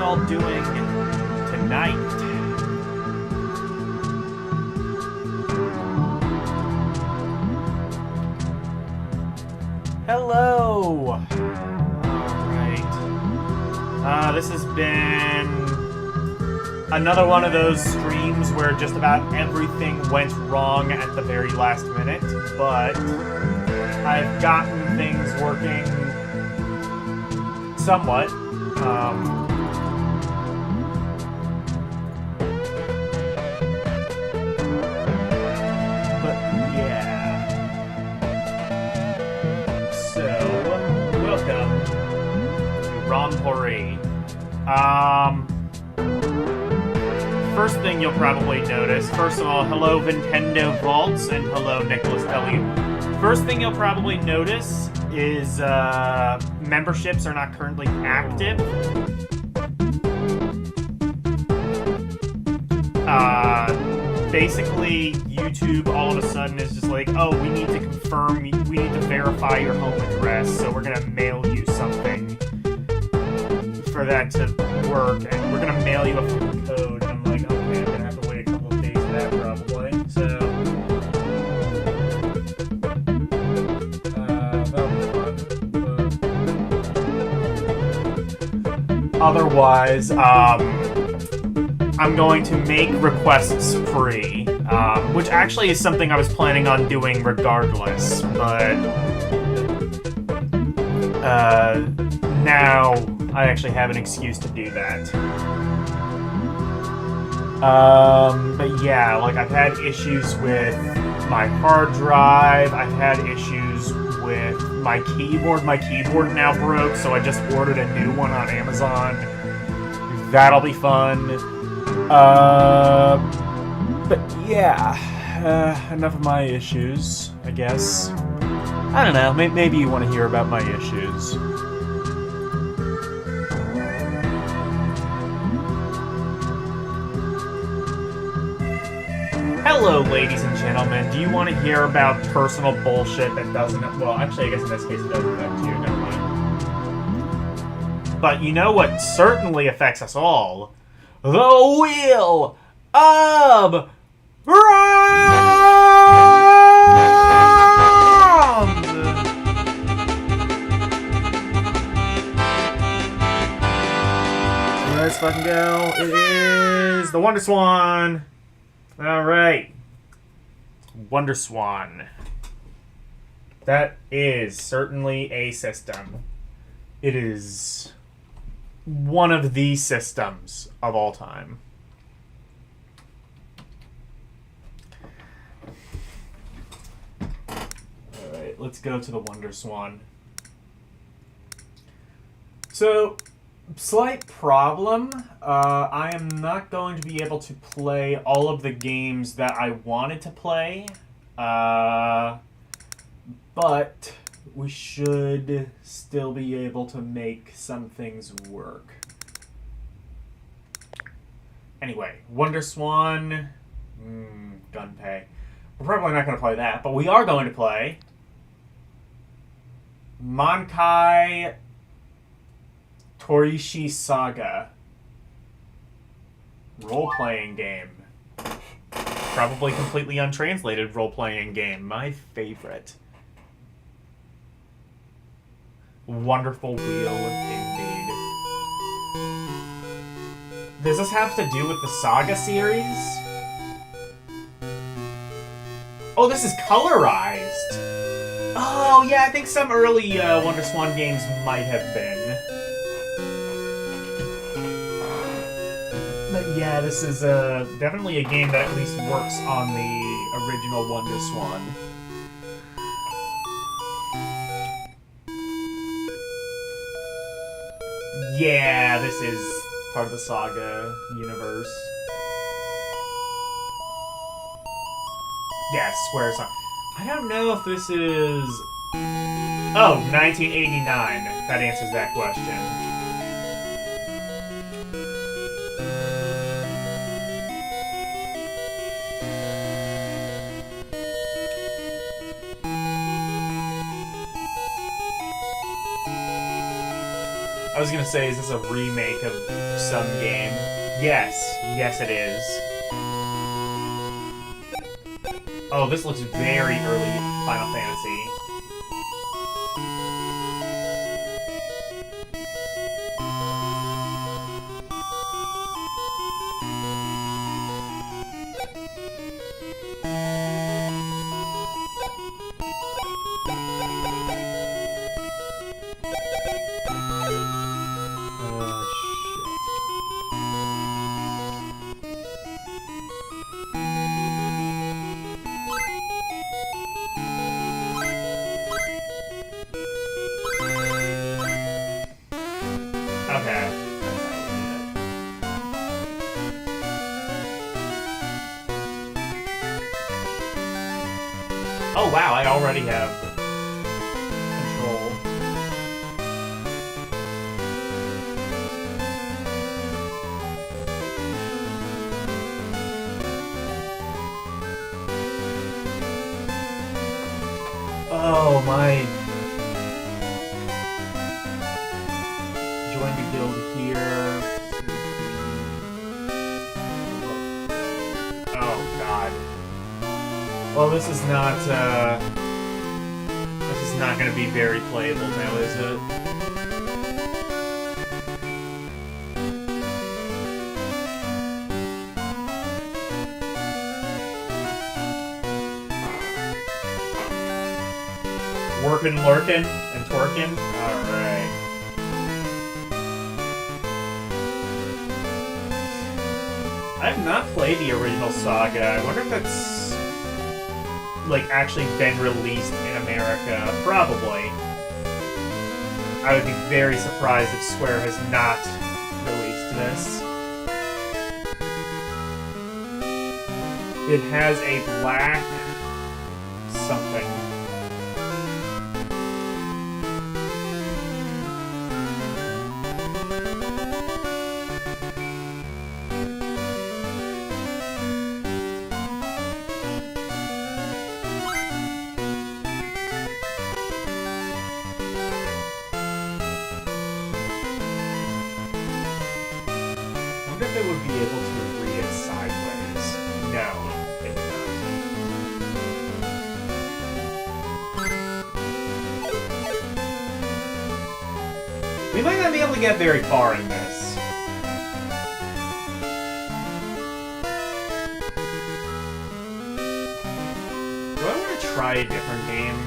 all doing tonight? Hello! Alright. This has been another one of those streams where just about everything went wrong at the very last minute, but I've gotten things working somewhat. But yeah. So, welcome to ROMpourri. First thing you'll probably notice, first of all, hello Nintendo Vaults and hello Nicholas W. First thing you'll probably notice is memberships are not currently active. Basically, YouTube all of a sudden is just like, oh, we need to confirm, we need to verify your home address, so we're gonna mail you something for that to work, and we're gonna mail you a fucking code. And I'm like, okay, I'm gonna have to wait a couple of days for that probably. So, otherwise, I'm going to make requests free, which actually is something I was planning on doing regardless, but now I actually have an excuse to do that. But yeah, like I've had issues with my hard drive, I've had issues with my keyboard. My keyboard now broke, so I just ordered a new one on Amazon. That'll be fun. But yeah, enough of my issues, I guess. I don't know, maybe you want to hear about my issues. Hello, ladies and gentlemen. Do you want to hear about personal bullshit that doesn't... Well, actually, I guess in this case it does affect you. Never mind. But you know what certainly affects us all? The Wheel of Roms! Let's fucking go. It is the Wonder Swan. Alright. Wonder Swan. That is certainly a system. It is one of the systems of all time. Alright, let's go to the Wonder Swan. So, slight problem. I am not going to be able to play all of the games that I wanted to play. But we should still be able to make some things work. Anyway, Wonder Swan, Gunpei. We're probably not going to play that, but we are going to play Mankai Torishi Saga. Role-playing game. Probably completely untranslated role-playing game. My favorite. Wonderful wheel indeed. Does this have to do with the Saga series? Oh, this is colorized! Oh, yeah, I think some early Wonder Swan games might have been. But yeah, this is definitely a game that at least works on the original Wonder Swan. Yeah, this is part of the Saga universe. Yeah, Square Saga. I don't know if this is... Oh, 1989. That answers that question. I was gonna say, is this a remake of some game? Yes. Yes, it is. Oh, this looks very early Final Fantasy. Oh wow, I already have control. Oh my. Join the guild here. Oh god. Well, this is not going to be very playable now, is it? Workin', lurkin', and twerkin'? Alright. I have not played the original Saga. I wonder if it's like actually been released in America. Probably. I would be very surprised if Square has not released this. It has a black something. They would be able to read it sideways. No, it would not. We might not be able to get very far in this. Do I want to try a different game?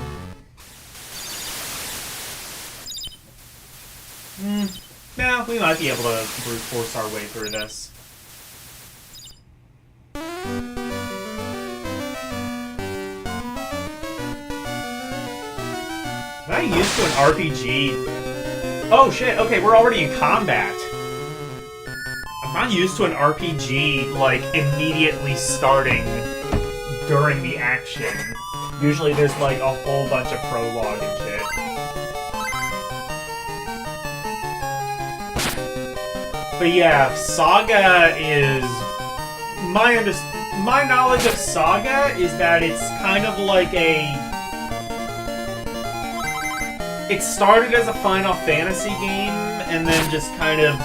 No, we might be able to brute force our way through this. Am I used to an RPG? Oh shit, okay, we're already in combat. I'm not used to an RPG, like, immediately starting during the action. Usually there's, like, a whole bunch of prologue and shit. But yeah, Saga is... My knowledge of Saga is that it's kind of like a... It started as a Final Fantasy game, and then just kind of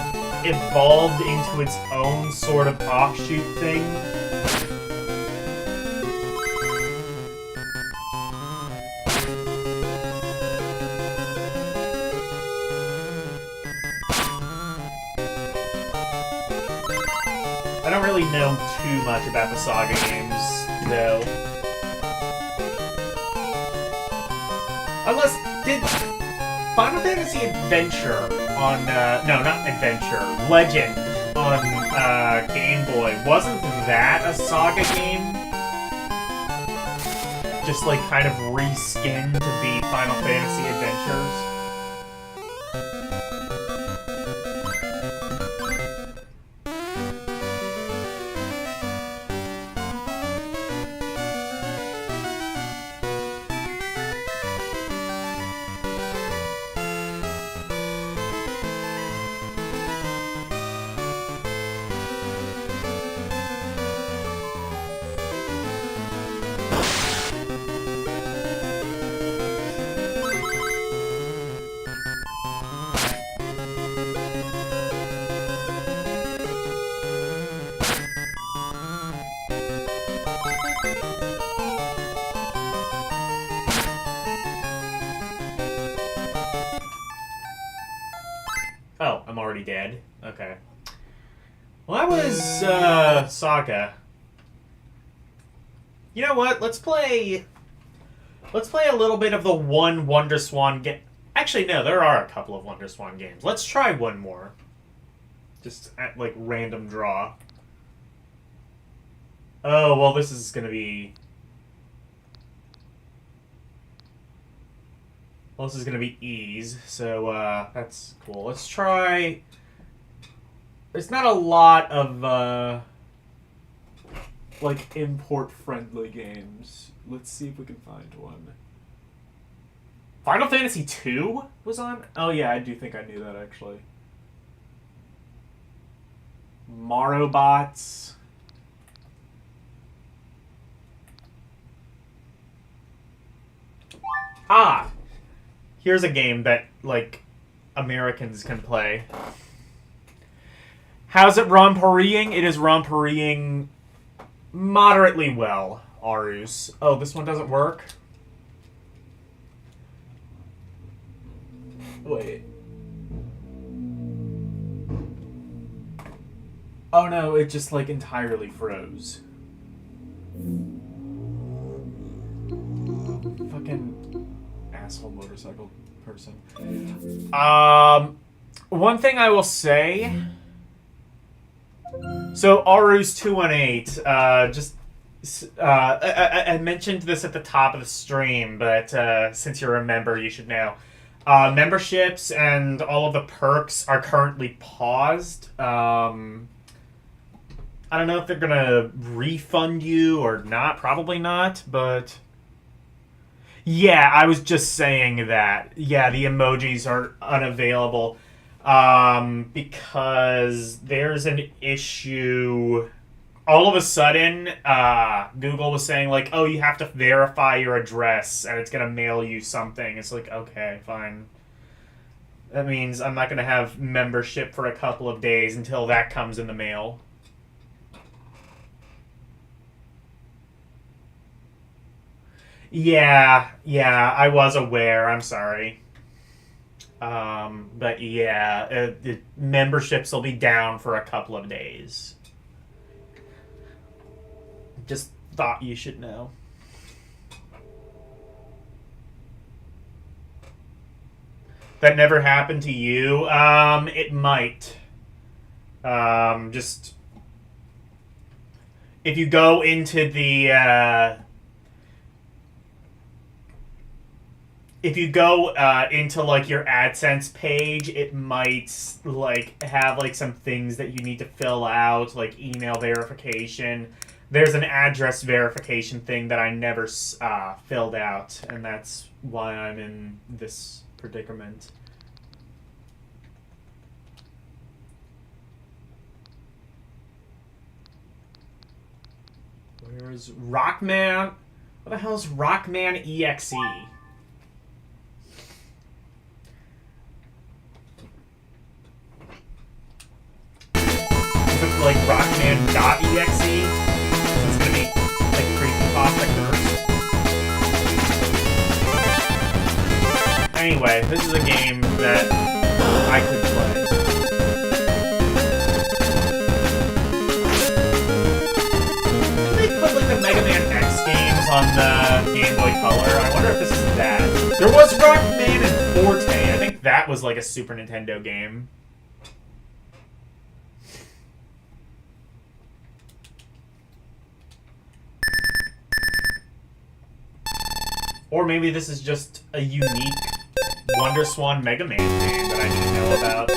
evolved into its own sort of offshoot thing. I don't really know too much about the Saga games, though. Unless, did Final Fantasy Adventure on, no, not Adventure, Legend on, Game Boy, wasn't that a Saga game? Just, like, kind of reskinned to be Final Fantasy Adventures? I'm already dead. Okay. Well, that was Saga. You know what? Let's play a little bit of the one WonderSwan game. Actually, no, there are a couple of WonderSwan games. Let's try one more. Just at, like, random draw. Oh, well, this is gonna be... Well, this is gonna be ease, so, that's cool. Let's try... There's not a lot of, like, import-friendly games. Let's see if we can find one. Final Fantasy II was on? Oh, yeah, I do think I knew that, actually. Marobots. Ah! Here's a game that, like, Americans can play. How's it ROMpourriing? It is ROMpourriing moderately well, Arus. Oh, this one doesn't work? Wait. Oh no, it just, like, entirely froze. Fucking asshole motorcycle person. One thing I will say... So, Arus218, I mentioned this at the top of the stream, but since you're a member, you should know. Memberships and all of the perks are currently paused. I don't know if they're gonna refund you or not. Probably not, but... Yeah, I was just saying that. Yeah, the emojis are unavailable. Because there's an issue. All of a sudden, Google was saying, like, oh, you have to verify your address, and it's gonna mail you something. It's like, okay, fine. That means I'm not gonna have membership for a couple of days until that comes in the mail. Yeah, I was aware. I'm sorry. But yeah, the memberships will be down for a couple of days. Just thought you should know. That never happened to you? It might. Just... If you go into the, if you go into, like, your AdSense page, it might, like, have, like, some things that you need to fill out, like email verification. There's an address verification thing that I never filled out, and that's why I'm in this predicament. Where's Rockman? What the hell is Rockman EXE? Like Rockman.exe. It's gonna be like creepypasta curse. Anyway, this is a game that I could play. Did they put like the Mega Man X games on the Game Boy Color? I wonder if this is that. There was Rockman and Forte. I think that was like a Super Nintendo game. Or maybe this is just a unique WonderSwan Mega Man game that I didn't know about.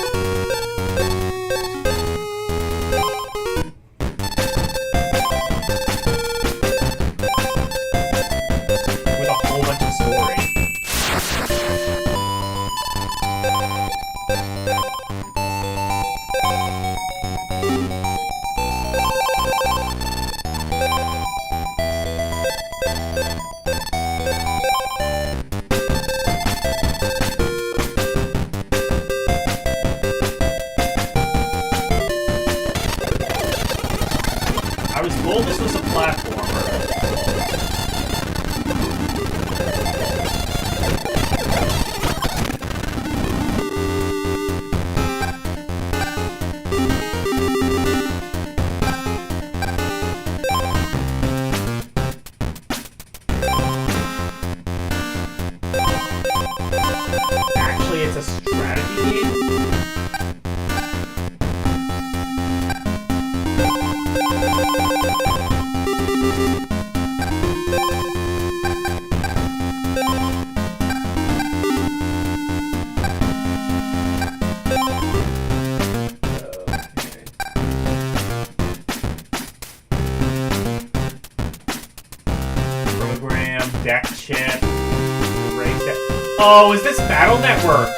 With a whole bunch of story. it's a strategy game. Program, deck chip, raise deck. Oh, is this Battle Network?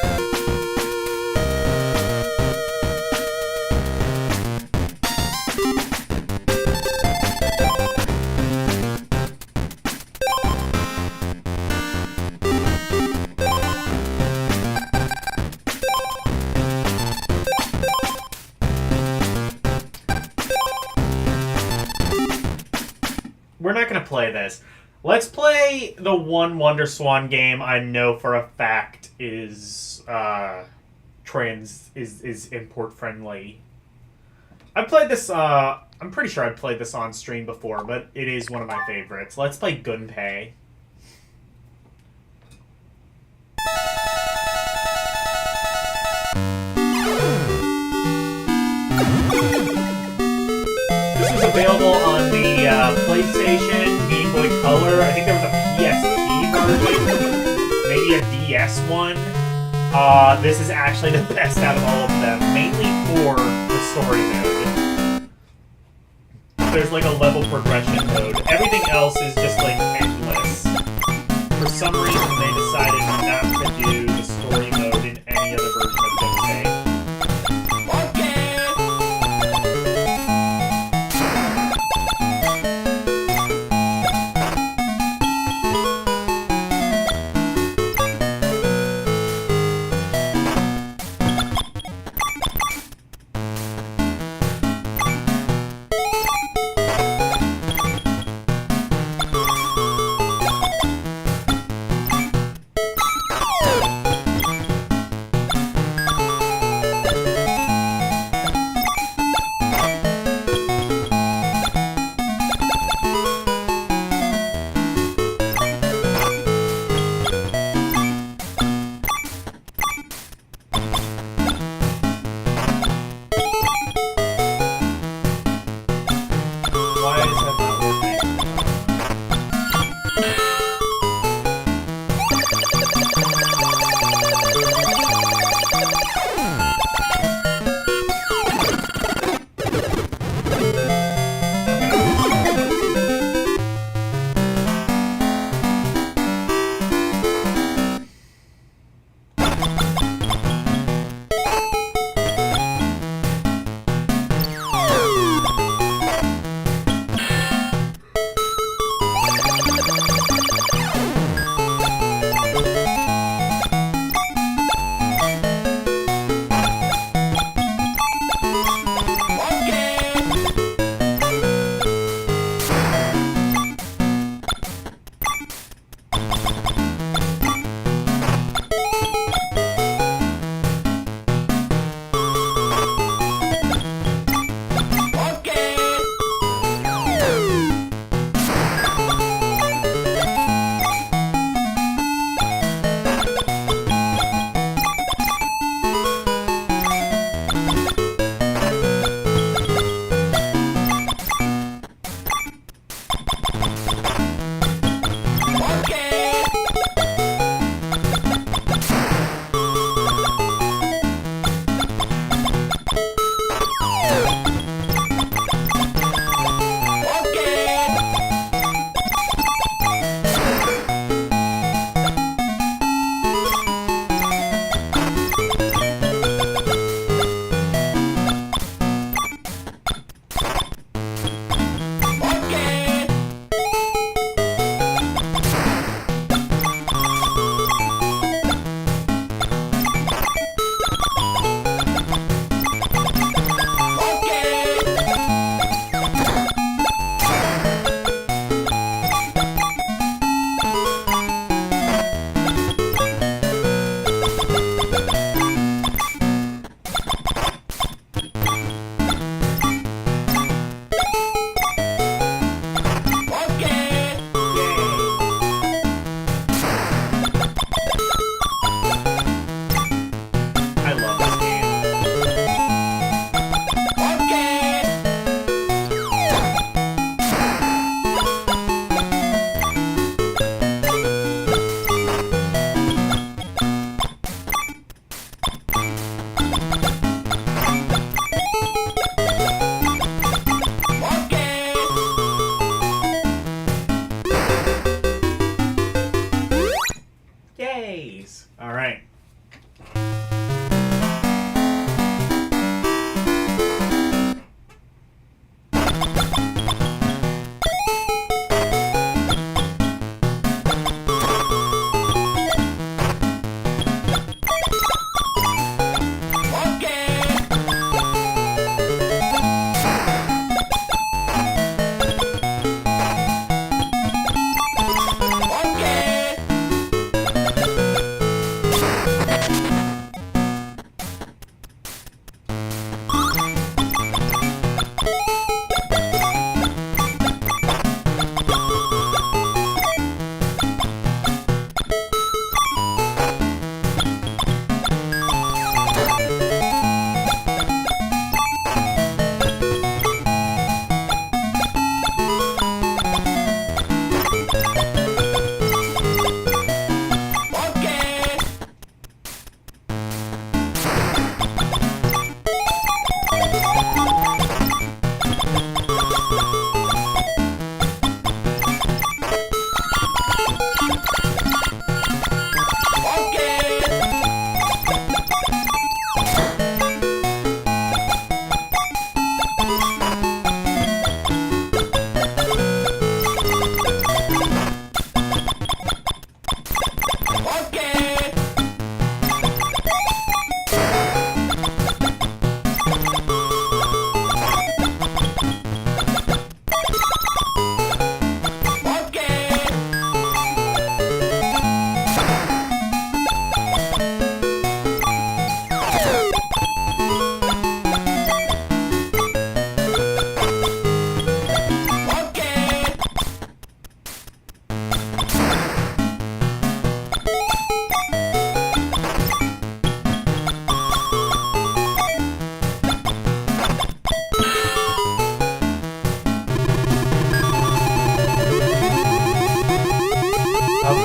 We're not going to play this. Let's play the one WonderSwan game I know for a fact is import friendly. I played this. I'm pretty sure I played this on stream before, but it is one of my favorites. Let's play Gunpei. This was available on the PlayStation, Game Boy Color. I think there was a PSP version, maybe a DS one. This is actually the best out of all of them, mainly for the story mode. There's like a level progression mode. Everything else is just like endless. For some reason, they decided not to do the story mode in any other version of Gunpei.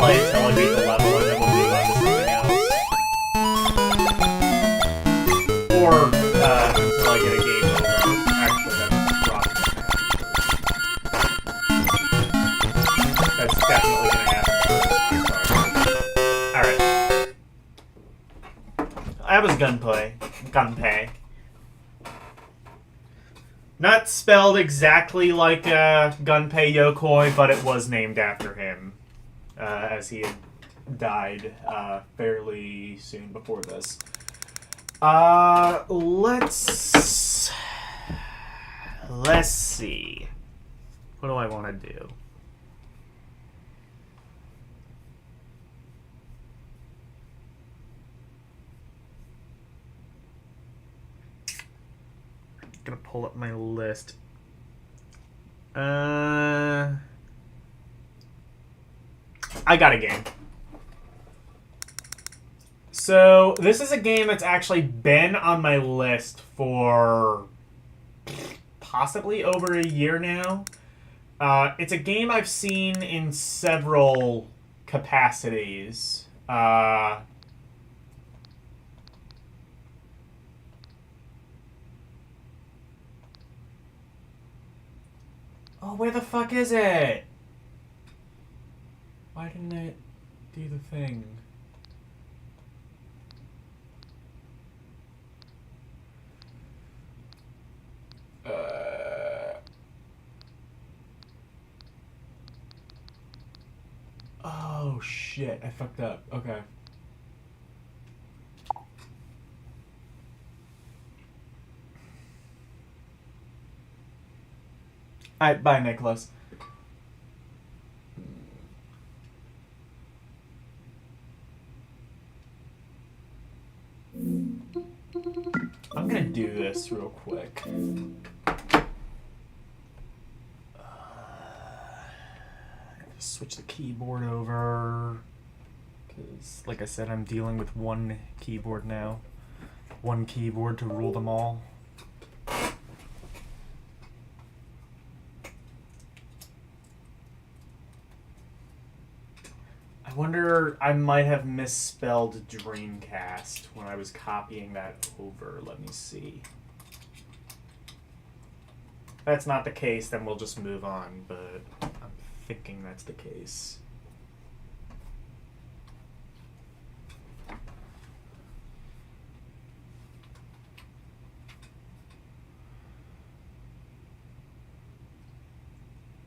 play until I beat the level and then we'll move on to something else. Or until I get a game over. Actually, that's probably that's definitely gonna happen first. Alright. That was Gunpei. Not spelled exactly like Gunpei Yokoi, but it was named after him, as he had died fairly soon before this. Let's see. What do I want to do? Gonna pull up my list. I got a game. So this is a game that's actually been on my list for possibly over a year now. It's a game I've seen in several capacities. Oh, where the fuck is it? Why didn't it do the thing? Oh shit, I fucked up. Okay. Alright, bye, Nicholas. I'm gonna do this real quick. Switch the keyboard over. Because, like I said, I'm dealing with one keyboard now. One keyboard to rule them all. I wonder, I might have misspelled Dreamcast when I was copying that over. Let me see. If that's not the case, then we'll just move on, but I'm thinking that's the case.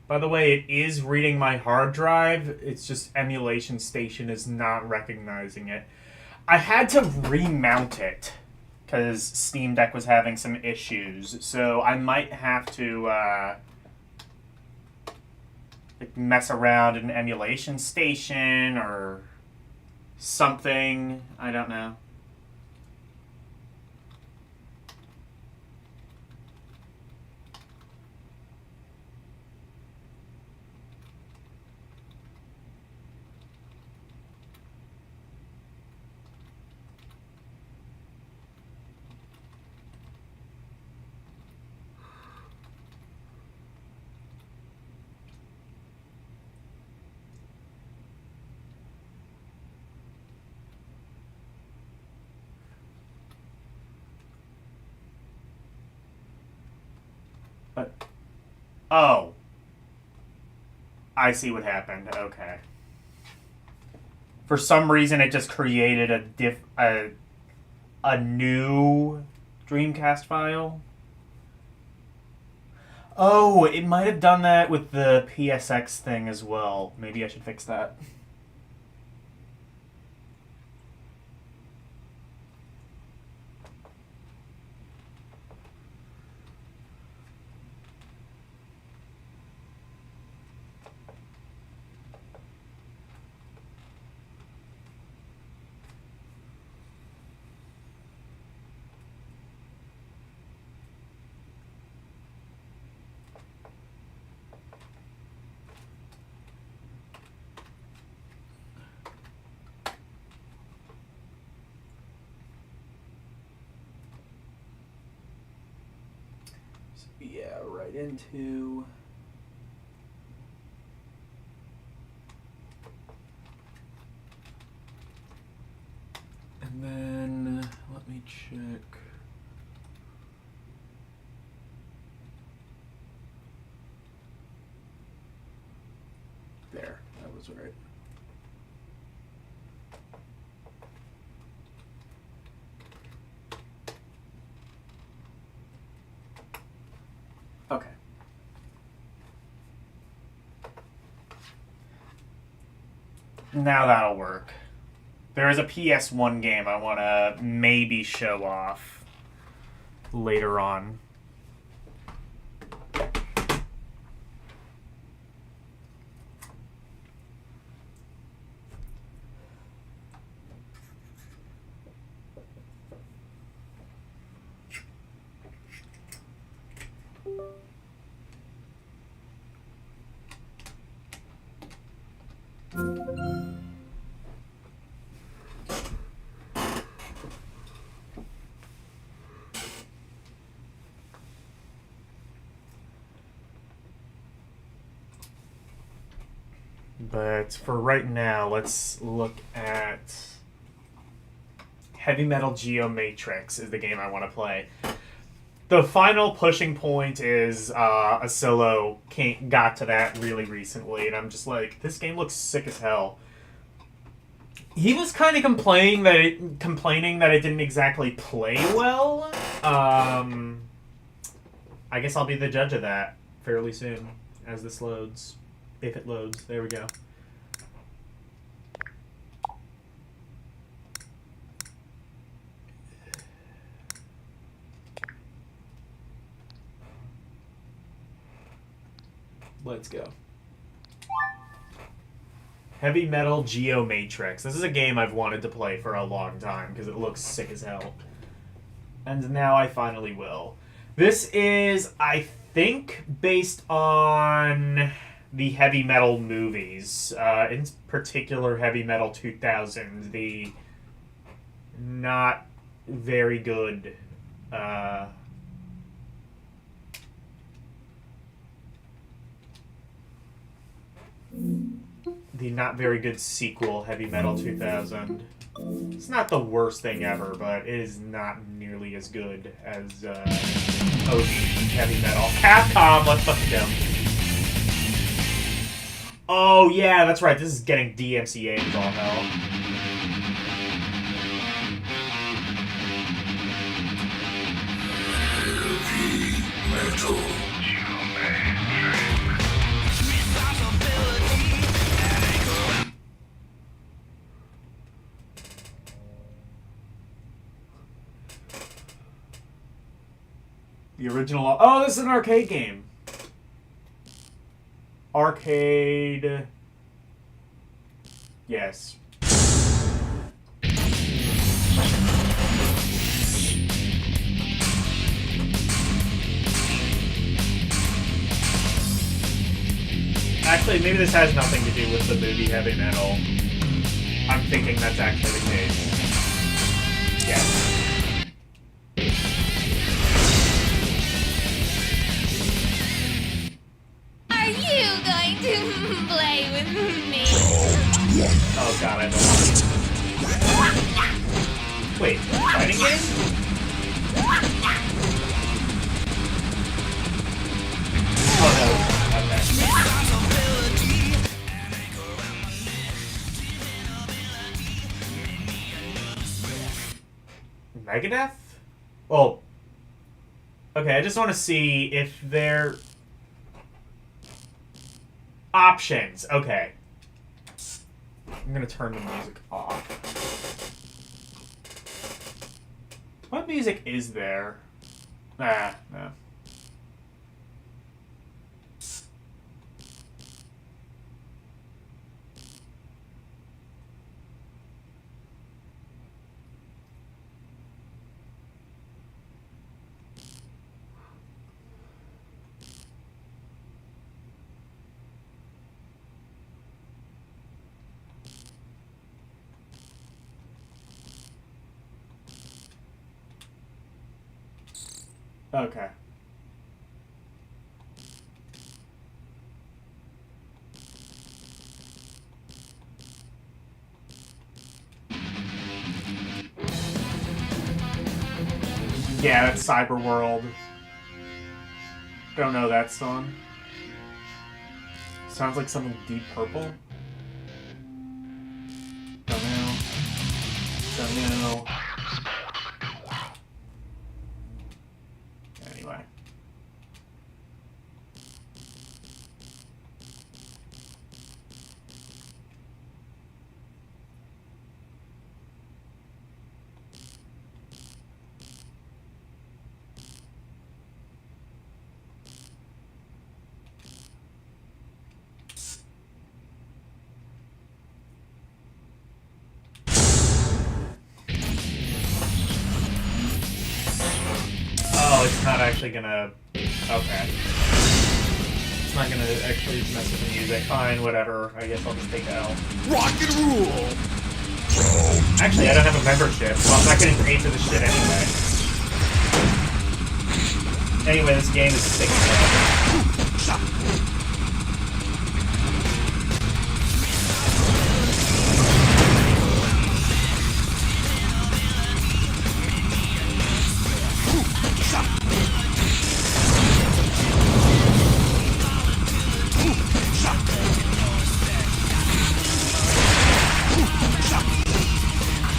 By the way, it is reading my hard drive. It's just Emulation Station is not recognizing it. I had to remount it because Steam Deck was having some issues. So I might have to mess around in Emulation Station or something. I don't know. But, oh. I see what happened. Okay. For some reason, it just created a new Dreamcast file. Oh, it might have done that with the PSX thing as well. Maybe I should fix that. Yeah, right into... And then let me check. There, that was right. Okay. Now that'll work. There is a PS1 game I want to maybe show off later on. But for right now, let's look at Heavy Metal Geomatrix is the game I want to play. The final pushing point is a solo got to that really recently, and I'm just like, this game looks sick as hell. He was kind of complaining that it didn't exactly play well. I guess I'll be the judge of that fairly soon as this loads. If it loads. There we go. Let's go. Heavy Metal Geomatrix. This is a game I've wanted to play for a long time because it looks sick as hell. And now I finally will. This is, I think, based on the heavy metal movies, in particular Heavy Metal 2000, the not very good sequel, Heavy Metal 2000. It's not the worst thing ever, but it is not nearly as good as OG Heavy Metal. Capcom, let's fucking go. Oh, yeah, that's right. This is getting DMCA'd as all hell. Metal The original... Oh, this is an arcade game. Arcade... Yes. Actually, maybe this has nothing to do with the movie Heavy Metal. I'm thinking that's actually the case. Yes. Are you going to play with me? Oh god, I don't. Wait, fighting game? Oh no. Okay. Megadeth? Oh. Okay, I just want to see if they're... Options. Okay. I'm gonna turn the music off. What music is there? No. Okay. Yeah, that's Cyber World. Don't know that song. Sounds like something Deep Purple. Don't know. Don't know. Anyway. Oh, it's not actually gonna... Okay. It's not gonna actually mess with the music. Fine, whatever. I guess I'll just take L. Rock and roll! Actually, I don't have a membership, so I'm not getting paid for this shit anyway. Anyway, this game is sick.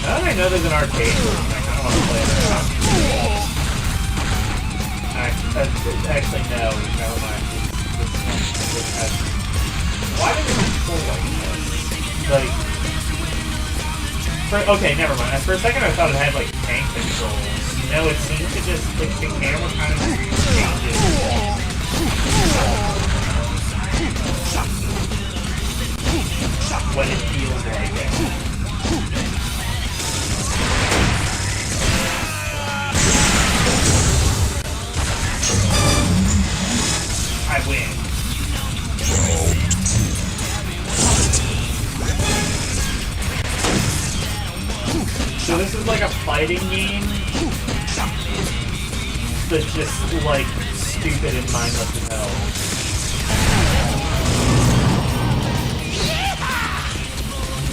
Now that I know there's an arcade version, I kind of want to play it. Actually, no. Never mind. Why did it control like this? Like... okay, never mind. For a second I thought it had, like, tank controls. No, it seems to just... like, the camera kind of changes. When it feels like it. I win. So this is like a fighting game that's just like stupid and mindless as hell.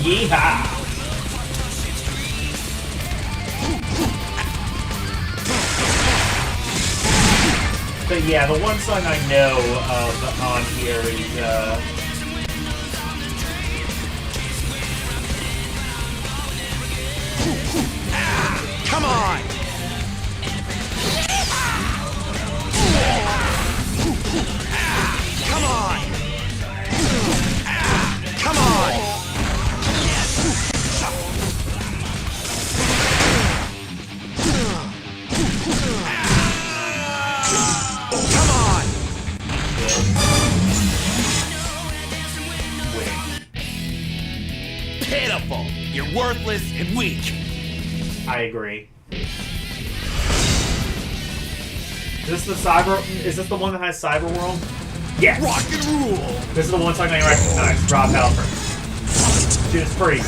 Yeehaw! But yeah, the one song I know of on here is, Come on! Come on! Come on! Come on! Pitiful! You're worthless and weak! I agree. Is this the one that has Cyber World? Yes! Rock and rule! This is the one song I recognize, ROMpourri. Dude, it's pretty.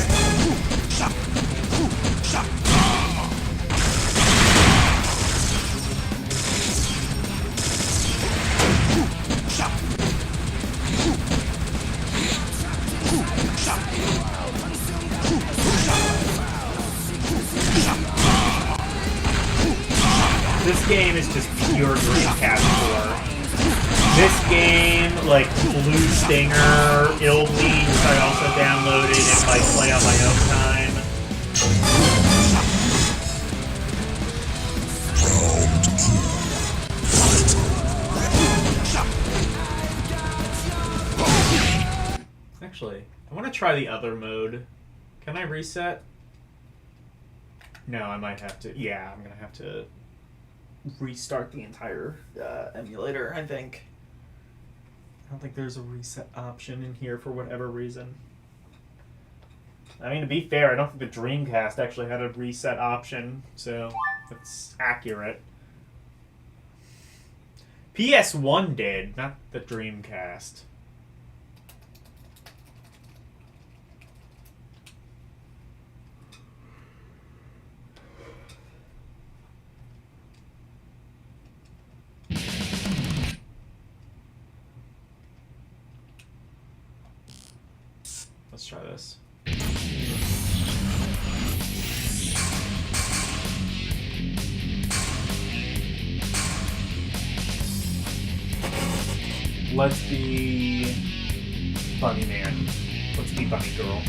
This game is just pure Dreamcast core. This game, like Blue Stinger, Illbleed, which I also downloaded and might play on my own time. Actually, I want to try the other mode. Can I reset? No, I might have to. Yeah, I'm going to have to restart the entire emulator, I think. I don't think there's a reset option in here for whatever reason. I mean, to be fair, I don't think the Dreamcast actually had a reset option, so that's accurate. PS1 did, not the Dreamcast. Let's try this. Let's be Bunny Man. Let's be Bunny Girl.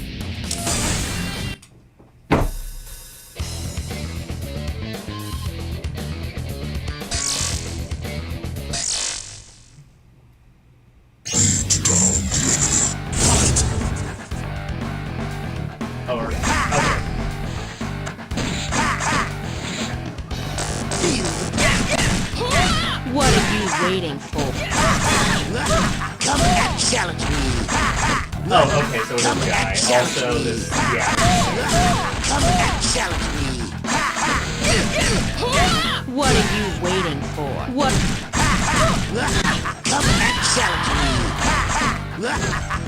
Oh, okay. What are you waiting for? Come and challenge me. Oh, okay, so this guy. Also, this, yeah. Come and challenge me. What are you waiting for? What? Come and challenge me.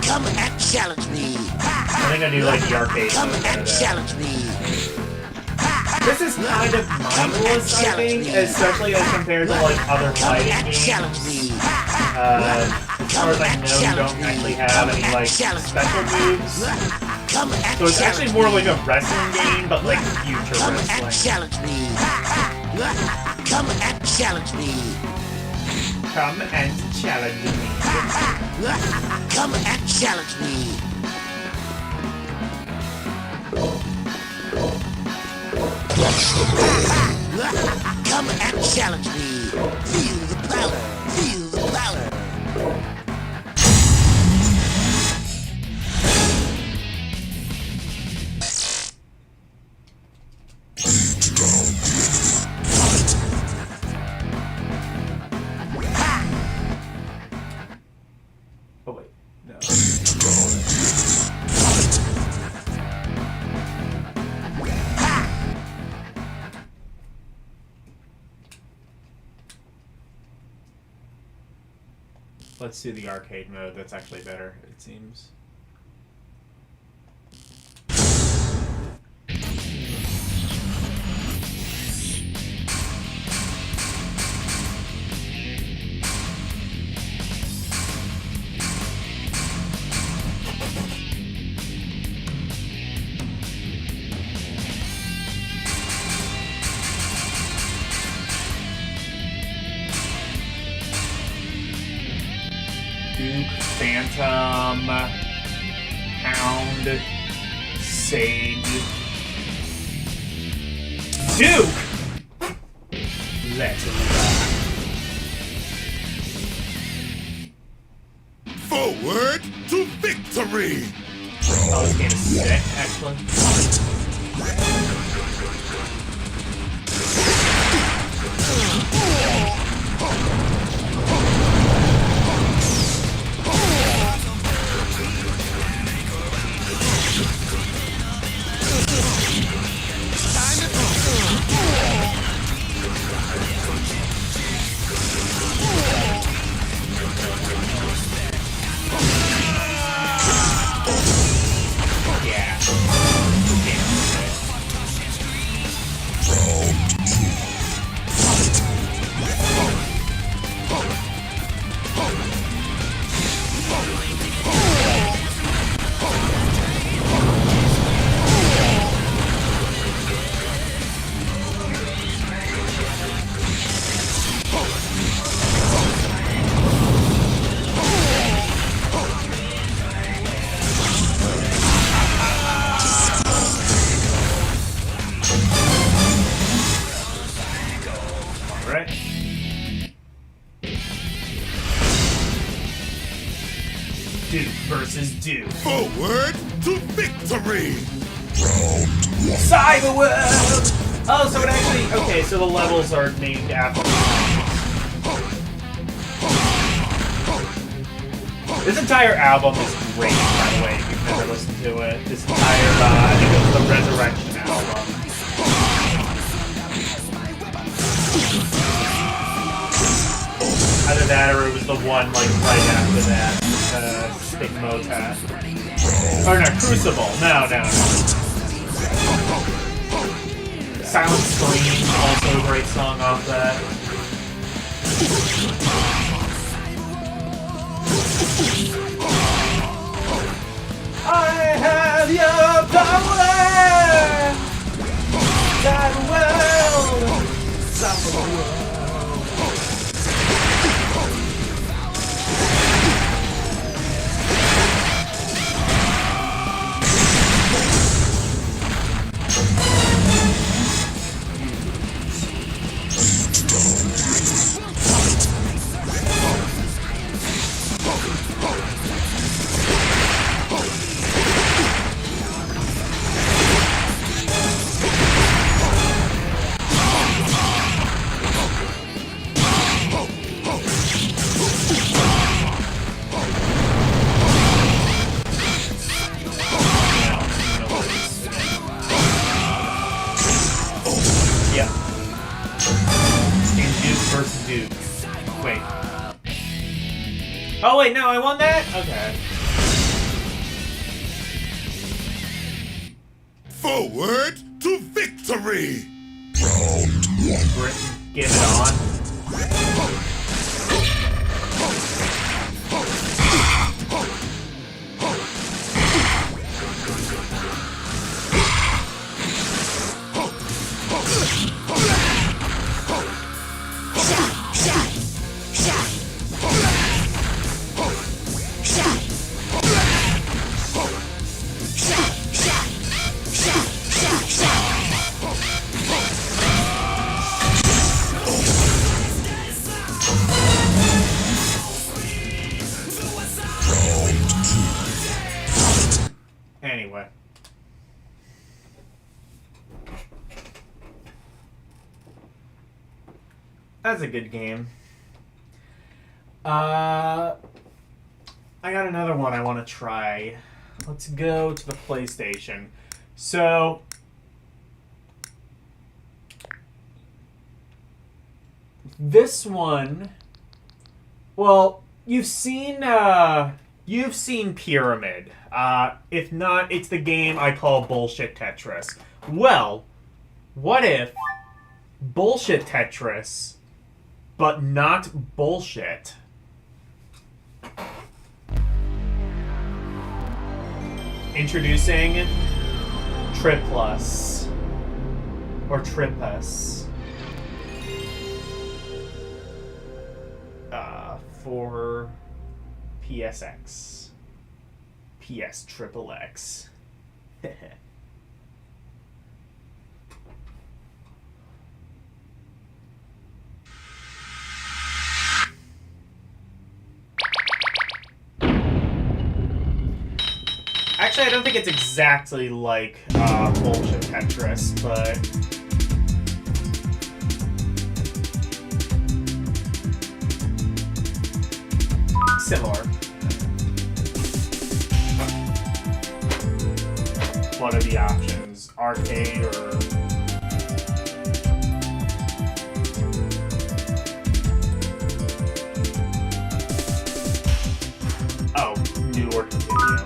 Come and challenge me. I think I do like the arcade Come mode and challenge me. This is kind of mindless, I think, especially as compared to like other fighting games. Challenge me. As far as I know, you don't actually have any like special moves. Come and So it's actually more like a wrestling game, but like future Come and wrestling. challenge me. Come and challenge me. Come and challenge me. Come and challenge me. Come and challenge me. Feel the power. Feel the power. Oh wait, no. Let's do the arcade mode. That's actually better, it seems. Duke, Phantom, Hound, Sage, Duke! Let's rock. Forward to victory! Oh, this game is sick, actually. Yeah. Alright. Duke versus Duke. Forward to victory! Cyber World! Oh, so it actually... Okay, so the levels are named after... This entire album is great, by the way, if you've never listened to it. This entire, I think it was the Resurrection album. Either that or it was the one, like, right after that. Stigmata. Or no, Crucible. No. Silent Scream, also a great song off that. I have your power! That will suffer the world. Wait. Oh, wait, no, I won that? Okay. Forward to victory! Give it on. Anyway. That's a good game. I got another one I want to try. Let's go to the PlayStation. So, this one, well, you've seen Pyramid. If not, it's the game I call Bullshit Tetris. Well, what if Bullshit Tetris, but not bullshit? Introducing Triplus. Or Tripus. For PSX. PS Triple X. Actually, I don't think it's exactly like Bullshit Tetris, but similar. What are the options? Arcade or... Oh, new or continue.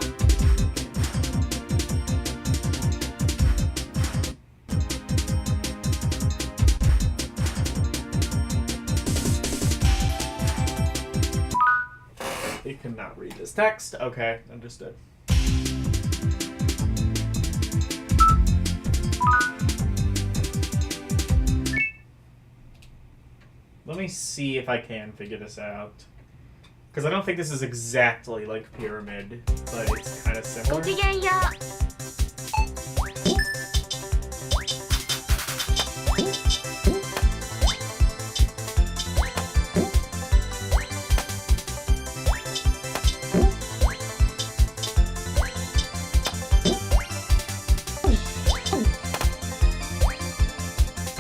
You cannot read this text. Okay, understood. Let me see if I can figure this out. Because I don't think this is exactly like Pyramid, but it's kind of similar.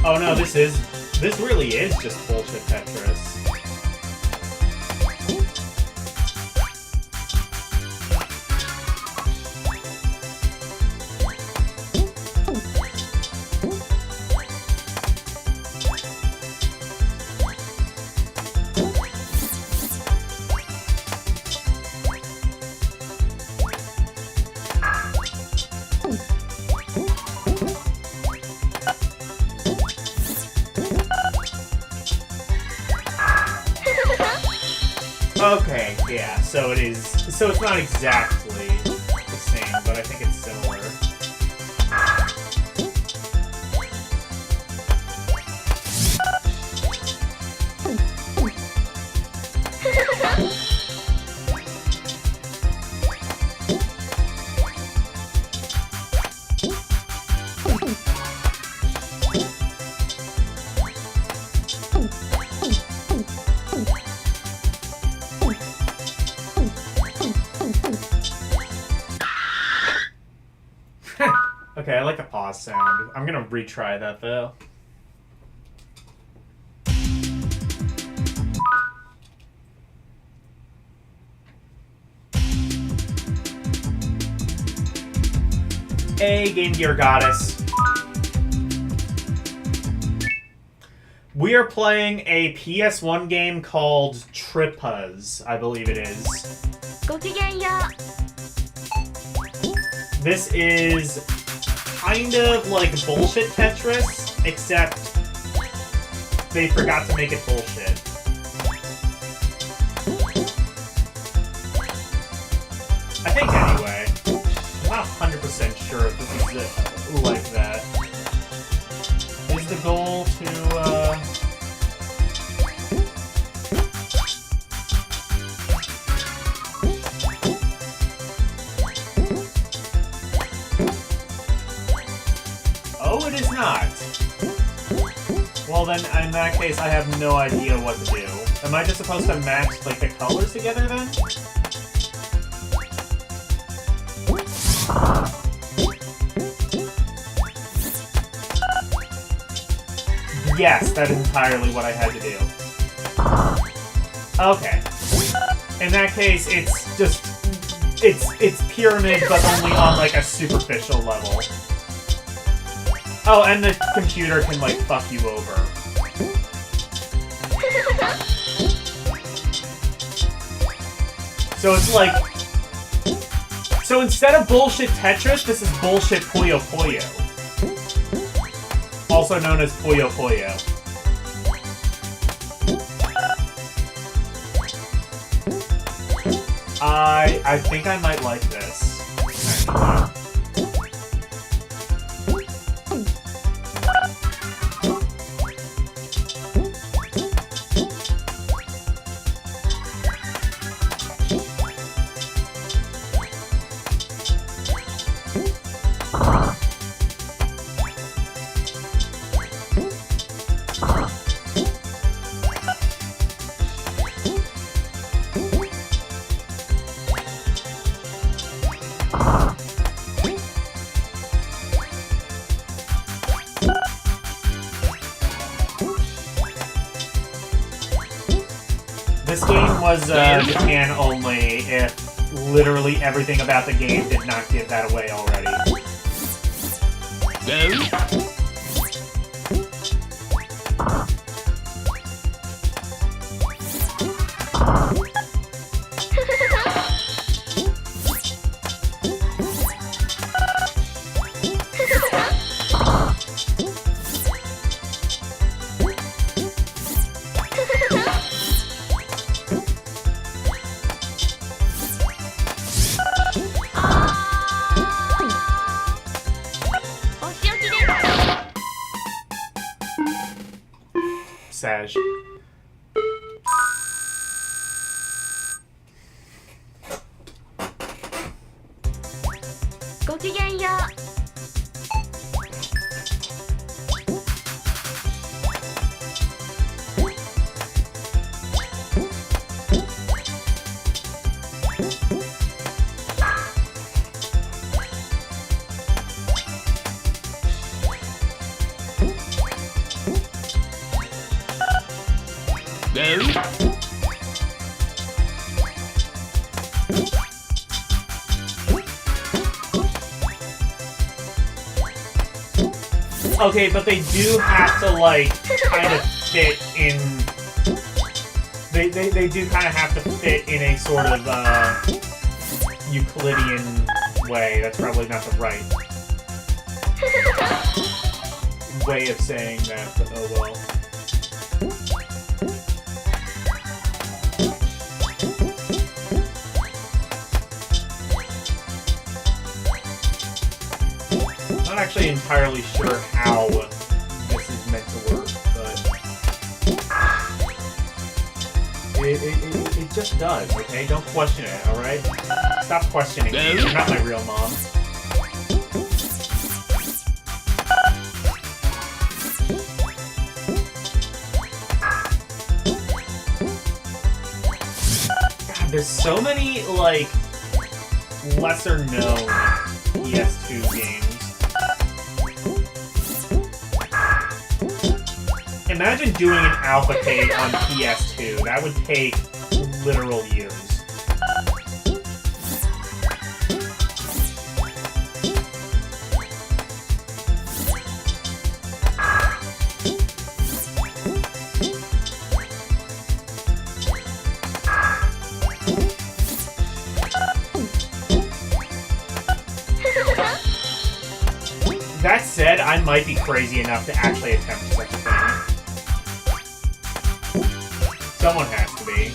Oh no, this really is just Bullshit Tetris. Okay, yeah, so it is. So it's not exactly the same, but I think it's similar. Okay, I like the pause sound. I'm gonna retry that though. Hey, Game Gear Goddess. We are playing a PS1 game called Trippaz, I believe it is. ごきげんよう This is kind of like bullshit Tetris, except they forgot to make it bullshit. I think anyway. I'm not 100% sure if this is like that. Is the goal to, Oh, it is not. Well then, in that case, I have no idea what to do. Am I just supposed to match, like, the colors together then? Yes, that is entirely what I had to do. Okay. In that case, it's just... It's pyramid, but only on, like, a superficial level. Oh, and the computer can, like, fuck you over. So it's like... So instead of bullshit Tetris, this is bullshit Puyo Puyo. Also known as Puyo Puyo. I think I might like this. Actually. This game was Japan only if literally everything about the game did not give that away already. Sage.ごきげんよう Okay, but they do have to, like, kind of fit in... They do kind of have to fit in a sort of, Euclidean way. That's probably not the right way of saying that, but oh well. I'm not actually entirely sure how this is meant to work, but it just does, okay? Don't question it, alright? Stop questioning me. You're not my real mom. God, there's so many, like, lesser-known PS2 games. Imagine doing an alpha page on PS2. That would take literal years. That said, I might be crazy enough to actually attempt such a thing. Someone has to be.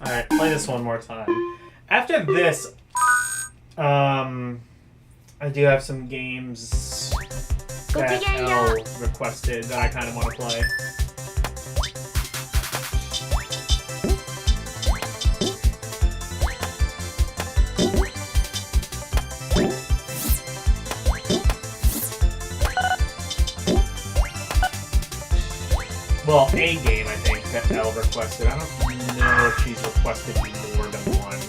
Alright, play this one more time. After this, I do have some games that Elle requested that I kind of want to play. Well, a game, I think, that Elle requested. I don't know if she's requested more than one.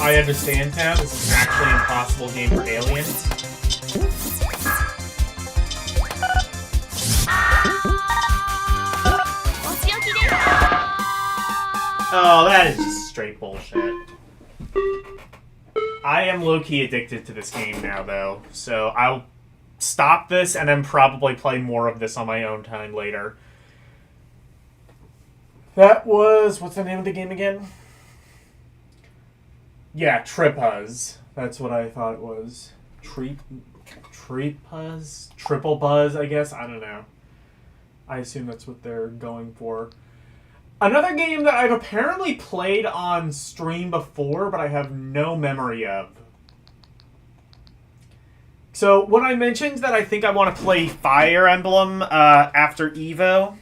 I understand now, this is actually an impossible game for aliens. Oh, that is just straight bullshit. I am low-key addicted to this game now, though, so I'll stop this and then probably play more of this on my own time later. That was... what's the name of the game again? Yeah, Tripuzz. That's what I thought it was. Tripuzz? Triple Buzz, I guess? I don't know. I assume that's what they're going for. Another game that I've apparently played on stream before, but I have no memory of. So, when I mentioned that I think I want to play Fire Emblem after EVO,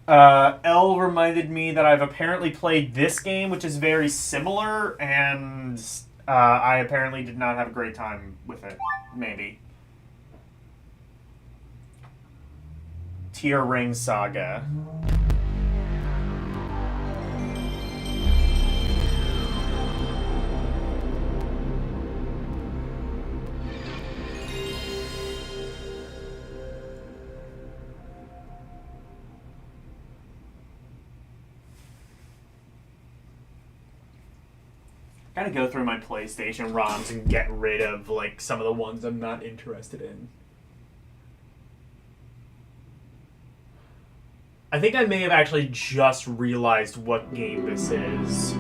Elle reminded me that I've apparently played this game, which is very similar, and I apparently did not have a great time with it. Maybe. Tear Ring Saga. Gotta go through my PlayStation ROMs and get rid of, like, some of the ones I'm not interested in. I think I may have actually just realized what game this is.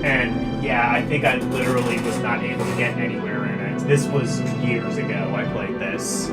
And yeah, I think I literally was not able to get anywhere in it. This was years ago I played this.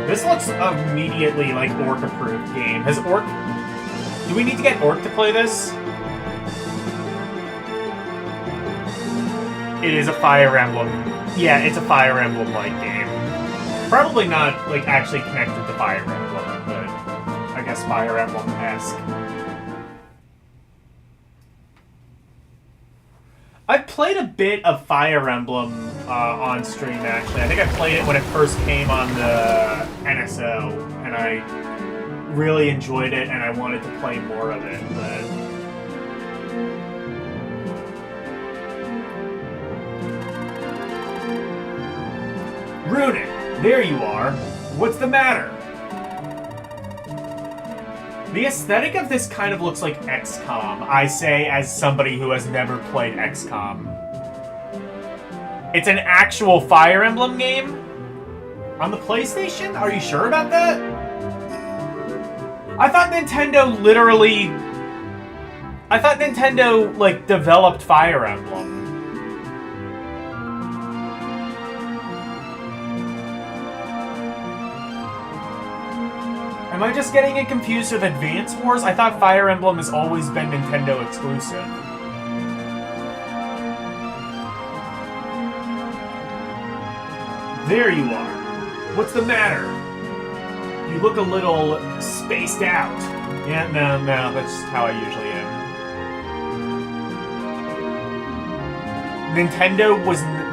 This looks immediately like Orc-approved game. Has Orc... Do we need to get Orc to play this? It is a Fire Emblem. Yeah, it's a Fire Emblem-like game. Probably not, like, actually connected to Fire Emblem, but I guess Fire Emblem-esque. I've played a bit of Fire Emblem on stream, actually. I think I played it when it first came on the NSO, and I really enjoyed it, and I wanted to play more of it, but... Runic, there you are. What's the matter? The aesthetic of this kind of looks like XCOM, I say as somebody who has never played XCOM. It's an actual Fire Emblem game? On the PlayStation? Are you sure about that? I thought Nintendo literally... I thought Nintendo, like, developed Fire Emblem. Am I just getting it confused with Advance Wars? I thought Fire Emblem has always been Nintendo exclusive. There you are. What's the matter? You look a little spaced out. Yeah, no, that's how I usually am. Nintendo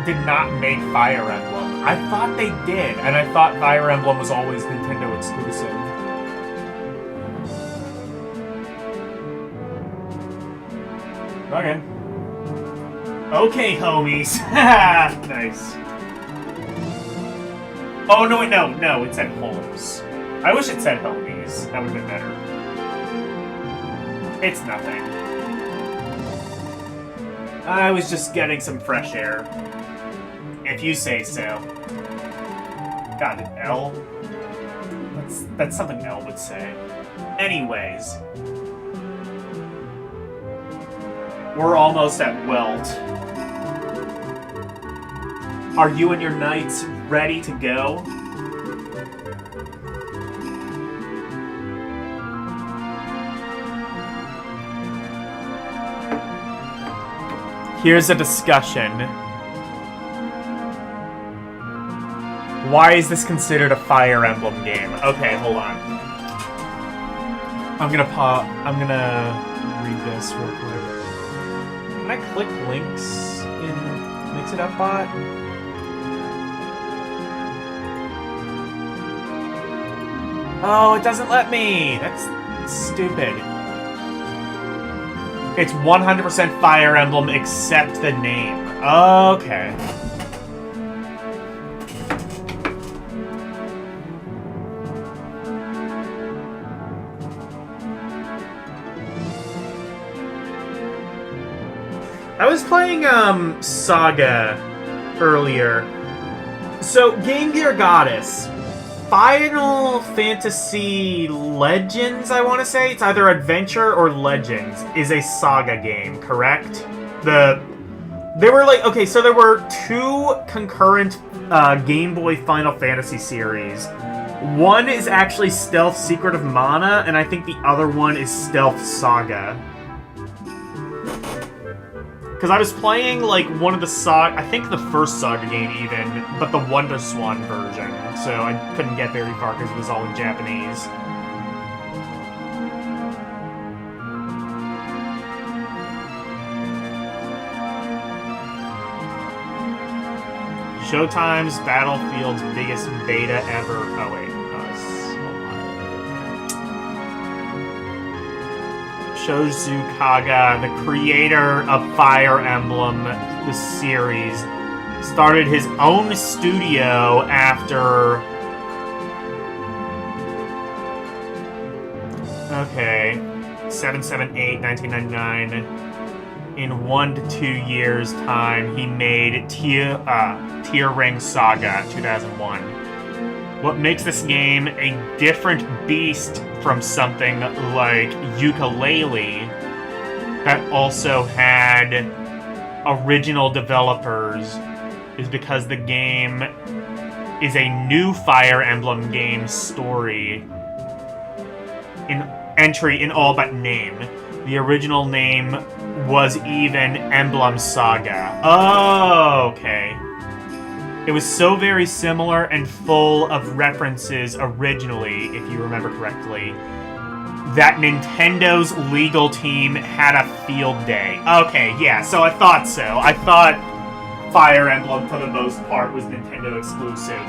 did not make Fire Emblem. I thought they did, and I thought Fire Emblem was always Nintendo exclusive. Okay. Okay, homies. Nice. Oh, no, wait, no, it said homes. I wish it said homies. That would have been better. It's nothing. I was just getting some fresh air. If you say so. God, an L? That's something L would say. Anyways. We're almost at Welt. Are you and your knights ready to go? Here's a discussion. Why is this considered a Fire Emblem game? Okay, hold on. I'm gonna read this real quick. Can I click links in Mix It Up Bot? Oh, it doesn't let me! That's stupid. It's 100% Fire Emblem except the name. Okay. I was playing Saga earlier. So, Game Gear Goddess. Final Fantasy Legends, I want to say. It's either Adventure or Legends. Is a Saga game, correct? There were two concurrent Game Boy Final Fantasy series. One is actually Stealth Secret of Mana, and I think the other one is Stealth Saga. Because I was playing, like, one of the I think the first Saga game, even, but the Wonder Swan version, so I couldn't get very far because it was all in Japanese. Showtime's Battlefield's biggest beta ever. Oh, wait. Shozu Kaga, the creator of Fire Emblem, the series, started his own studio after... Okay. 7/7/8, 1999. In 1 to 2 years' time, he made Tier Ring Saga, 2001. What makes this game a different beast from something like Yooka-Laylee that also had original developers is because the game is a new Fire Emblem game story entry in all but name. The original name was even Emblem Saga. Oh, okay. It was so very similar and full of references originally, if you remember correctly, that Nintendo's legal team had a field day. Okay, yeah, so I thought so. I thought Fire Emblem, for the most part, was Nintendo exclusive.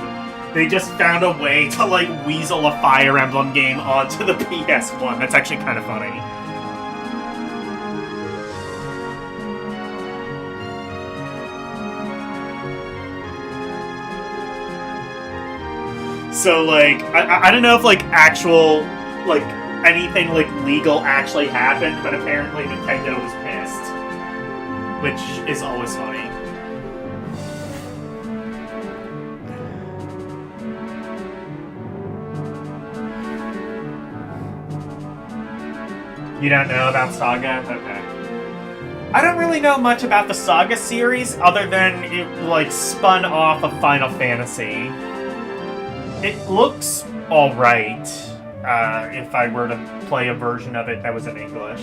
They just found a way to, like, weasel a Fire Emblem game onto the PS1. That's actually kind of funny. So, like, I don't know if, like, actual, like, anything, like, legal actually happened, but apparently Nintendo was pissed. Which is always funny. You don't know about Saga? Okay. I don't really know much about the Saga series, other than it, like, spun off of Final Fantasy. It looks alright, if I were to play a version of it that was in English.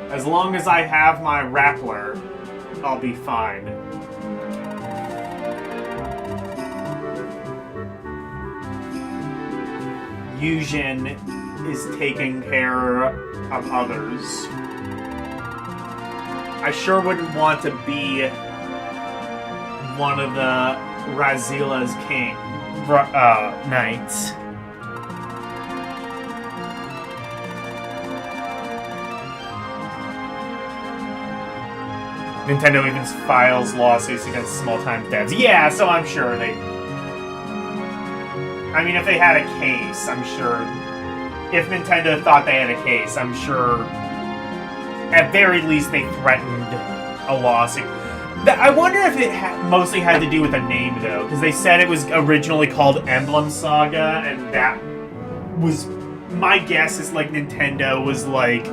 As long as I have my Rappler, I'll be fine. Yujin is taking care of others. I sure wouldn't want to be one of the Razila's knights. Nintendo even files lawsuits against small-time devs. Yeah, so I'm sure they... I mean, if they had a case, I'm sure... If Nintendo thought they had a case, I'm sure... At very least, they threatened a lawsuit. I wonder if it mostly had to do with the name, though, because they said it was originally called Emblem Saga, and that was... My guess is, like, Nintendo was, like,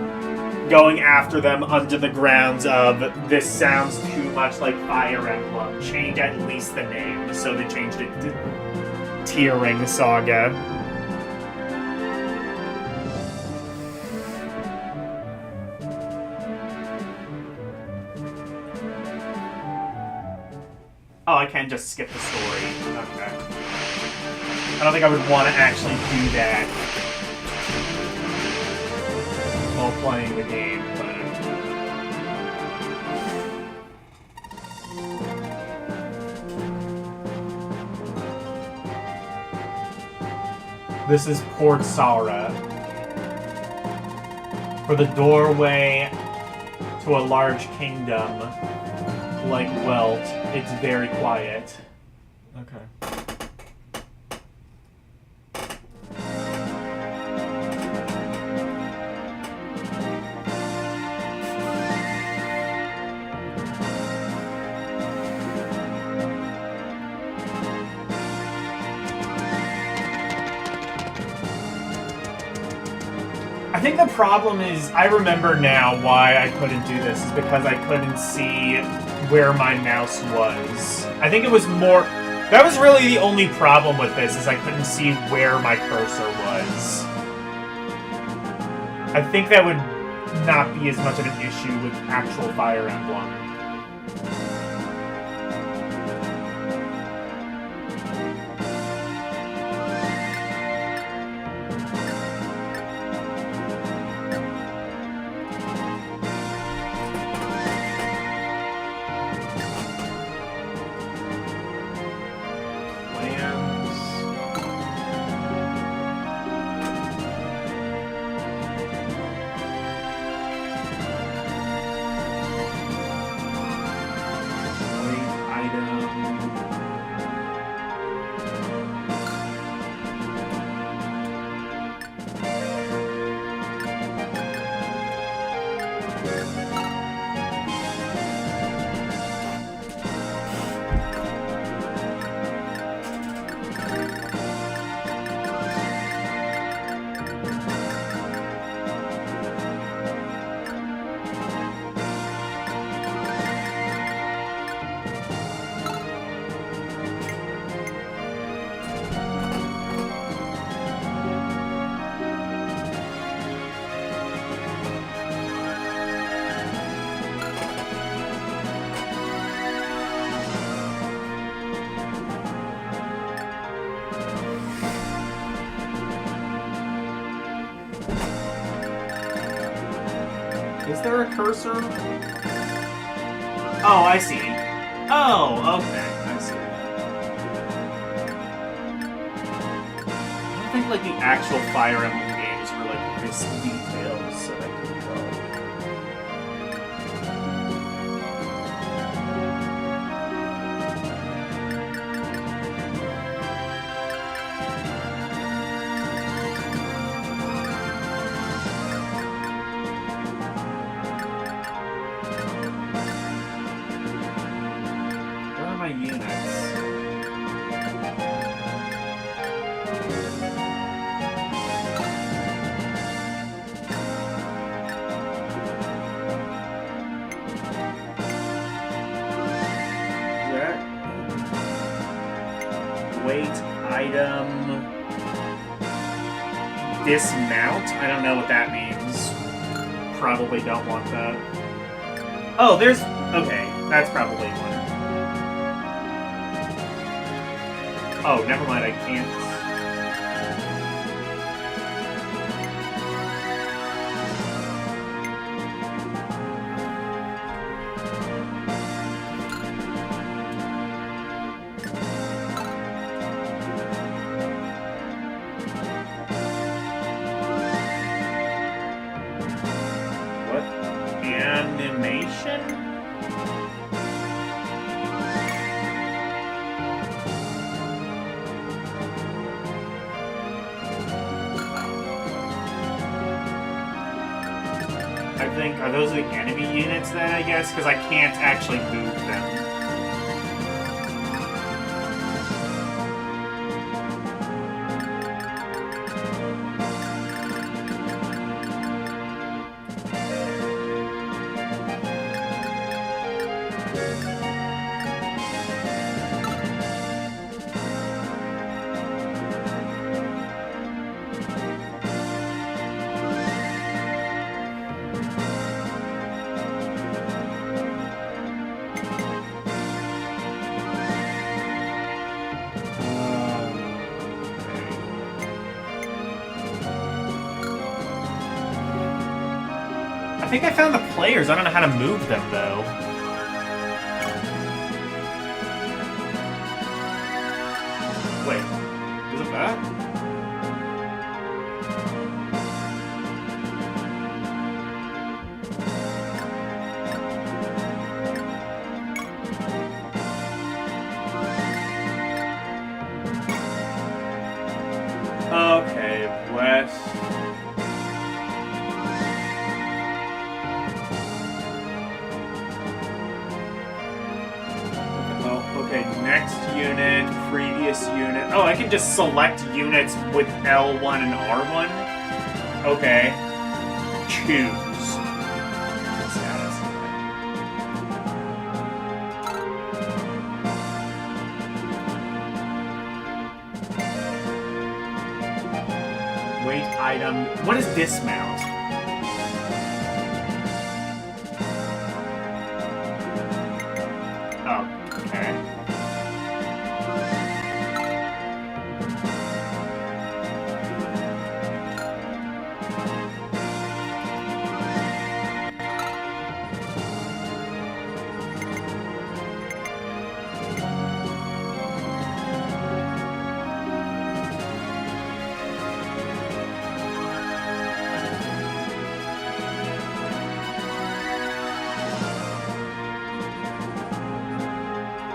going after them under the grounds of, this sounds too much like Fire Emblem. Change at least the name, so they changed it to Tier Ring Saga. Oh, I can just skip the story. Okay. I don't think I would want to actually do that while playing the game, but... This is Port Saura. For the doorway to a large kingdom, like Welt, it's very quiet. Okay. I think the problem is, I remember now why I couldn't do this, is because I couldn't see where my mouse was. I think it was more... That was really the only problem with this, is I couldn't see where my cursor was. I think that would not be as much of an issue with actual Fire Emblem. Is there a cursor? Oh, I see. Oh, okay. I see. I don't think, like, the actual Fire Emblem games were, like, this detailed, so I couldn't tell. Units. Wait, item. Dismount? I don't know what that means. Probably don't want that. Oh, there's. Okay, that's probably one. Oh, never mind, I can't. What? Animation? I think, are those the enemy units then, I guess? Because I can't actually move them. I think I found the players. I don't know how to move them, though. Wait, is it that? Okay, west. Okay, next unit, previous unit. Oh, I can just select units with L1 and R1? Okay. Choose. Status. Wait item. What is dismount?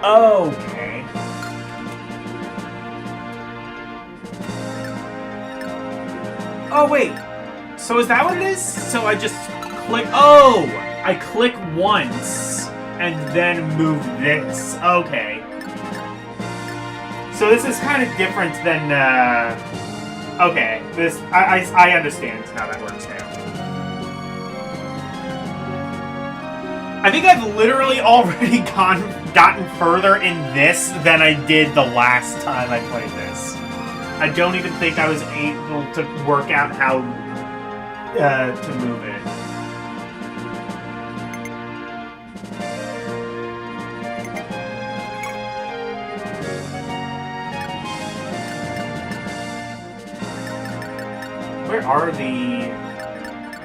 Okay. Oh, wait. So is that what it is? So I just click... Oh! I click once and then move this. Okay. So this is kind of different than... Okay. This... I understand how that works now. I think I've literally already gotten further in this than I did the last time I played this. I don't even think I was able to work out how to move it.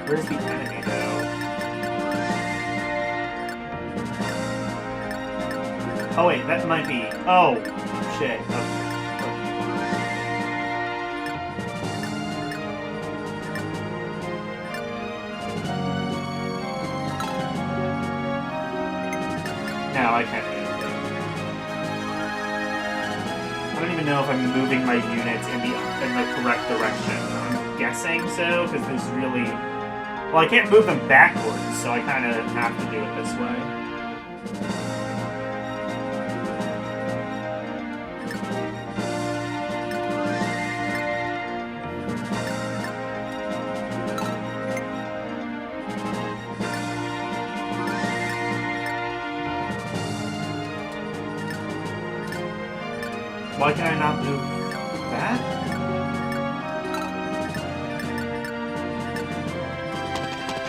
Where's the enemy though? Oh wait, that might be... Oh, shit. Okay. Now I can't do anything. I don't even know if I'm moving my units in the correct direction. I'm guessing so, because there's really... Well, I can't move them backwards, so I kind of have to do it this way. Why can I not move that?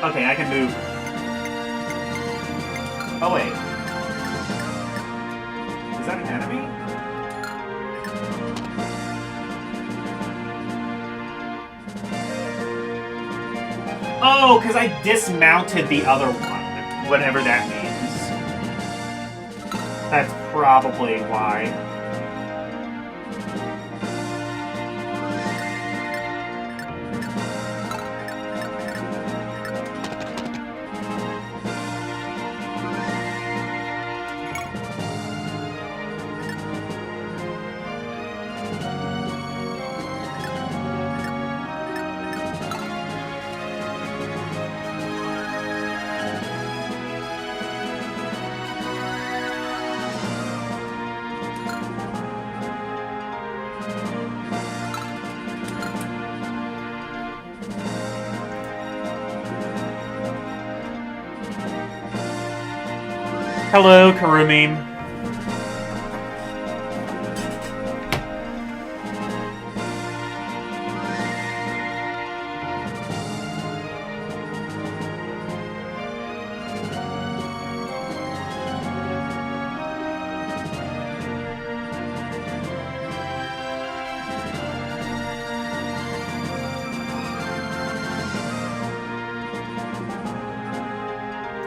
Okay, I can move. Oh wait. Is that an enemy? Oh, because I dismounted the other one, whatever that means. That's probably why. Hello, Karumim.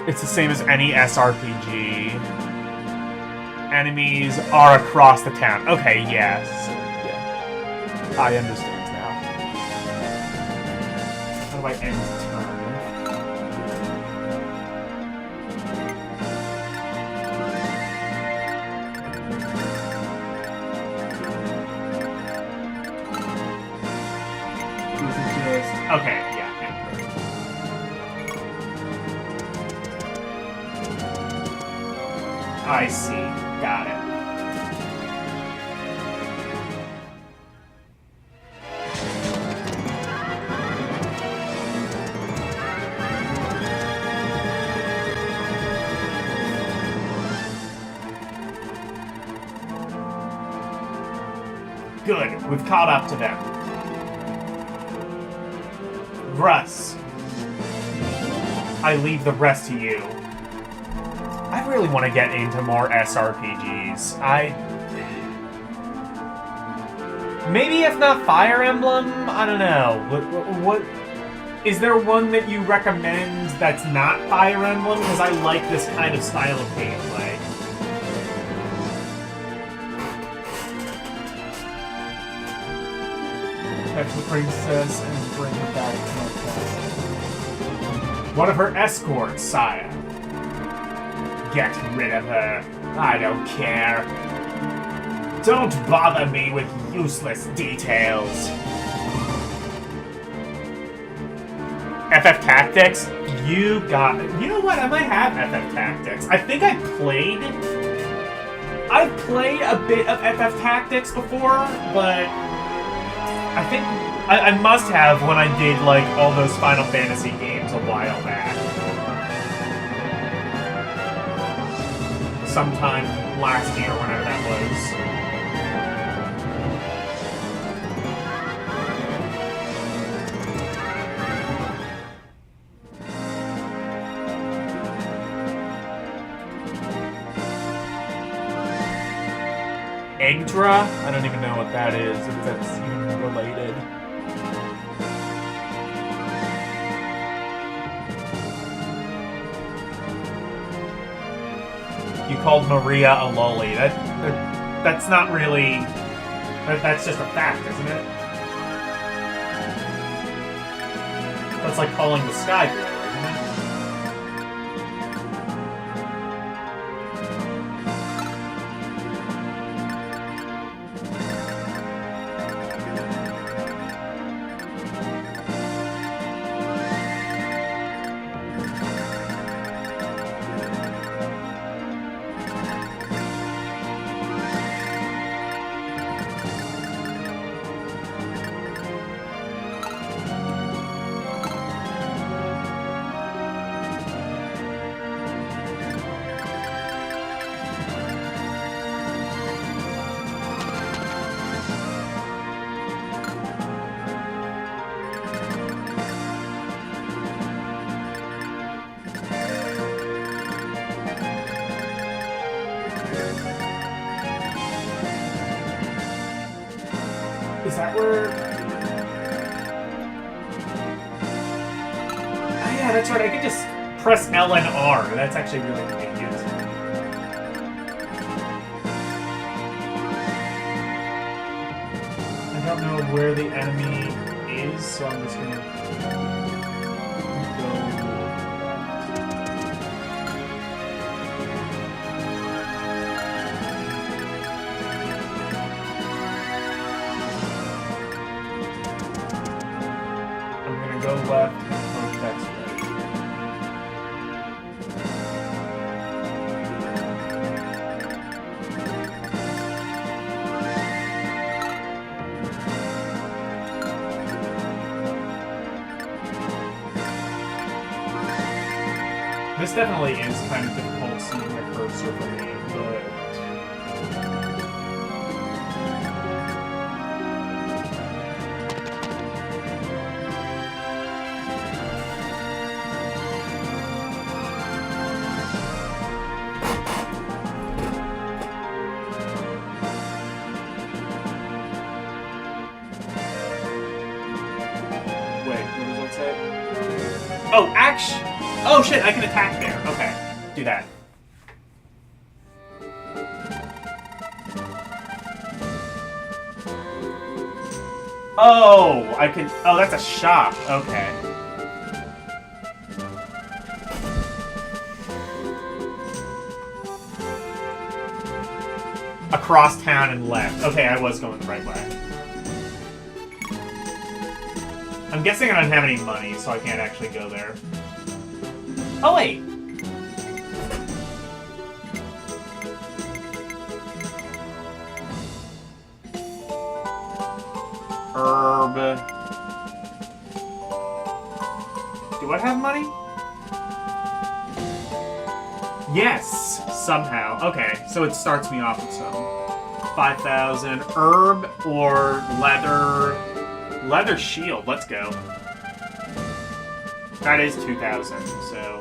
It's the same as any SRPG. Enemies are across the town. Okay, yes. Yeah. I understand now. How do I end turn? This is just... Okay, yeah. I see. Got it. Good. We've caught up to them. Russ. I leave the rest to you. I really want to get into more SRPGs. Maybe if not Fire Emblem? I don't know. What is there one that you recommend that's not Fire Emblem? Because I like this kind of style of gameplay. Catch the princess and bring her back to my castle. One of her escorts, sire. Get rid of her. I don't care. Don't bother me with useless details. FF Tactics? You know what? I might have FF Tactics. I think I've played a bit of FF Tactics before, but I think I must have when I did, like, all those Final Fantasy games a while back. Sometime last year, whenever that was. Egdra? I don't even know what that is, if that's even related. You called Maria a lolly. That's not really... That's just a fact, isn't it? That's like calling the sky blue, isn't it? Is that where... Oh yeah, that's right, I can just press L and R. That's actually really convenient. I don't know where the enemy is, so I'm just gonna go... Go left and approach that way. This definitely is kind of difficult seeing the cursor for me, but... Oh, oh shit, I can attack there. Okay, do that. Oh, I can... Oh, that's a shop. Okay. Across town and left. Okay, I was going the right way. I'm guessing I don't have any money, so I can't actually go there. Oh, wait! Herb. Do I have money? Yes! Somehow. Okay, so it starts me off with some. 5,000. Herb or leather... Leather shield, let's go. That is 2,000, so...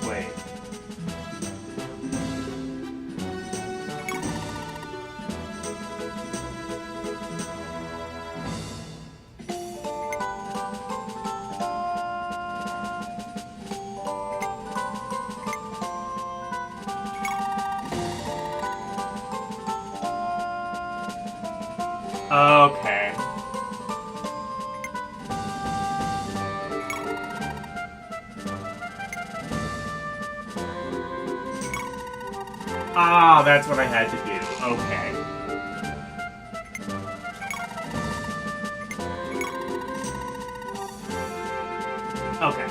Wait. Okay. Ah, that's what I had to do. Okay. Okay.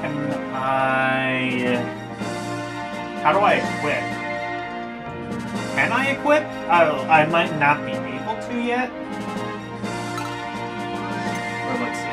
Can I... How do I equip? Can I equip? I might not be able to yet. Or let's see.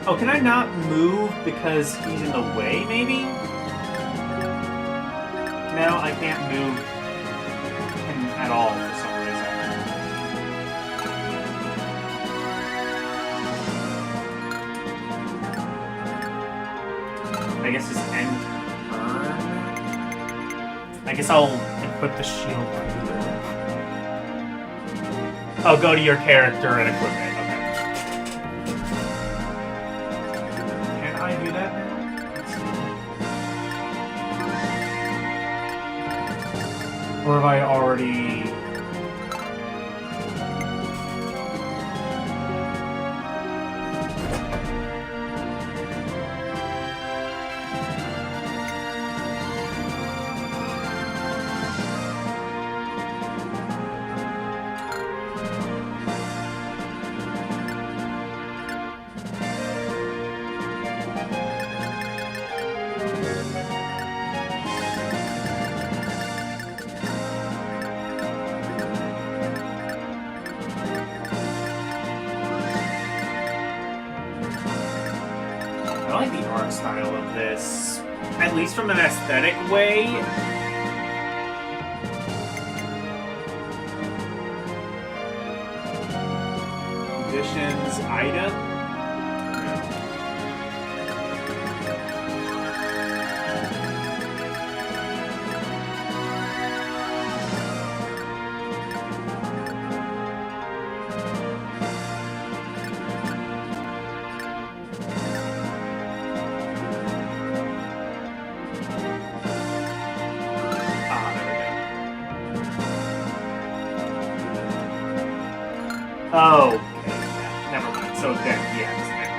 Oh, can I not move because he's in the way, maybe? No, I can't move him at all for some reason. I guess his end turn? I guess I'll equip the shield. Oh, go to your character and equip it. Do that now? Or have I already... I like the art style of this, at least from an aesthetic way. Additions, item. Oh, okay. Never mind. So then, yeah, it's end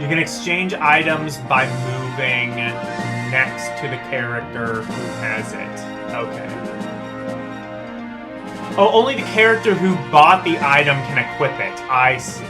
You can exchange items by moving next to the character who has it. Okay. Oh, only the character who bought the item can equip it. I see.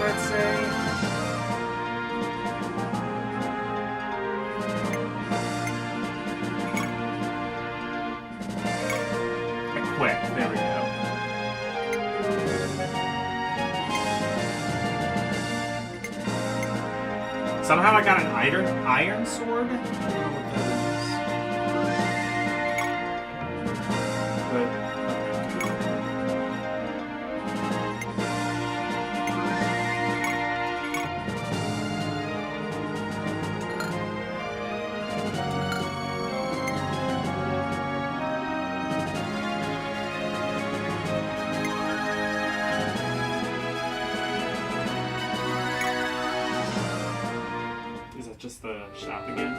let's say. Equip, there we go. Somehow I got an iron sword? I don't know what that is. But, is that just the shop again?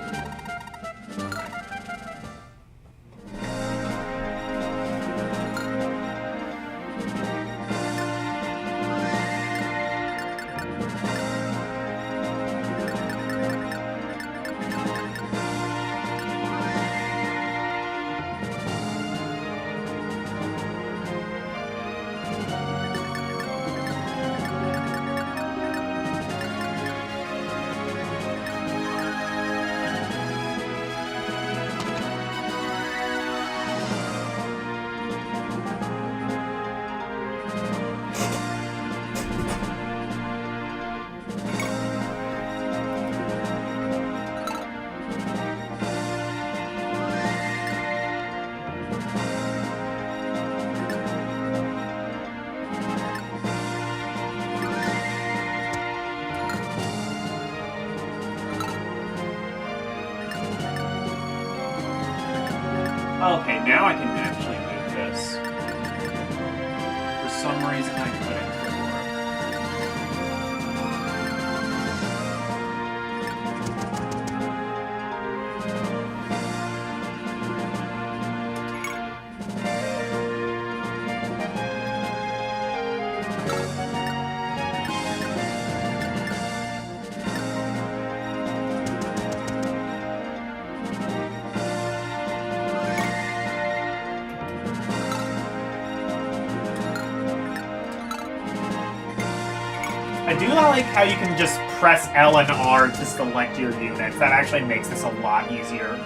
Okay, now I can actually move this. For some reason I couldn't I do like how you can just press L and R to select your units. That actually makes this a lot easier.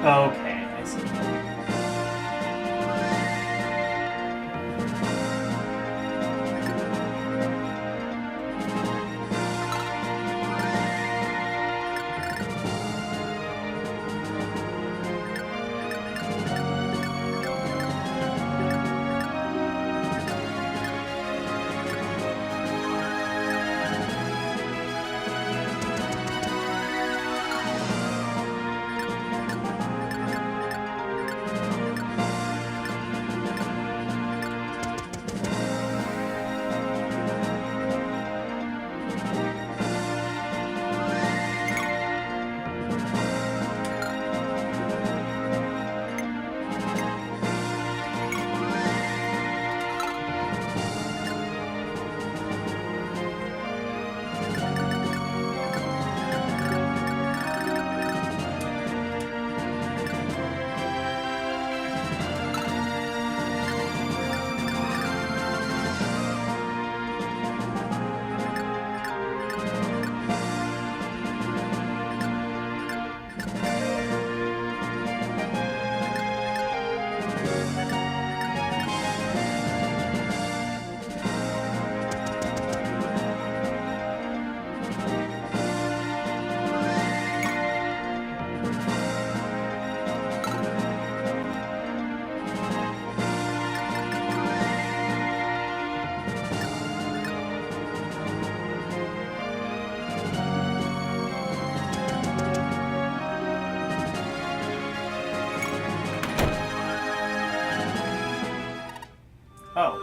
Okay, I see. Oh.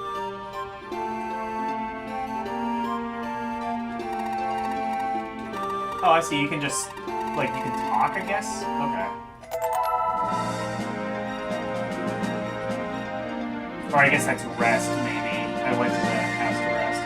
Oh, I see. You can just, like, you can talk, I guess? Okay. Or I guess that's rest, maybe. I went to the house to rest.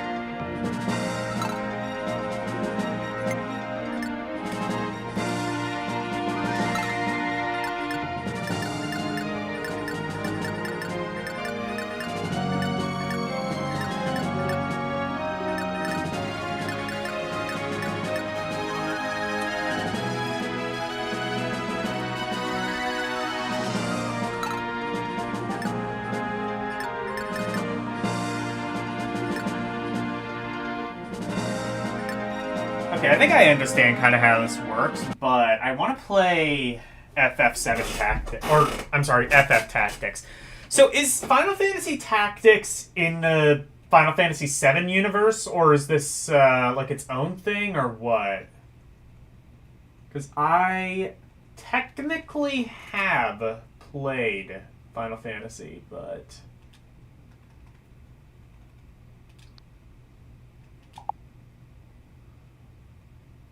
Okay, I think I understand kind of how this works, but I want to play FF7 Tactics, or I'm sorry, FF Tactics. So is Final Fantasy Tactics in the Final Fantasy VII universe, or is this like its own thing, or what? Because I technically have played Final Fantasy, but...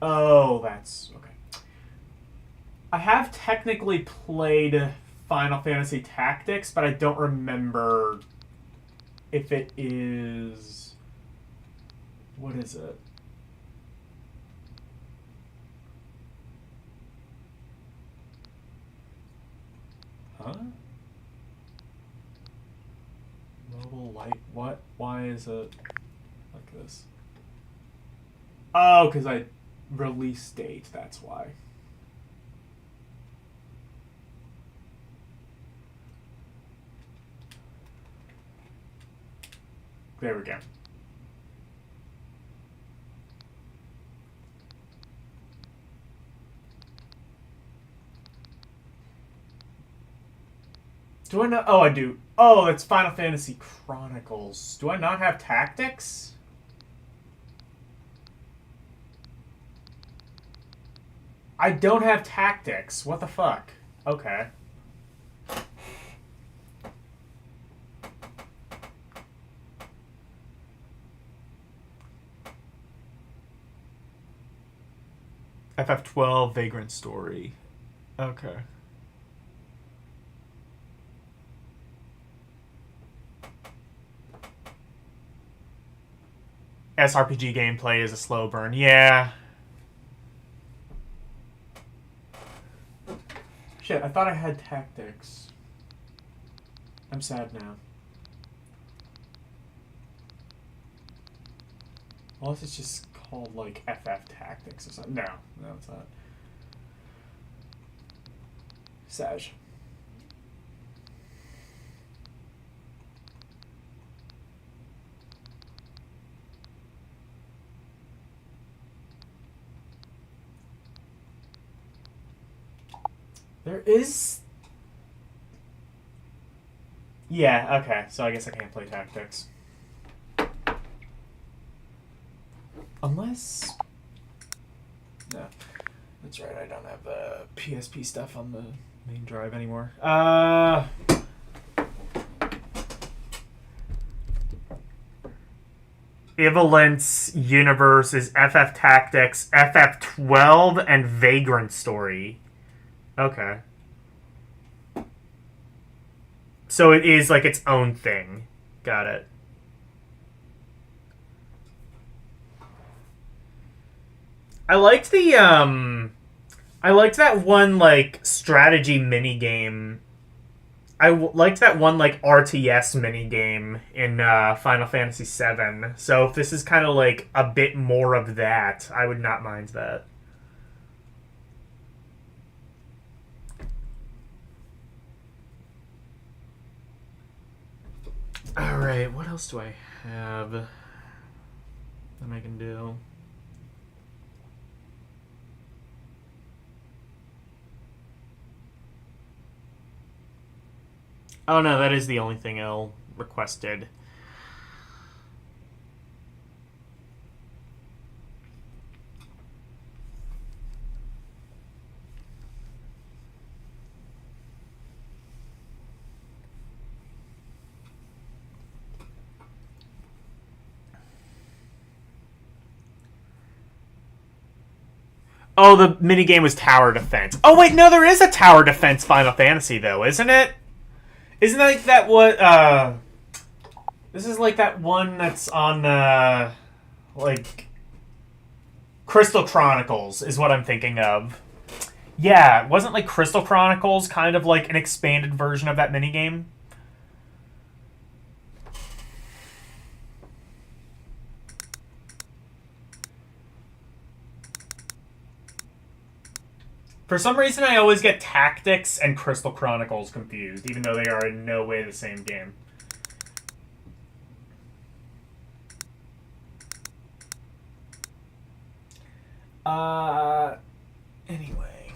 Oh, that's... okay. I have technically played Final Fantasy Tactics, but I don't remember if it is... What is it? Huh? Mobile light... What? Why is it like this? Oh, because I... Release date, that's why. There we go. Do I not? Oh, I do. Oh, it's Final Fantasy Chronicles. Do I not have Tactics? I don't have Tactics. What the fuck? Okay. FF12 Vagrant Story. Okay. SRPG gameplay is a slow burn. Yeah. Shit, I thought I had Tactics. I'm sad now. Unless it's just called, like, FF Tactics or something. No, it's not. Sag. There is... Yeah, okay, so I guess I can't play Tactics. Unless... No. That's right, I don't have PSP stuff on the main drive anymore. Evolent's universe is FF Tactics, FF12, and Vagrant Story. Okay. So it is like its own thing. Got it. I liked the I liked that one like strategy mini game. Liked that one like RTS mini game in Final Fantasy VII. So if this is kind of like a bit more of that, I would not mind that. Alright, what else do I have that I can do? Oh no, that is the only thing Elle requested. Oh, the minigame was tower defense. Oh, wait, no, there is a tower defense Final Fantasy, though, isn't it? Isn't that like that what, This is like that one that's on, like... Crystal Chronicles is what I'm thinking of. Yeah, wasn't like Crystal Chronicles kind of like an expanded version of that minigame? For some reason, I always get Tactics and Crystal Chronicles confused, even though they are in no way the same game. Anyway.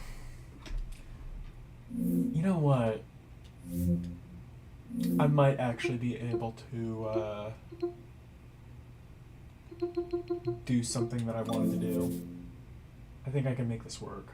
You know what? I might actually be able to, do something that I wanted to do. I think I can make this work.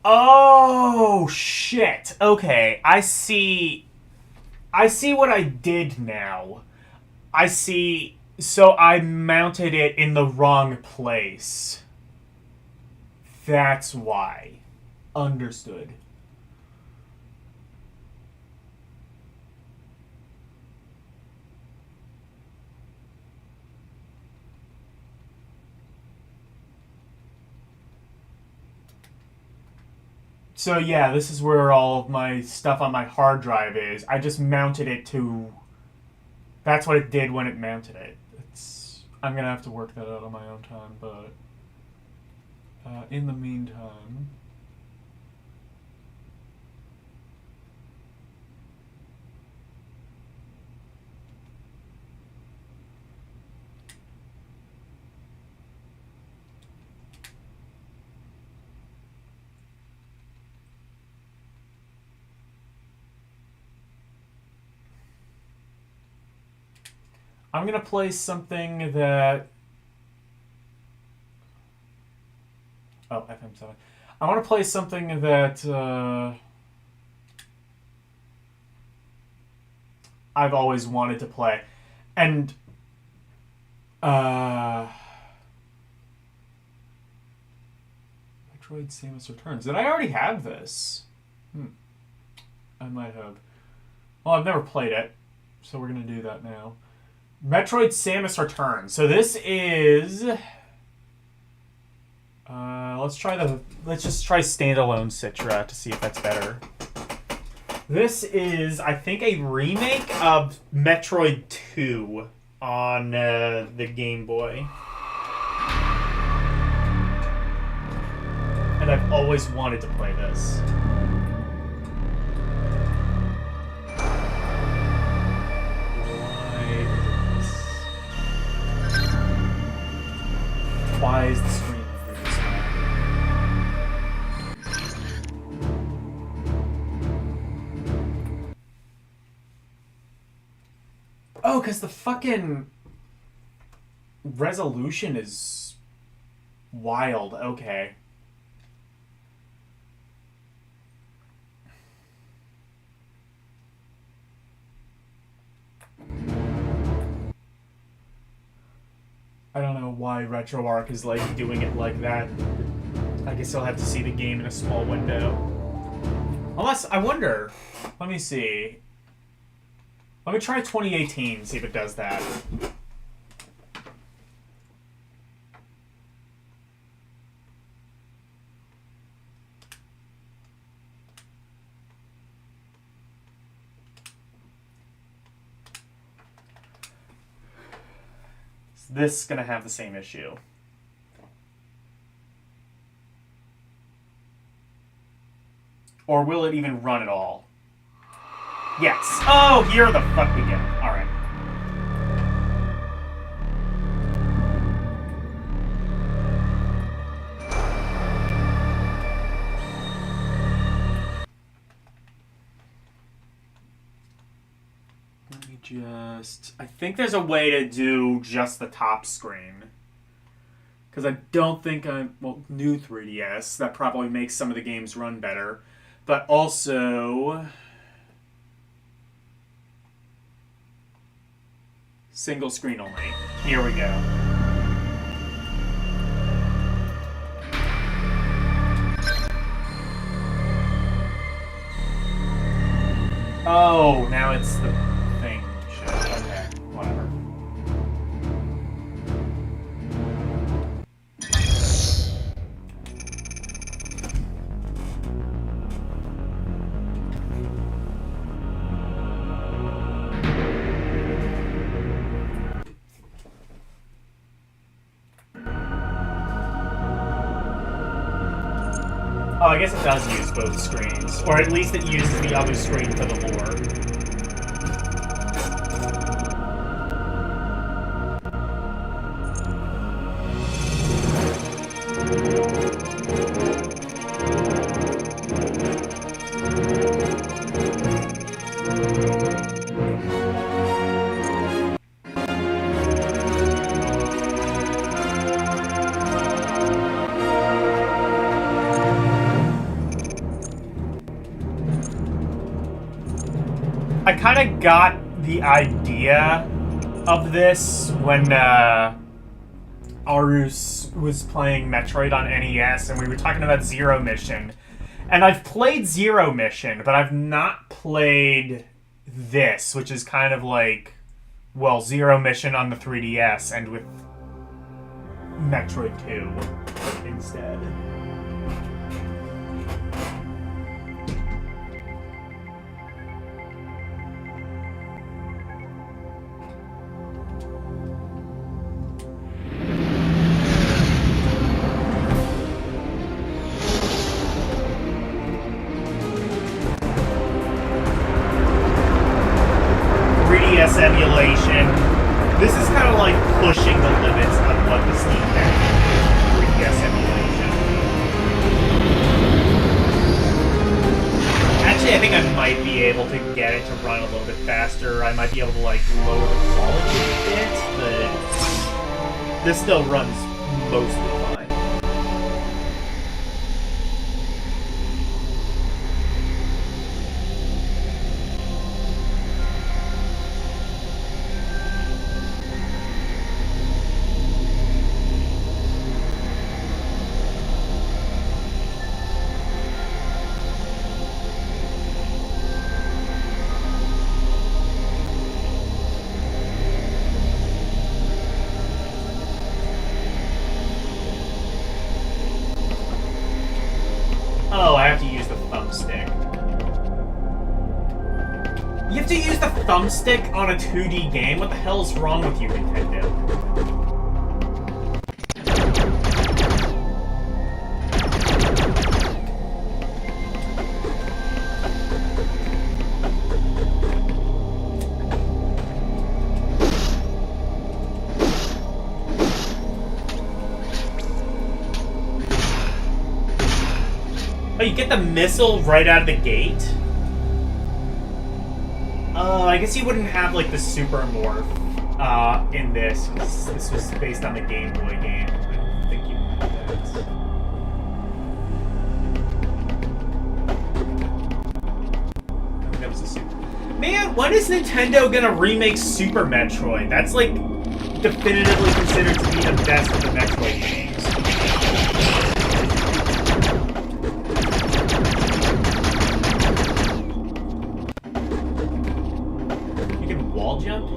Oh, shit. Okay, I see what I did now. I see. So I mounted it in the wrong place. That's why. Understood. So yeah, this is where all of my stuff on my hard drive is. I just mounted it to... That's what it did when it mounted it. I'm gonna have to work that out on my own time, but... in the meantime... I'm gonna play something that... Oh, FM7. I want to play something that I've always wanted to play. And Metroid Samus Returns. Did I already have this? I might have. Well, I've never played it, so we're going to do that now. Metroid Samus Returns. So this is... let's just try standalone Citra to see if that's better. This is, I think, a remake of Metroid 2 on the Game Boy. And I've always wanted to play this. Why is the screen over this way? Oh, because the fucking resolution is wild. Okay. I don't know why RetroArch is like doing it like that. I guess I'll have to see the game in a small window. Unless, I wonder. Let me see. Let me try 2018, see if it does that. This is going to have the same issue. Or will it even run at all? Yes. Oh, here the fuck we go. Alright. Let me just... I think there's a way to do just the top screen. Because I don't think I'm... Well, new 3DS. That probably makes some of the games run better. But also... Single screen only. Here we go. Oh, now it's the thing. Shit. Okay, whatever. Oh, I guess it does use both screens. Or at least it uses the other screen for the lore. I kind of got the idea of this when Arus was playing Metroid on NES, and we were talking about Zero Mission. And I've played Zero Mission, but I've not played this, which is kind of like, well, Zero Mission on the 3DS and with Metroid 2 instead. Emulation. This is kind of like pushing the limits of what the Steam Deck can do. 3DS emulation. Actually, I think I might be able to get it to run a little bit faster. I might be able to like lower the quality a bit, but this still runs mostly fine. Oh, I have to use the thumbstick. You have to use the thumbstick on a 2D game? What the hell is wrong with you, Nintendo? Oh, you get the missile right out of the gate? I guess you wouldn't have, like, the super morph in this, because this was based on the Game Boy game. I don't think you would have that. I think that was a super... Man, when is Nintendo gonna remake Super Metroid? That's, like, definitively considered to be the best of the Metroid games. Wall jump?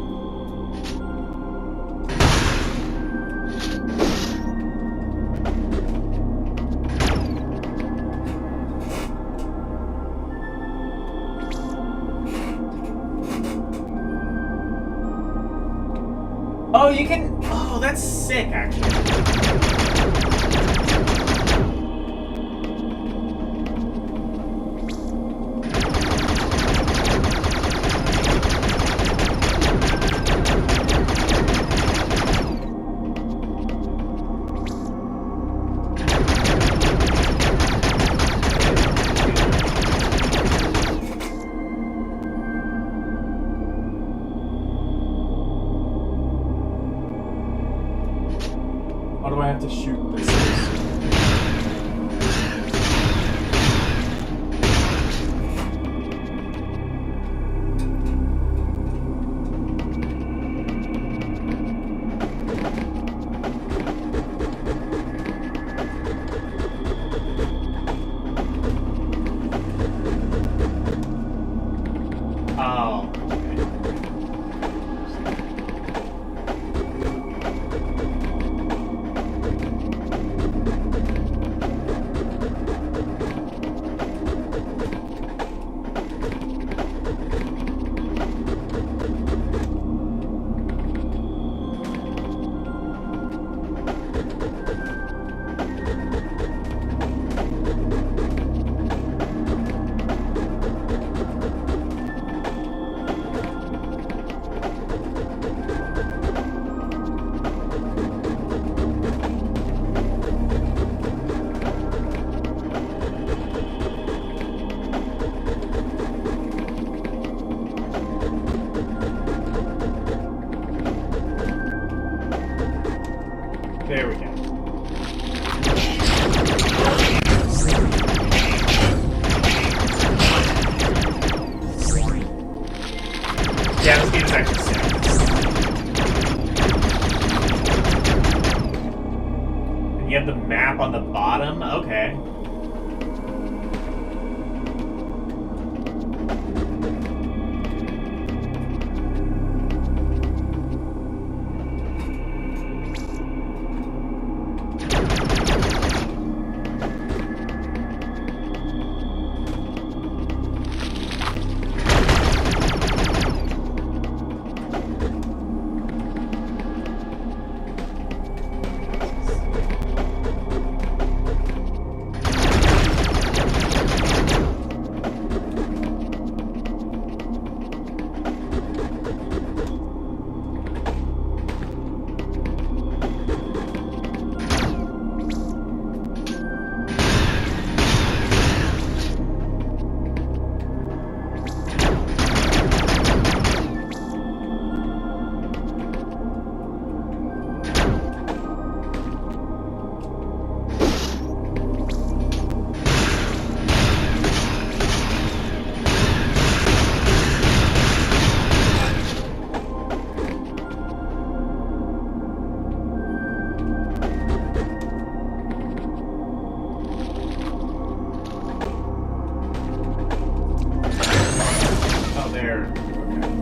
Oh, you can... Oh, that's sick, actually. Why do I have to shoot this? Okay. Oh, there. Okay.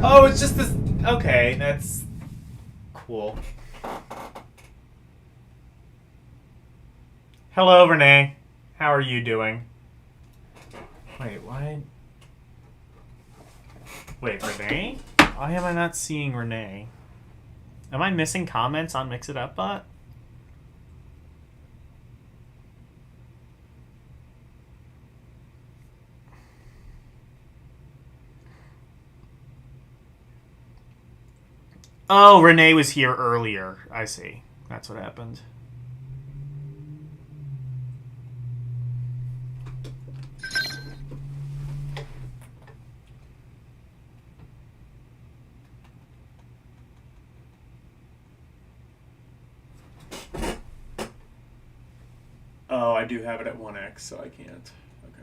Oh, it's just this. Okay, that's cool. Hello, Renee. How are you doing? Wait, why? Wait, Renee? Why am I not seeing Renee? Am I missing comments on Mix It Up Bot? Oh, Renee was here earlier. I see. That's what happened. Oh, I do have it at 1x, so I can't. Okay.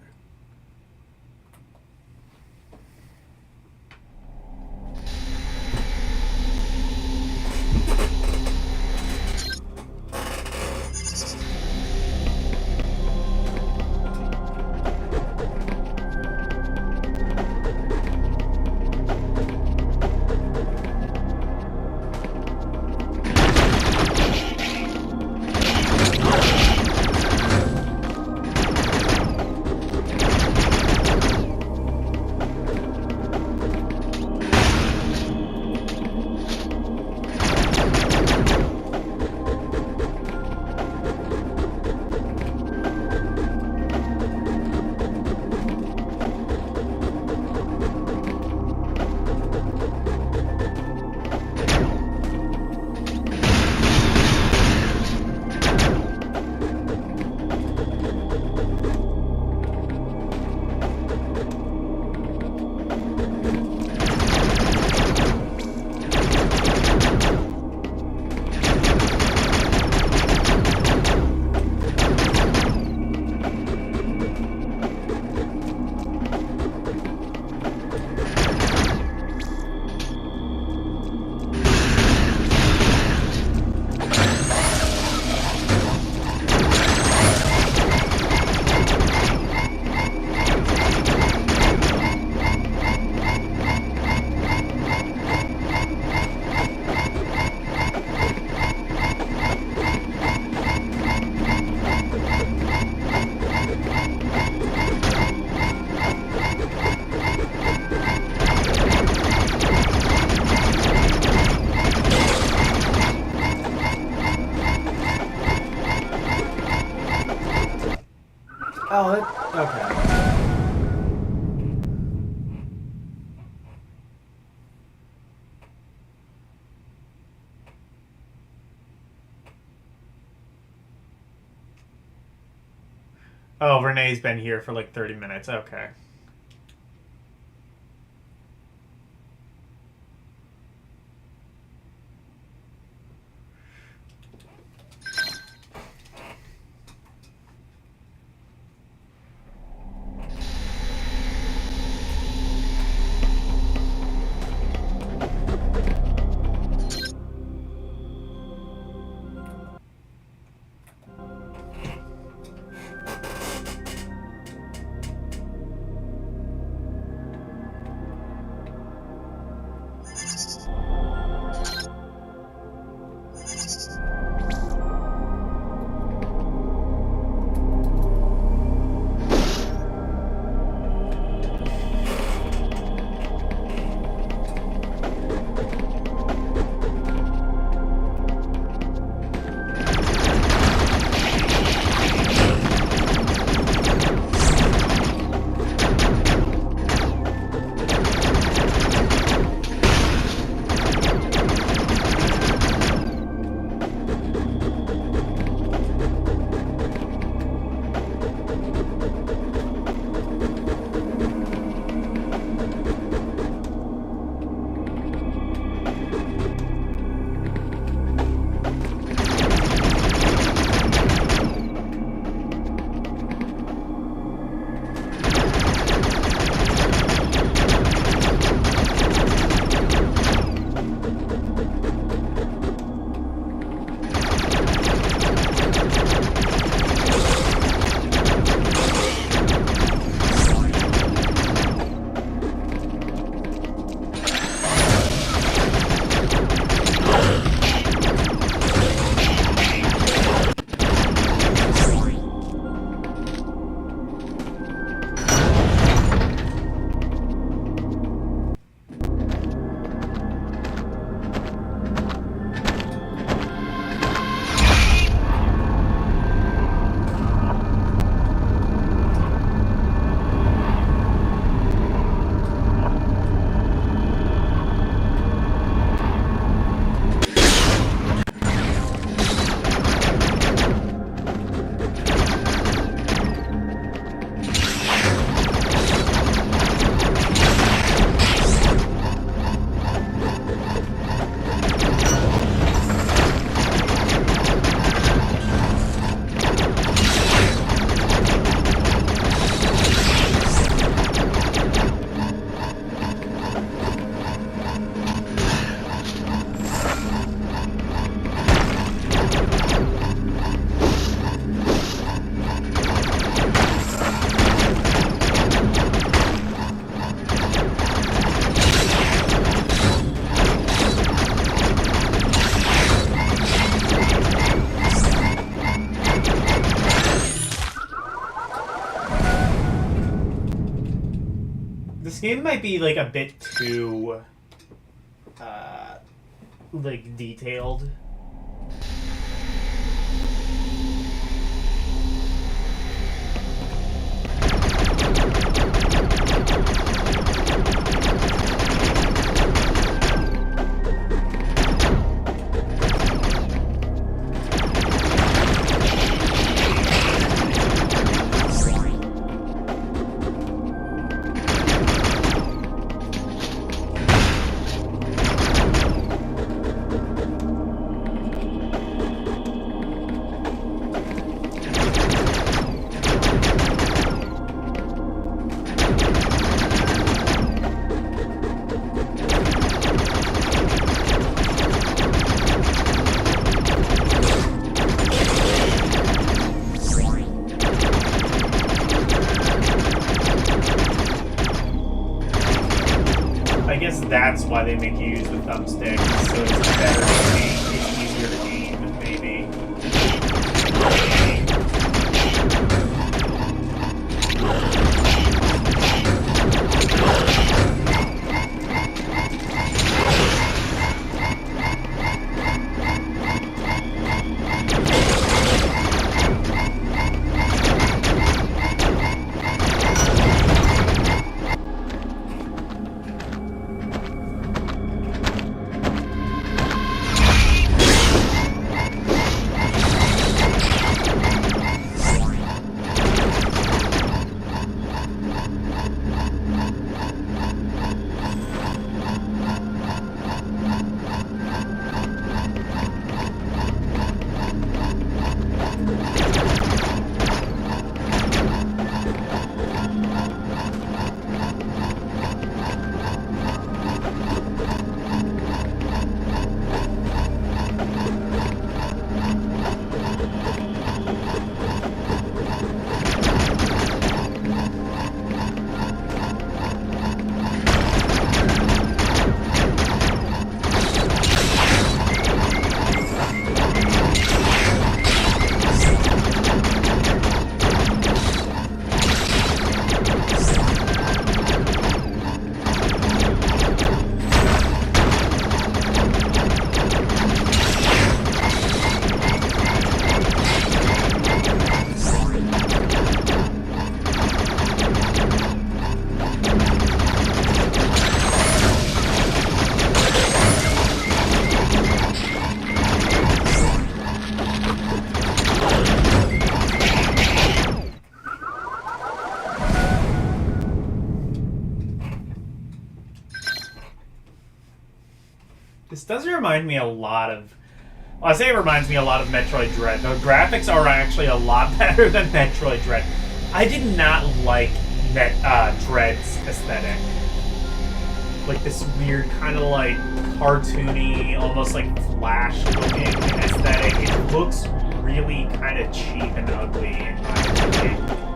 Oh, okay. Oh, Renee's been here for like 30 minutes. Okay. This game might be like a bit too like detailed. That's why they make you use the thumbstick, so it's better to aim, it's easier to aim, maybe. This does remind me a lot of... Well, I say it reminds me a lot of Metroid Dread. The graphics are actually a lot better than Metroid Dread. I did not like Dread's aesthetic. Like this weird kind of like cartoony, almost like Flash-looking aesthetic. It looks really kind of cheap and ugly in my opinion.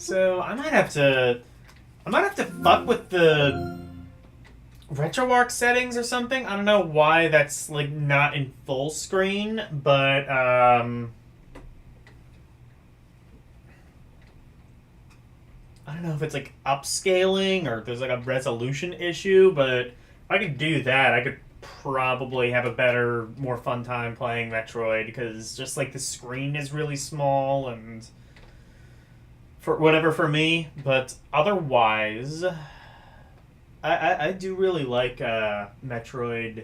So I might have to fuck with the RetroArch settings or something. I don't know why that's like not in full screen, but I don't know if it's like upscaling or if there's like a resolution issue, but if I could do that, I could probably have a better, more fun time playing Metroid, because just like the screen is really small and for me, but otherwise I do really like Metroid.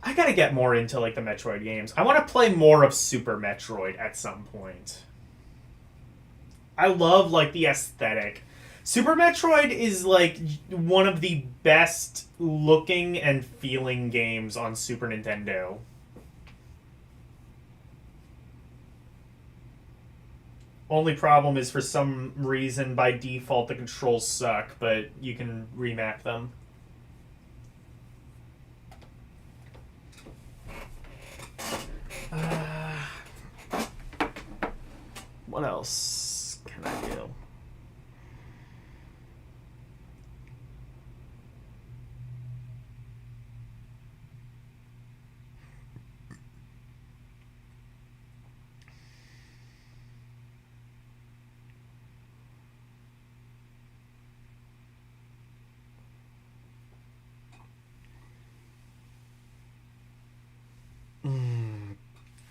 I gotta get more into like the Metroid games. I want to play more of Super Metroid at some point. I love like the aesthetic. Super Metroid is like one of the best looking and feeling games on Super Nintendo. Only problem is for some reason by default the controls suck, but you can remap them. What else can I do?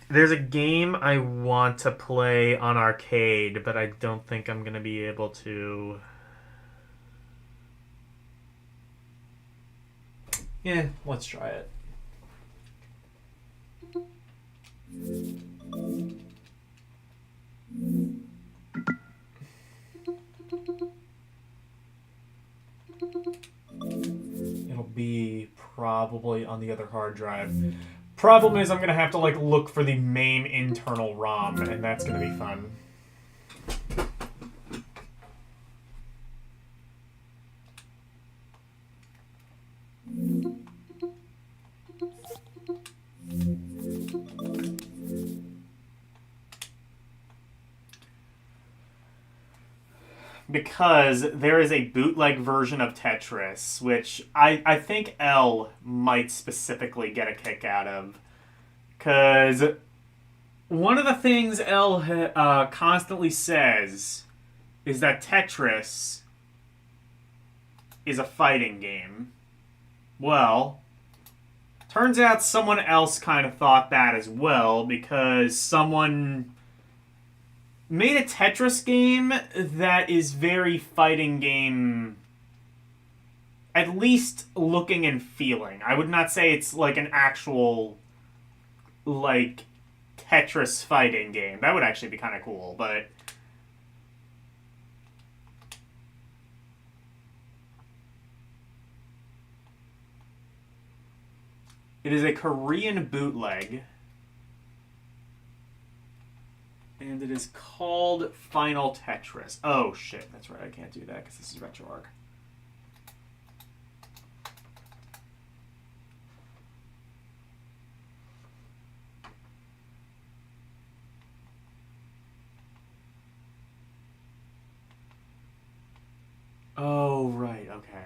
There's a game I want to play on arcade, but I don't think I'm going to be able to. Yeah, let's try it. It'll be probably on the other hard drive. Problem is I'm going to have to like look for the main internal ROM, and that's going to be fun. Because there is a bootleg version of Tetris, which I think L might specifically get a kick out of. Because one of the things L constantly says is that Tetris is a fighting game. Well, turns out someone else kind of thought that as well, because someone made a Tetris game that is very fighting game, at least looking and feeling. I would not say it's like an actual, like, Tetris fighting game. That would actually be kind of cool, but it is a Korean bootleg. And it is called Final Tetris. Oh, shit. That's right. I can't do that because this is RetroArch. Oh, right. Okay.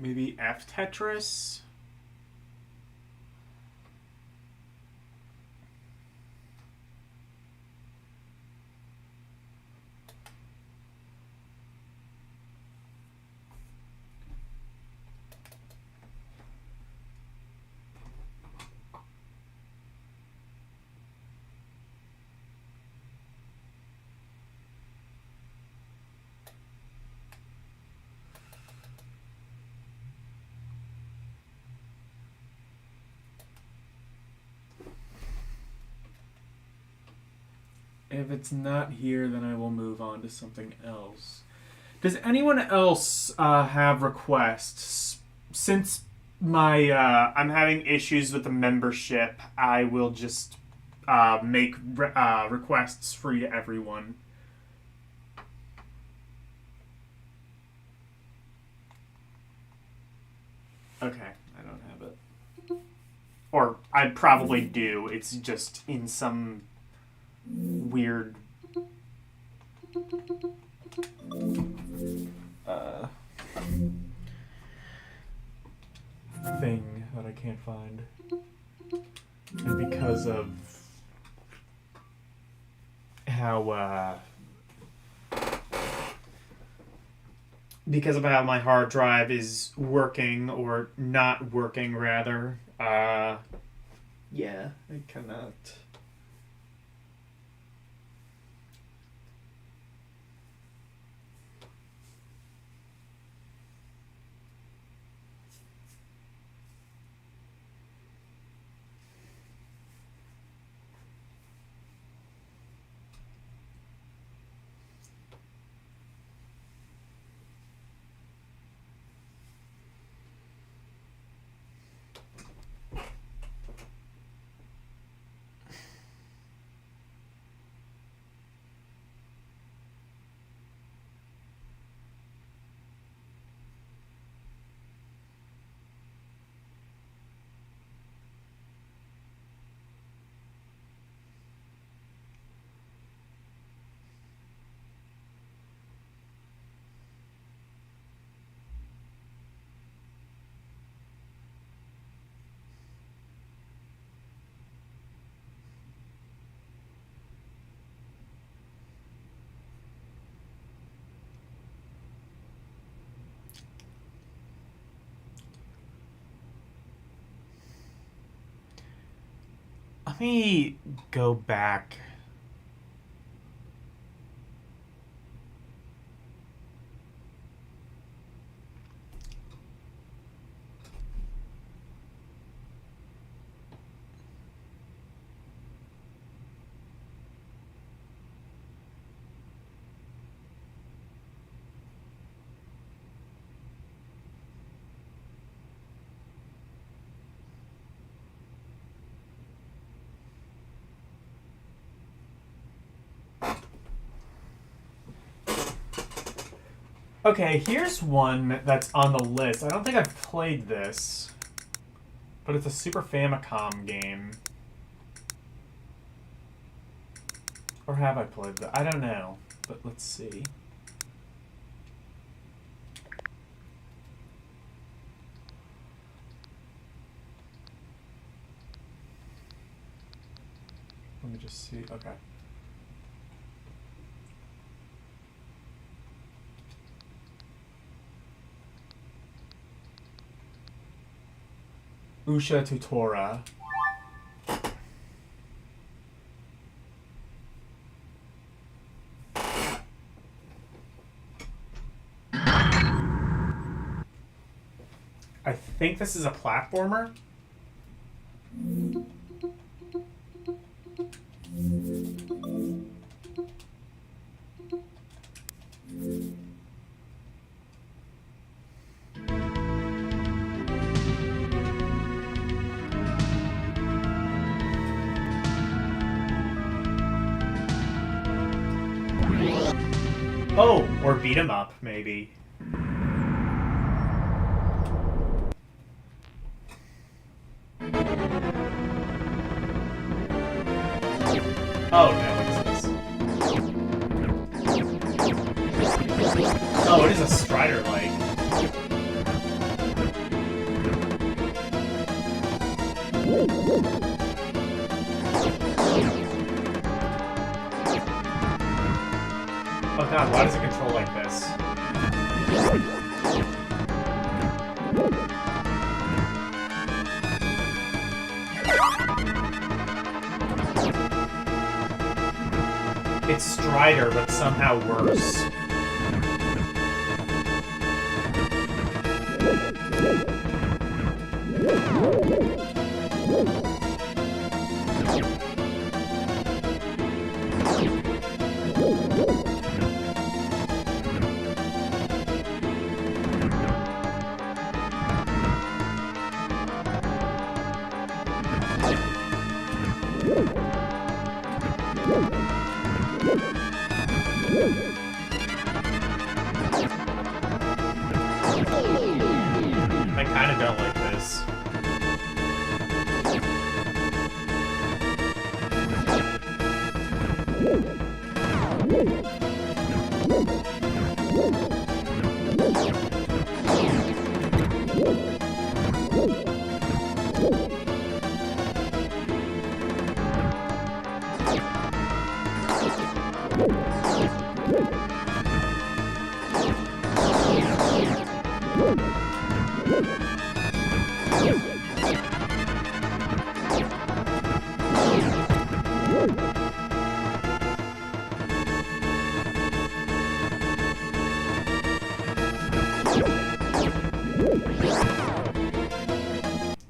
Maybe F Tetris? If it's not here, then I will move on to something else. Does anyone else have requests? Since my I'm having issues with the membership, I will just make requests free to everyone. Okay, I don't have it. Or I probably do. It's just in some weird thing that I can't find. And because of how my hard drive is working, or not working rather, yeah, I cannot. Let me go back. Okay, here's one that's on the list. I don't think I've played this, but it's a Super Famicom game. Or have I played that? I don't know, but let's see. Let me just see. Okay. Usha Tutora. I think this is a platformer. Oh, or beat 'em up, maybe. Oh, no, what is this? Oh, it is a Strider-like. Oh god, why does it control like this? It's Strider, but somehow worse. I kind of don't like this.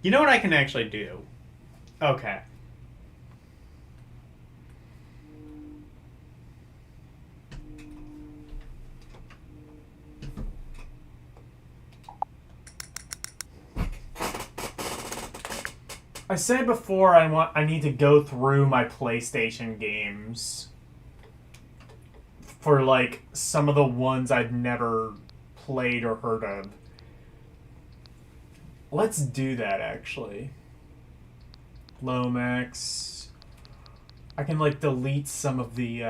You know what I can actually do? Okay. I said before I need to go through my PlayStation games for like some of the ones I've never played or heard of. Let's do that, actually. Lomax. I can, like, delete some of the,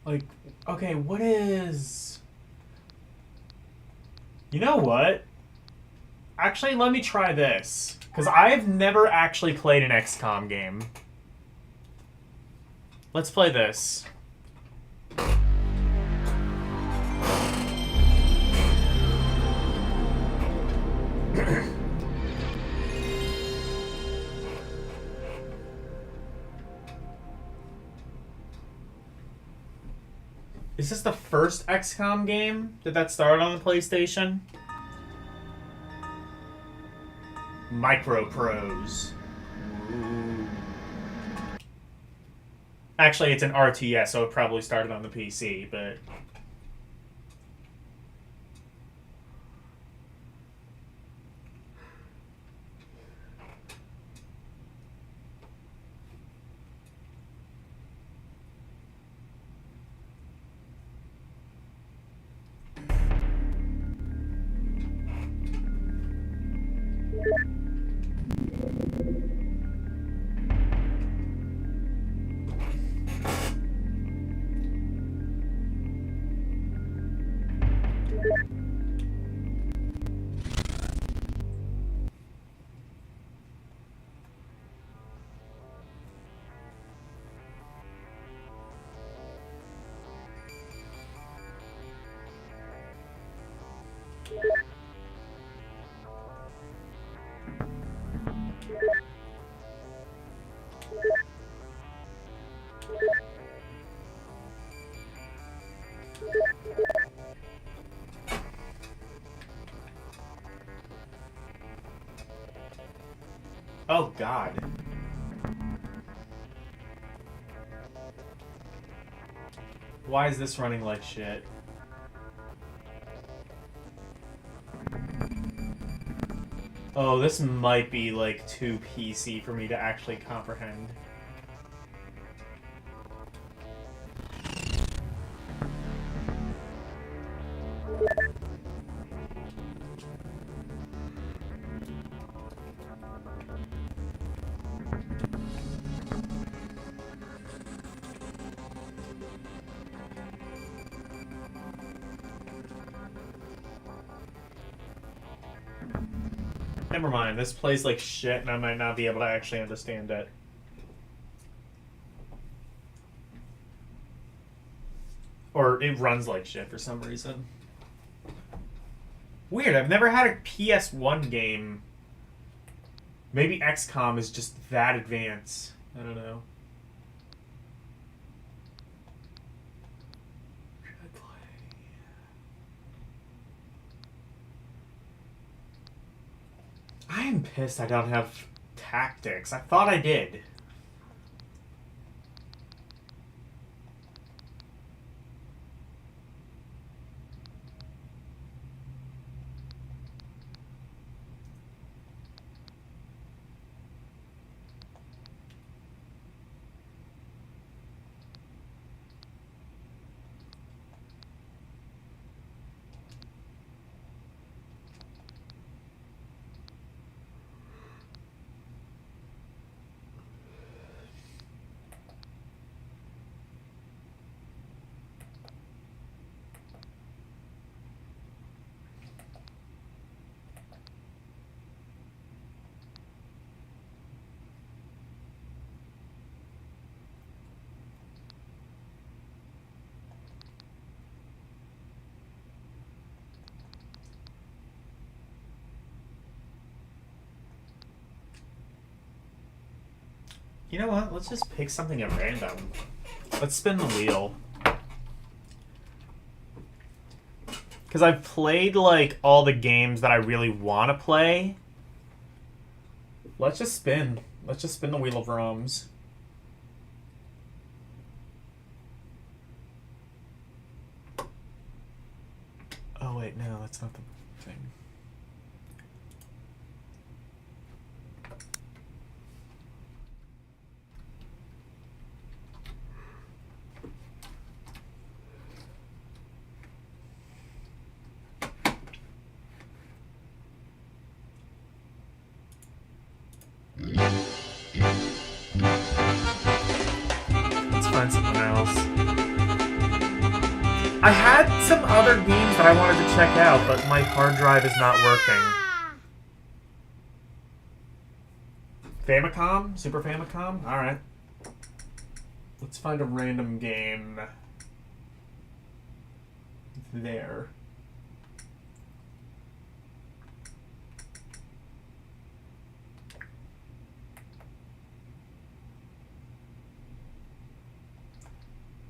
like, okay, what is... You know what? Actually, let me try this. Because I've never actually played an XCOM game. Let's play this. Is this the first XCOM game? Did that start on the PlayStation? Micro Prose. Ooh. Actually, it's an RTS, so it probably started on the PC, but... Oh, God. Why is this running like shit? Oh, this might be, like, too PC for me to actually comprehend. Never mind. This plays like shit, and I might not be able to actually understand it. Or it runs like shit for some reason. Weird. I've never had a PS1 game. Maybe XCOM is just that advanced. I don't know. I am pissed I don't have tactics. I thought I did. You know what? Let's just pick something at random. Let's spin the wheel. Because I've played, like, all the games that I really want to play. Let's just spin. Let's just spin the wheel of ROMs. Oh, wait, no, that's not the thing. Find something else. I had some other games that I wanted to check out, but my hard drive is not working. Famicom? Super Famicom? Alright. Let's find a random game. There.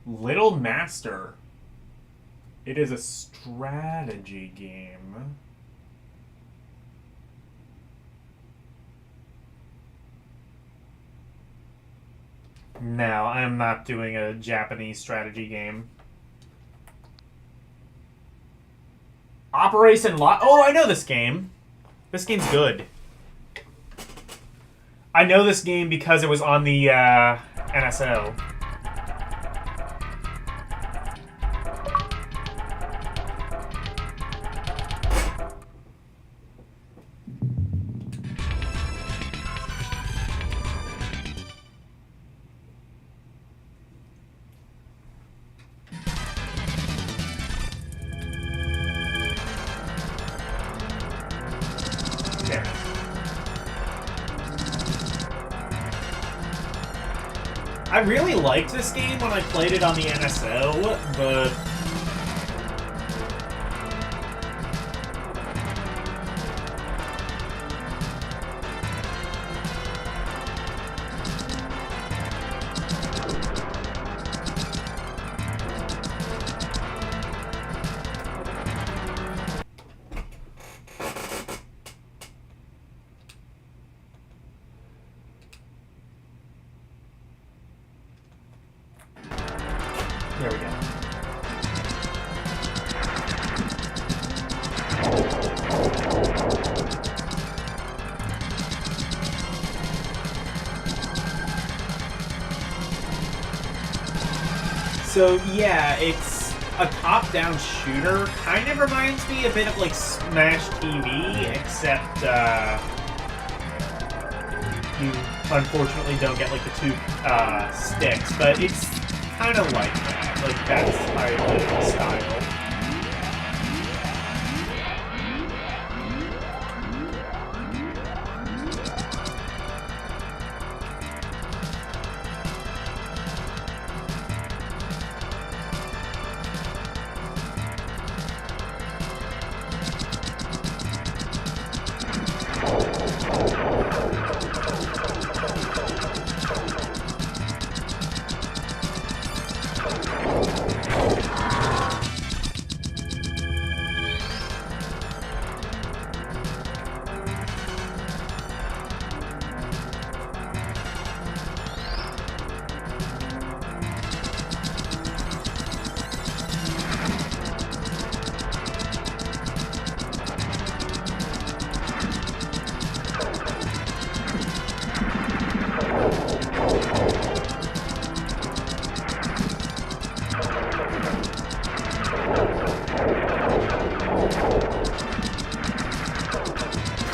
Little Master. It is a strategy game. No, I am not doing a Japanese strategy game. Operation Lot. Oh, I know this game. This game's good. I know this game because it was on the NSO. I really liked this game when I played it on the NSO, but there we go. So yeah, it's a top-down shooter. Kind of reminds me a bit of like Smash TV, except you unfortunately don't get like the two sticks, but it's kind of like that. Like that's my style.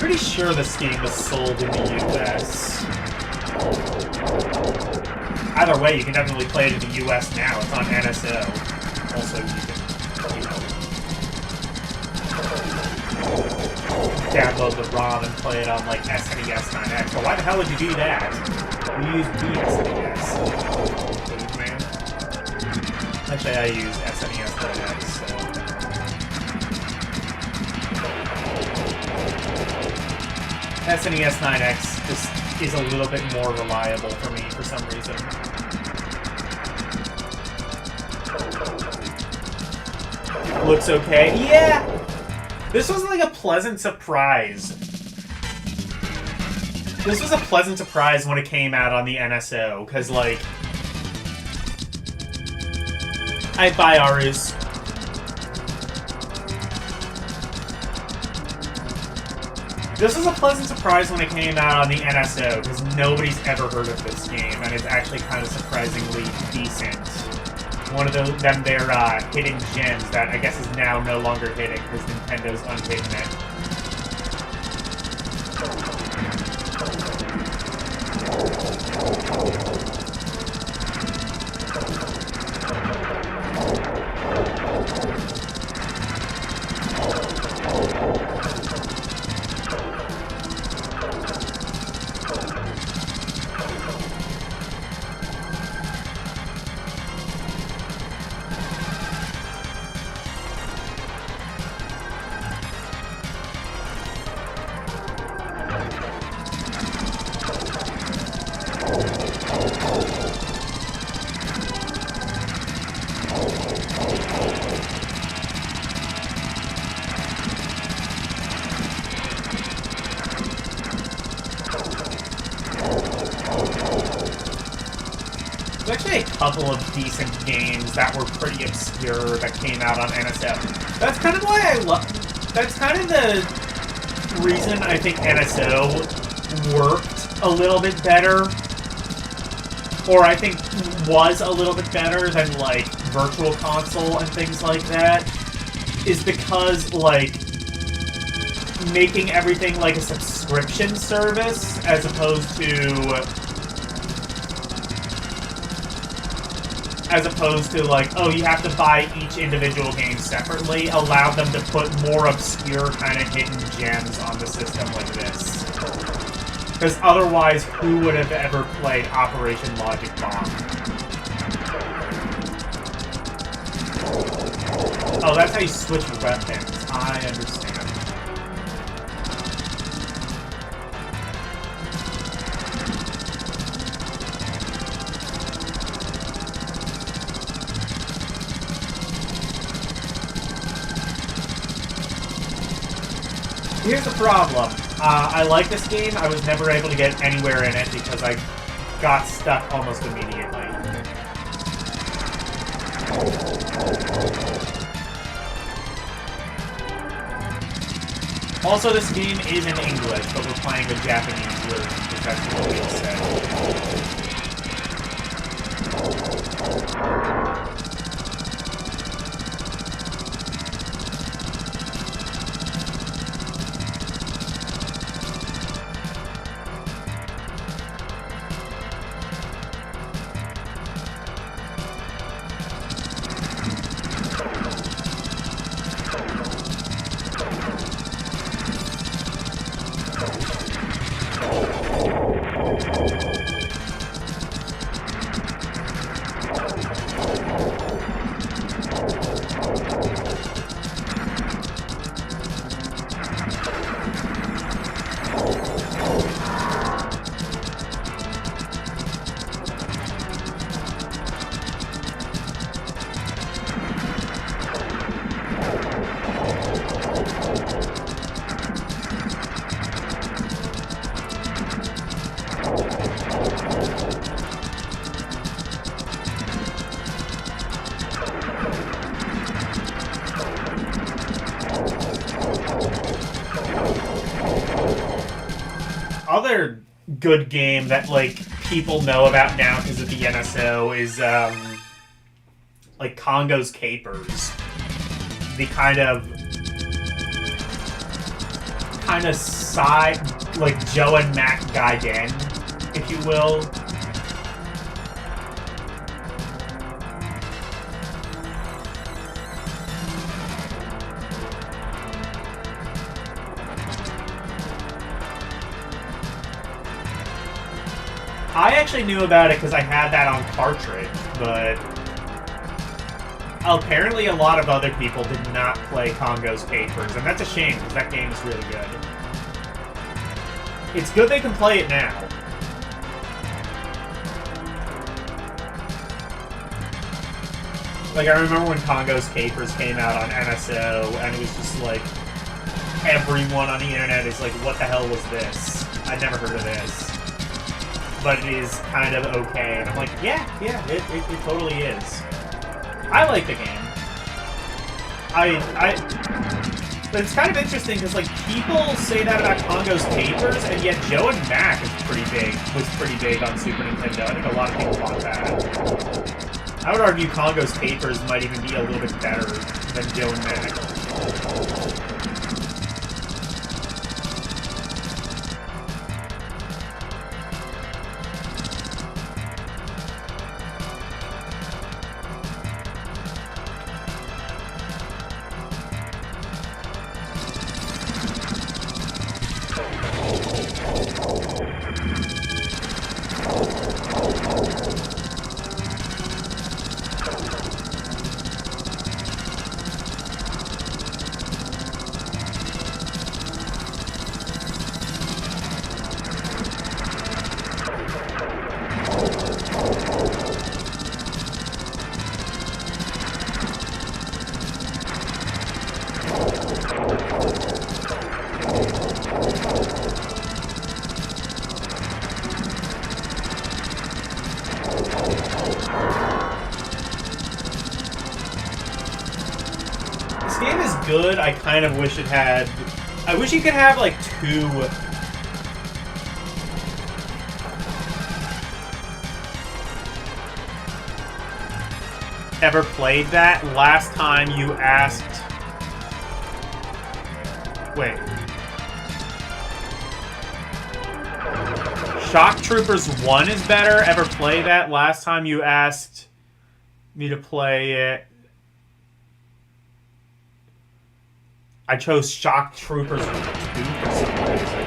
pretty sure this game was sold in the US. Either way, you can definitely play it in the US now. It's on NSO. Also, you can, download the ROM and play it on, like, SNES 9X. But why the hell would you do that? We use BSNES. Man. Actually, I use SNES 9X, so... SNES 9X just is a little bit more reliable for me for some reason. Looks okay. Yeah! This was like a pleasant surprise. This was a pleasant surprise when it came out on the NSO, because, like... I buy Arus. This was a pleasant surprise when it came out on the NSO, because nobody's ever heard of this game, and it's actually kind of surprisingly decent. One of them their hidden gems that I guess is now no longer hidden, because Nintendo's unhidden it. There's actually a couple of decent games that were pretty obscure that came out on NSO. That's kind of why I love... That's kind of the reason I think NSO worked a little bit better. Or I think was a little bit better than, like, Virtual Console and things like that. Is because, like, making everything like a subscription service as opposed to like, oh, you have to buy each individual game separately, allowed them to put more obscure kind of hidden gems on the system like this. Because otherwise, who would have ever played Operation Logic Bomb? Oh, that's how you switch weapons. I understand. Here's the problem. I like this game. I was never able to get anywhere in it because I got stuck almost immediately. Also, this game is in English, but we're playing the Japanese version because that's what we said. Other good game that, like, people know about now because of the NSO is, like, Congo's Capers. The kind kind of side, like Joe and Mac Gaiden, if you will. I actually knew about it because I had that on cartridge, but apparently a lot of other people did not play Congo's Capers, and that's a shame because that game is really good. It's good they can play it now. Like, I remember when Congo's Capers came out on NSO, and it was just like, everyone on the internet is like, what the hell was this? I'd never heard of this. But it is kind of okay, and I'm like, yeah, it totally is. I like the game. But it's kind of interesting because like people say that about Congo's Capers, and yet Joe and Mac was pretty big on Super Nintendo. I think a lot of people bought that. I would argue Congo's Capers might even be a little bit better than Joe and Mac. Good. I kind of wish it had... I wish you could have, like, 2... Ever played that? Last time you asked... Wait. Shock Troopers 1 is better? Ever played that? Last time you asked me to play it... I chose Shock Troopers 2 for some reason.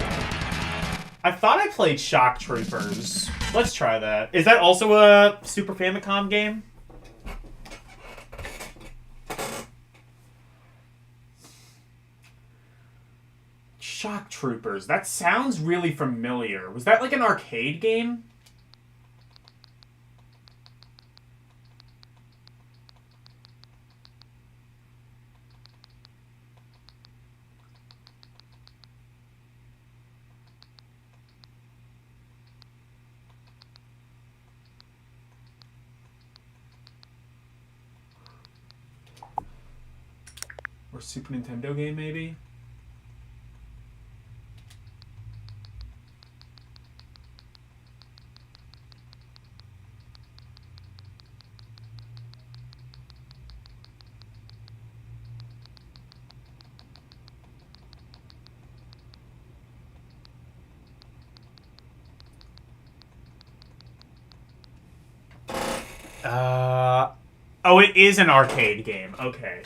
I thought I played Shock Troopers. Let's try that. Is that also a Super Famicom game? Shock Troopers. That sounds really familiar. Was that like an arcade game? Or Super Nintendo game, maybe? Oh, it is an arcade game. Okay.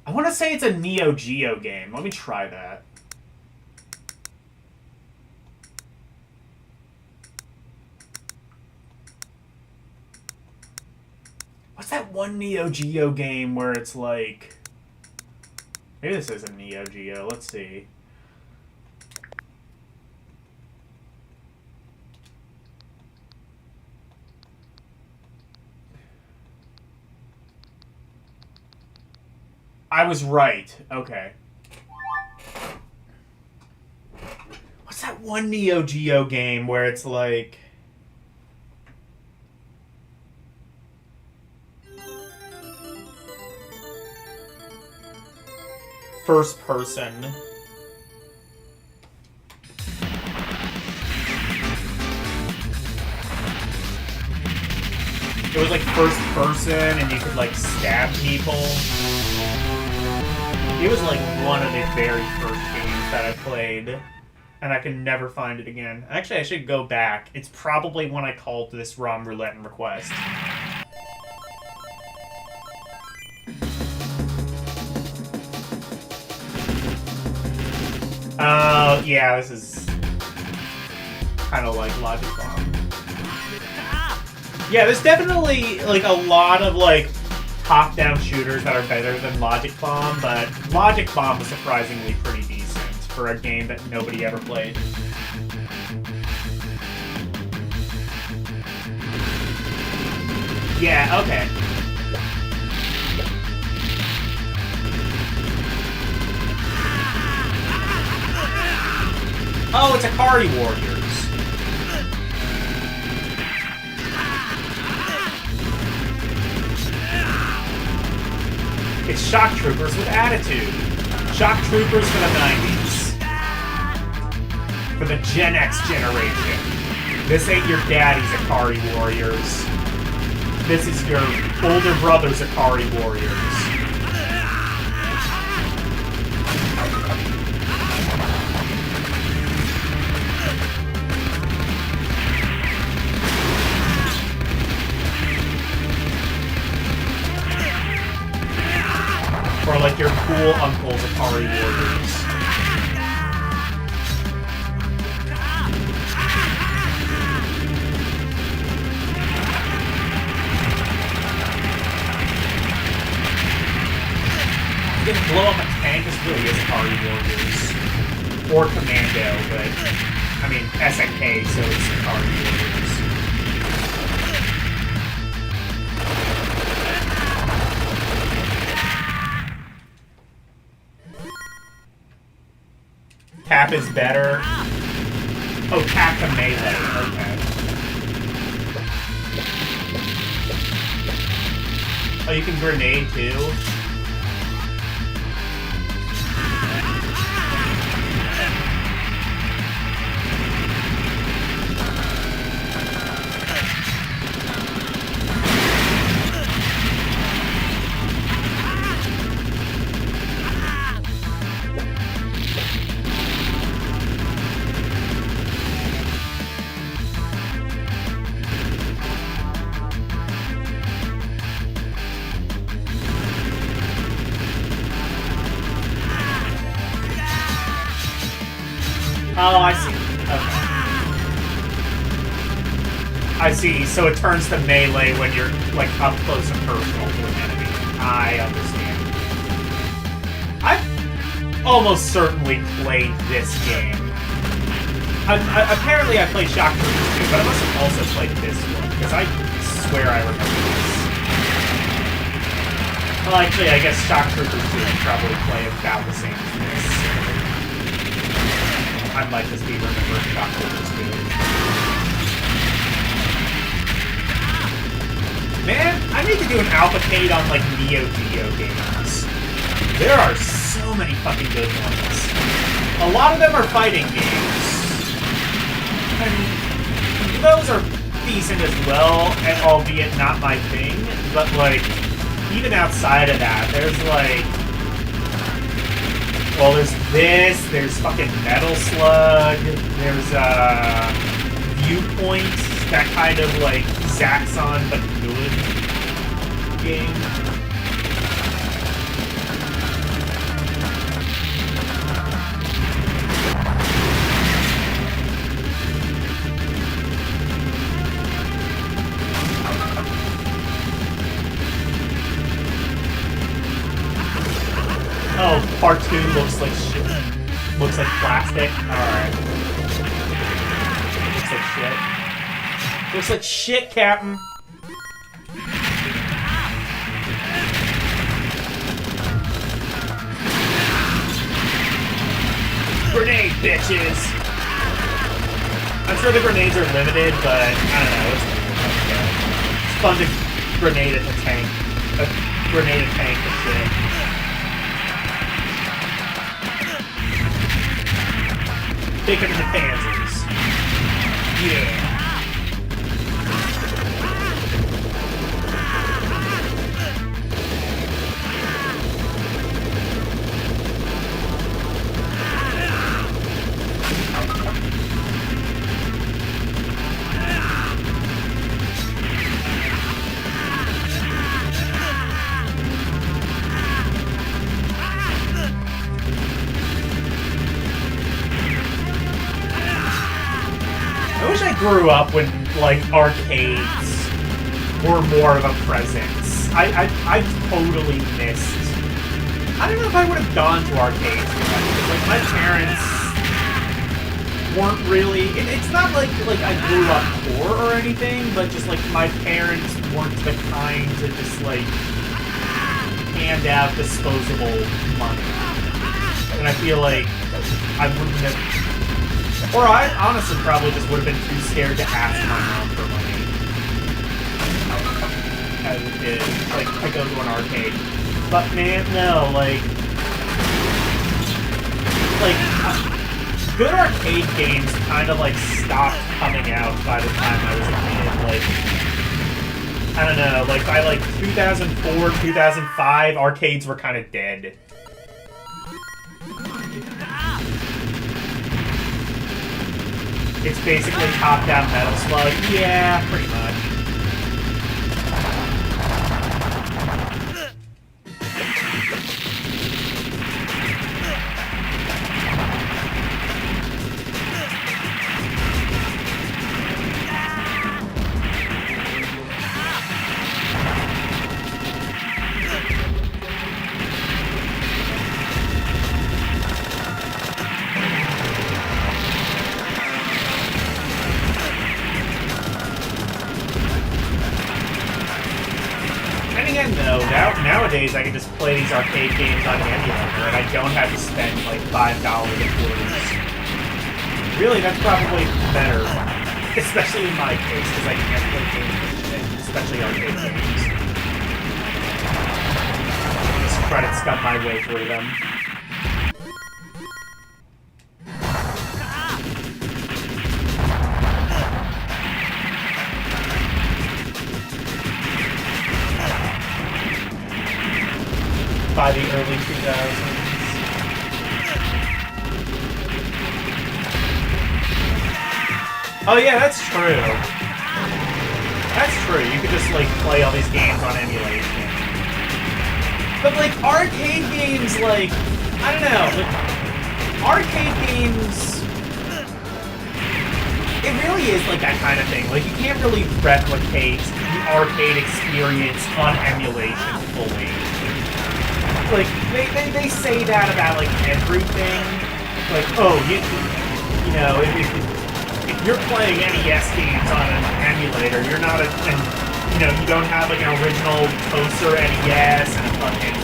I want to say it's a Neo Geo game. Let me try that. What's that one Neo Geo game where it's like... Maybe this is a Neo Geo. Let's see. I was right. Okay. What's that one Neo Geo game where it's like... First person. It was like first person and you could like stab people. It was like one of the very first games that I played, and I can never find it again. Actually, I should go back. It's probably when I called this ROM roulette and request. Oh, yeah, this is kind of like Logic Bomb. Yeah, there's definitely, like, a lot of, like, top-down shooters that are better than Logic Bomb, but Logic Bomb was surprisingly pretty decent for a game that nobody ever played. Yeah, okay. Oh, it's Akari Warriors. It's Shock Troopers with attitude. Shock Troopers for the 90s. For the Gen X generation. This ain't your daddy's Akari Warriors. This is your older brother's Akari Warriors. Or like your cool uncle's Akari Warriors. You can blow up a tank, this really is Akari Warriors. Or Commando, but I mean SNK, so it's Akari Warriors. Cap is better. Oh, cap to melee. Okay. Oh, you can grenade too? Oh, I see. Okay. I see. So it turns to melee when you're, like, up close and personal to an enemy. I understand. I've almost certainly played this game. Apparently I played Shock Troopers too, but I must have also played this one, because I swear I remember this. Well, actually, I guess Shock Troopers 2 would probably play about the same as this. I might just be remembering Shock Troopers 2. Man, I need to do an alpacade on, like, Neo Geo games. There are so many fucking good ones. A lot of them are fighting games. And those are decent as well, and albeit not my thing, but, like, even outside of that, there's, like... Well, there's this, there's fucking Metal Slug, there's, Viewpoint, that kind of, like, Zaxxon but good game. Oh, part 2 looks like shit. Looks like plastic. Alright. Looks like shit. Looks like shit, Captain. Grenade, bitches! I'm sure the grenades are limited, but I don't know. It's fun to grenade at the tank. Grenade a tank and shit. Pick up the pansies. Yeah. grew up when, like, arcades were more of a presence. I totally missed... I don't know if I would have gone to arcades. Like, my parents weren't really... It's not like I grew up poor or anything, but just, like, my parents weren't the kind to just, like, hand out disposable money. And I feel like I wouldn't have... Or I honestly probably just would have been too scared to ask my mom for money. As a kid. Like, I go to an arcade. But man, no, like, good arcade games kind of, like, stopped coming out by the time I was a kid. Like, I don't know, like, by, like, 2004, 2005, arcades were kind of dead. It's basically top-down Metal Slug. Yeah, pretty much. Nowadays, I can just play these arcade games on emulator, and I don't have to spend like $5 in quarters. Really, that's probably better, especially in my case, because I can't play games, especially arcade games. Just credits come my way through them. By the early 2000s. Oh yeah, that's true. That's true. You could just like play all these games on emulation. But like arcade games, like I don't know, like arcade games. It really is like that kind of thing. Like you can't really replicate the arcade experience on emulation fully. Like, they say that about, like, everything. Like, oh, you know, if you're playing NES games on an emulator, you're not you know, you don't have, like, an original toaster NES and a fucking,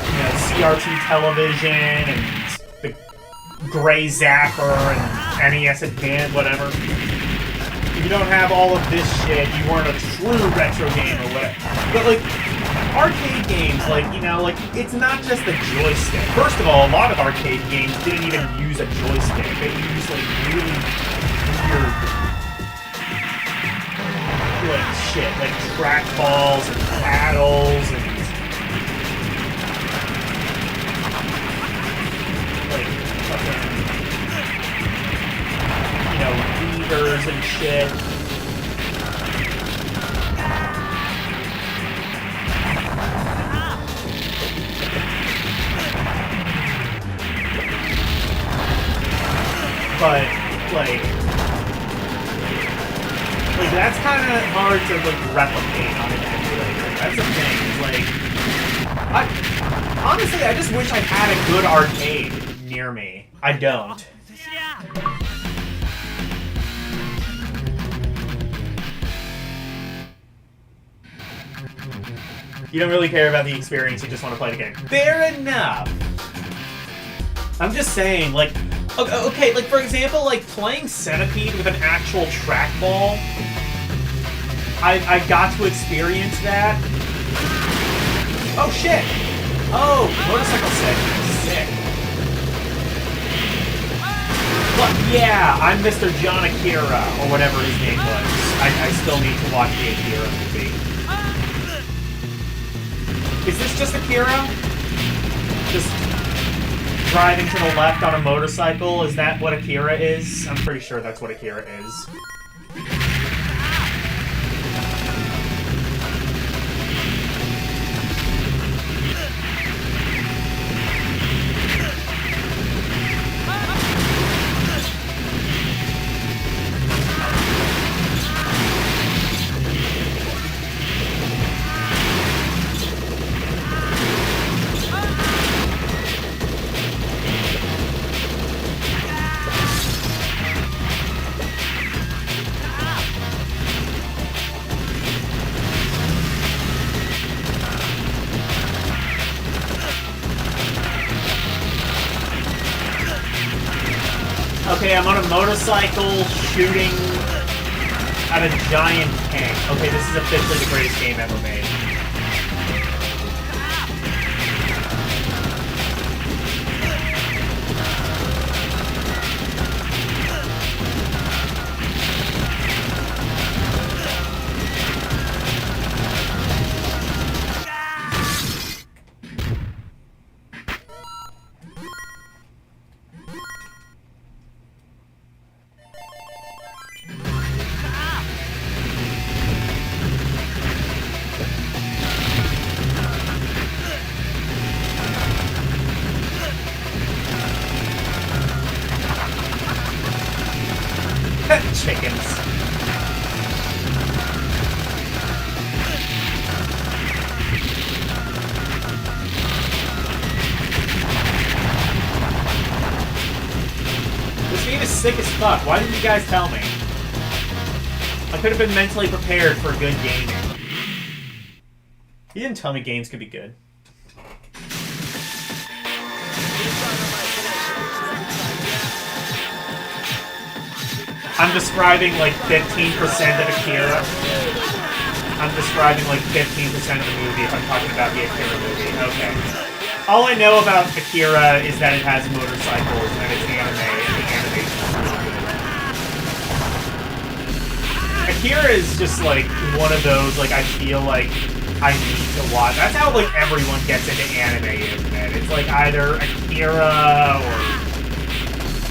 you know, CRT television and the Gray Zapper and NES Advance, whatever. If you don't have all of this shit, you weren't a true retro gamer or whatever. But, like... arcade games, like, you know, like, it's not just the joystick. First of all, a lot of arcade games didn't even use a joystick. They used, like, really weird, like, shit, like trackballs and paddles and, like, fucking, you know, levers and shit. But, like that's kind of hard to, like, replicate on an emulator. That's the thing, honestly, I just wish I had a good arcade near me. I don't. You don't really care about the experience, you just want to play the game. Fair enough! I'm just saying, like, okay, like, for example, like, playing Centipede with an actual trackball, I got to experience that. Oh, shit! Oh, motorcycle segment. Sick. But, yeah, I'm Mr. John Akira, or whatever his name was. I still need to watch the Akira movie. Is this just Akira? Just... driving to the left on a motorcycle? Is that what Akira is? I'm pretty sure that's what Akira is. Okay, I'm on a motorcycle shooting at a giant tank. Okay, this is officially the greatest game ever made. Chickens. This game is sick as fuck. Why didn't you guys tell me? I could have been mentally prepared for good gaming. You didn't tell me games could be good. I'm describing like 15% of Akira. I'm describing like 15% of the movie if I'm talking about the Akira movie. Okay. All I know about Akira is that it has motorcycles and it's anime and the animation is really good. Akira is just like one of those, like, I feel like I need to watch. That's how like everyone gets into anime, isn't it? It's like either Akira or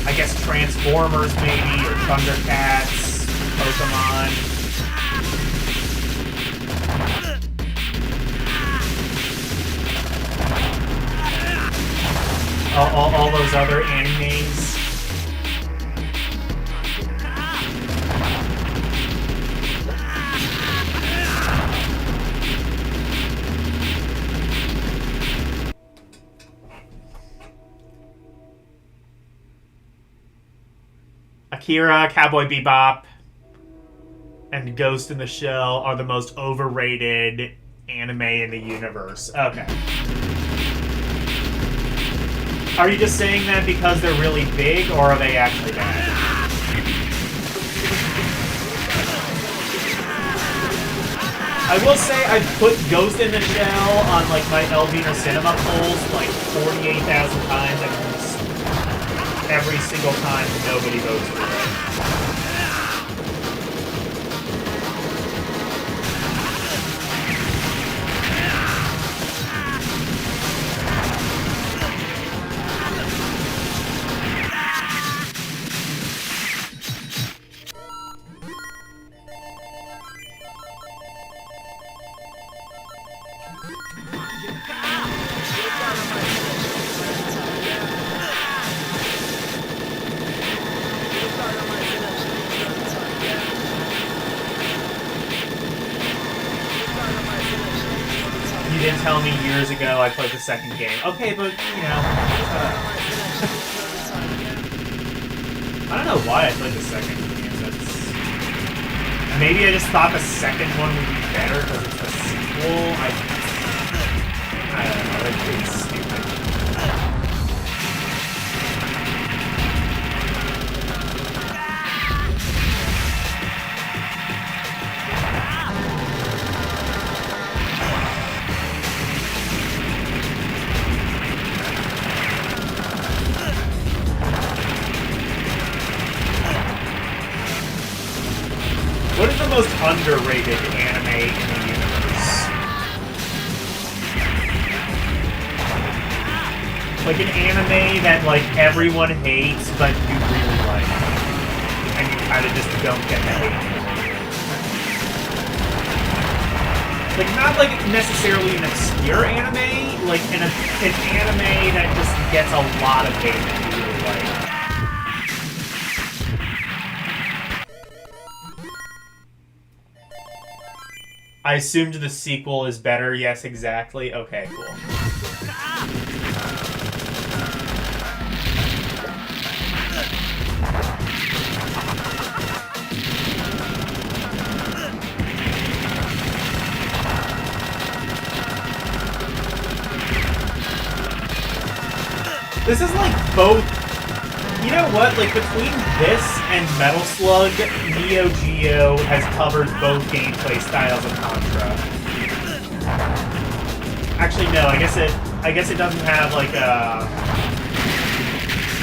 I guess Transformers maybe, or Thundercats, Pokemon. All those other animes. Akira, Cowboy Bebop, and Ghost in the Shell are the most overrated anime in the universe. Okay. Are you just saying that because they're really big, or are they actually bad? I will say I've put Ghost in the Shell on like my Elvina Cinema polls like 48,000 times. Every single time, nobody votes for it. You didn't tell me years ago I played the second game. Okay, but, you know... I don't know why I played the second game. That's... Maybe I just thought the second one would be better because it's the sequel. I don't know, that's pretty stupid. What is the most underrated anime in the universe? Like an anime that like everyone hates, but you really like, and you kind of just don't get the hate. Like not like necessarily an obscure anime, like an anime that just gets a lot of hate that you really like. I assumed the sequel is better. Yes, exactly. Okay, cool. This is like both You know what? Like, between this and Metal Slug, Neo Geo has covered both gameplay styles of Contra. Actually, no. I guess it doesn't have like a.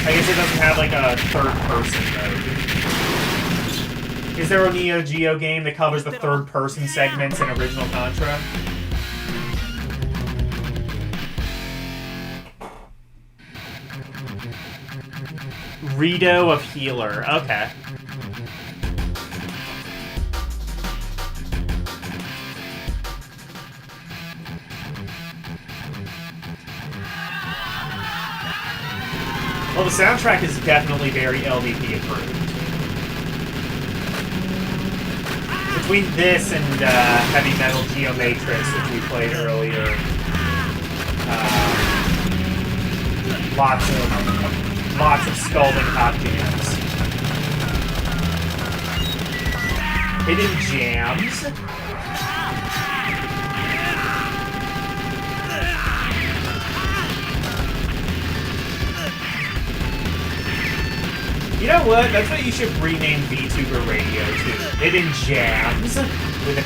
I guess it doesn't have like a third-person mode. Is there a Neo Geo game that covers the third-person segments in original Contra? Rito of Healer. Okay. Well, the soundtrack is definitely very LVP approved. Between this and Heavy Metal Geomatrix, which we played earlier, lots of scalding hot jams. Hidden jams. You know what? That's what you should rename VTuber Radio to. Hidden jams with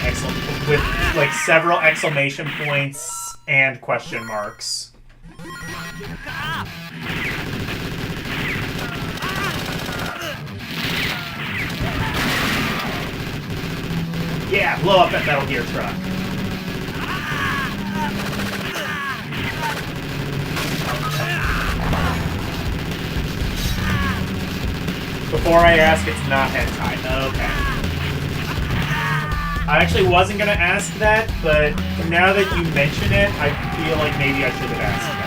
with like several exclamation points and question marks. Yeah, blow up that Metal Gear truck. Before I ask, it's not hentai. Okay. I actually wasn't gonna ask that, but now that you mention it, I feel like maybe I should have asked that.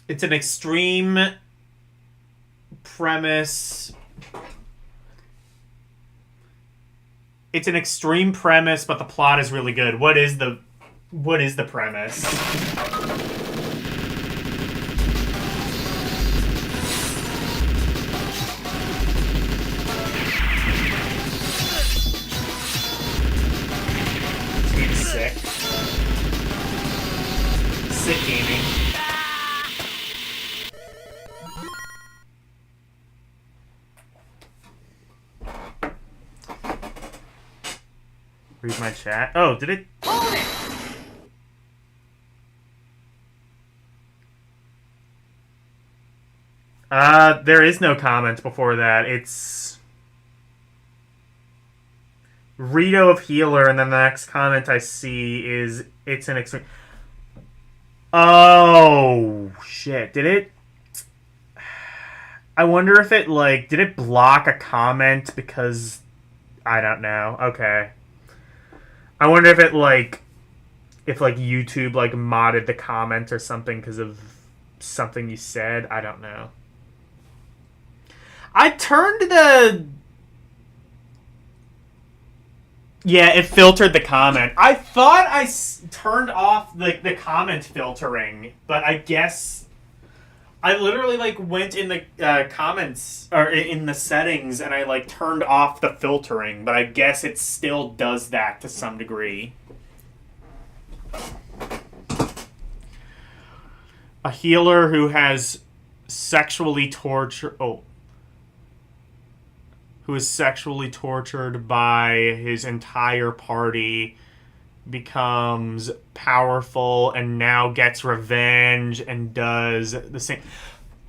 It's an extreme premise. It's an extreme premise, but the plot is really good. What is the premise? It's sick. Sick gaming. Read my chat. Oh, did it? Hold it! There is no comment before that. It's Rito of Healer, and then the next comment I see is it's an extreme. Oh shit! Did it? I wonder if it did it block a comment because I don't know. Okay. I wonder if it if YouTube modded the comment or something because of something you said. I don't know. I turned the... Yeah, it filtered the comment. I thought I turned off the comment filtering, but I guess I literally went in the comments or in the settings and I turned off the filtering, but I guess it still does that to some degree. A healer who has sexually tortured who is sexually tortured by his entire party becomes powerful and now gets revenge and does the same.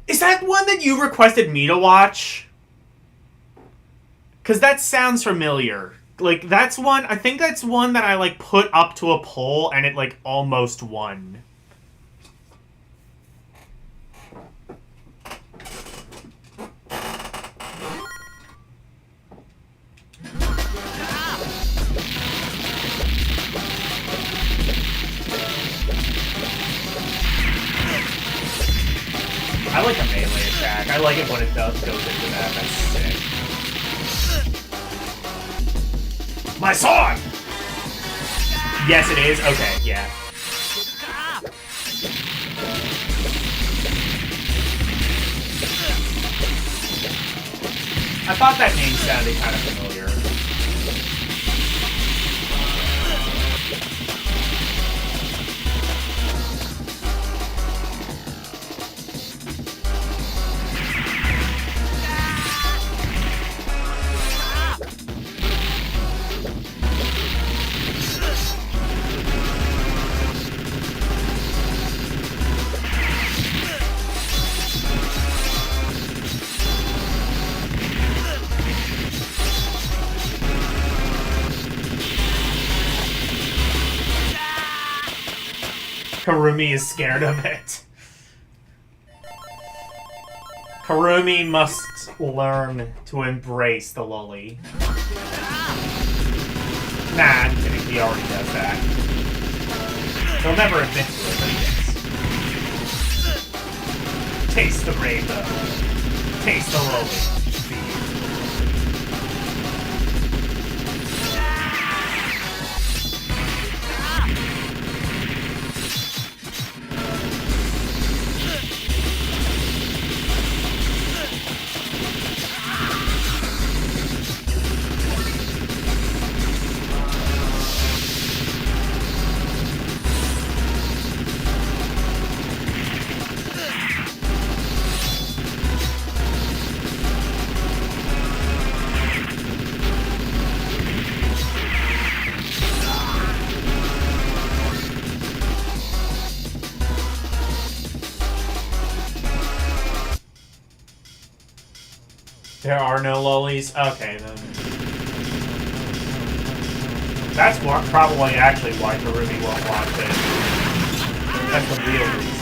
Is that one that you requested me to watch? Because that sounds familiar. Like, that's one... I think that's one that I, like, put up to a poll, and it, like, almost won. I like a melee attack. I like it when it goes into that. That's sick. My sword! Yes, it is? Okay, yeah. I thought that name sounded kind of familiar. Karumi is scared of it. Karumi must learn to embrace the lolly. Nah, I'm kidding. He already does that. He'll never admit to it, but he does. Taste the rainbow. Taste the lolly. There are no lollies? Okay, then. That's probably actually why Karumi won't watch it. That's the real reason.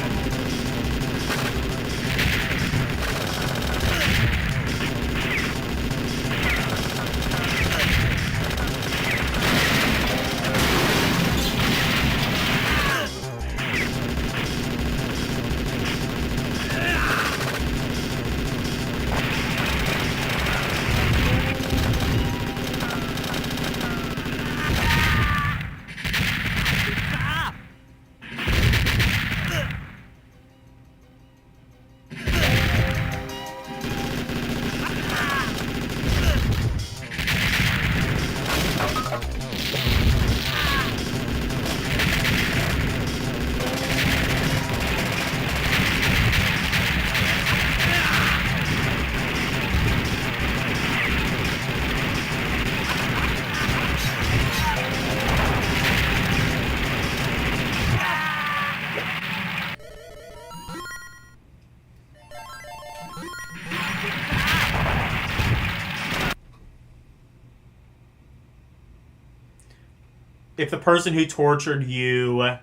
If the person who tortured you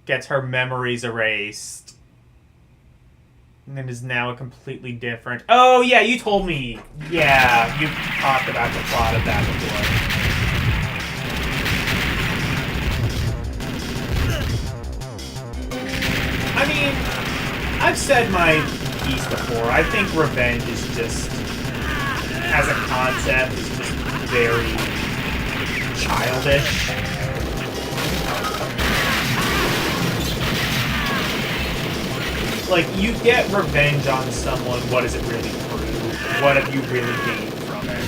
gets her memories erased, and then is now a completely different... Oh, yeah, you told me. Yeah, you talked about the plot of that before. I mean, I've said my piece before. I think revenge is just, as a concept, is just very childish. Like, you get revenge on someone, what does it really prove? What have you really gained from it?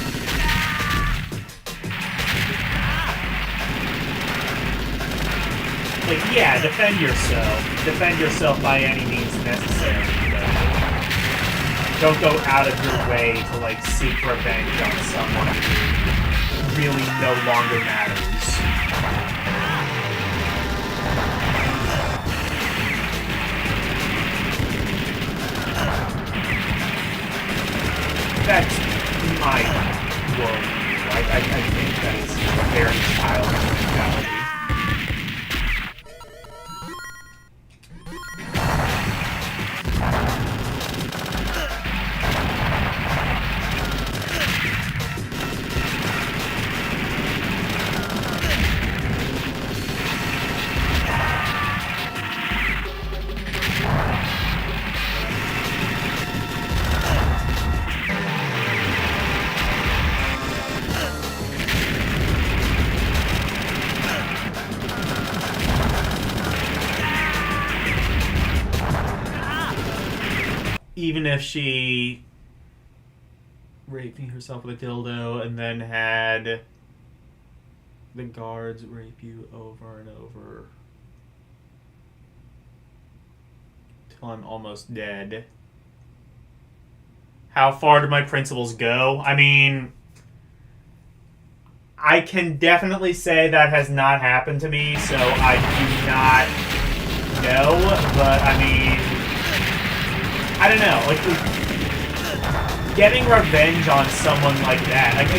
Like, yeah, defend yourself. Defend yourself by any means necessary. But don't go out of your way to, like, seek revenge on someone who really no longer matters. That's my world. I think that is a very childish mentality. Even if she raping herself with a dildo and then had the guards rape you over and over till I'm almost dead. How far do my principles go? I mean, I can definitely say that has not happened to me, so I do not know, but I mean, I don't know, like, getting revenge on someone like that, like,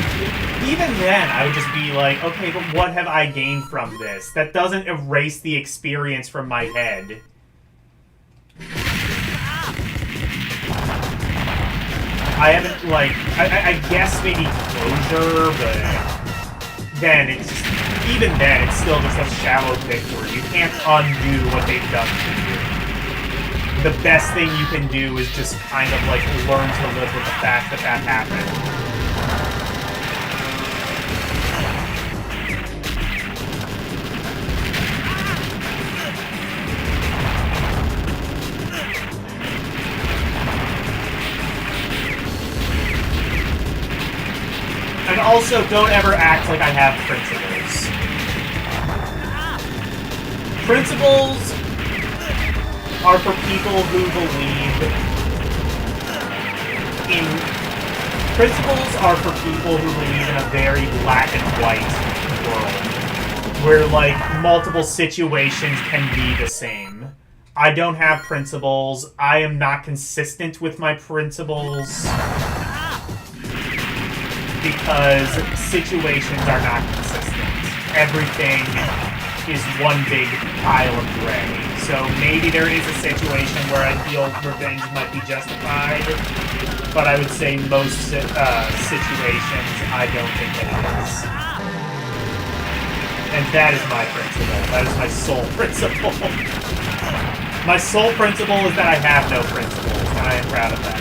even then, I would just be like, okay, but what have I gained from this? That doesn't erase the experience from my head. I haven't, like, I guess maybe closure, but then it's, even then, it's still just a shallow victory. You can't undo what they've done to you. The best thing you can do is just kind of, like, learn to live with the fact that that happened. And also, don't ever act like I have principles. Principles are for people who believe in... Principles are for people who believe in a very black and white world. Where, like, multiple situations can be the same. I don't have principles. I am not consistent with my principles. Because situations are not consistent. Everything is one big pile of gray. So maybe there is a situation where I feel revenge might be justified, but I would say most situations I don't think it is. And that is my principle. That is my sole principle. My sole principle is that I have no principles, and I am proud of that.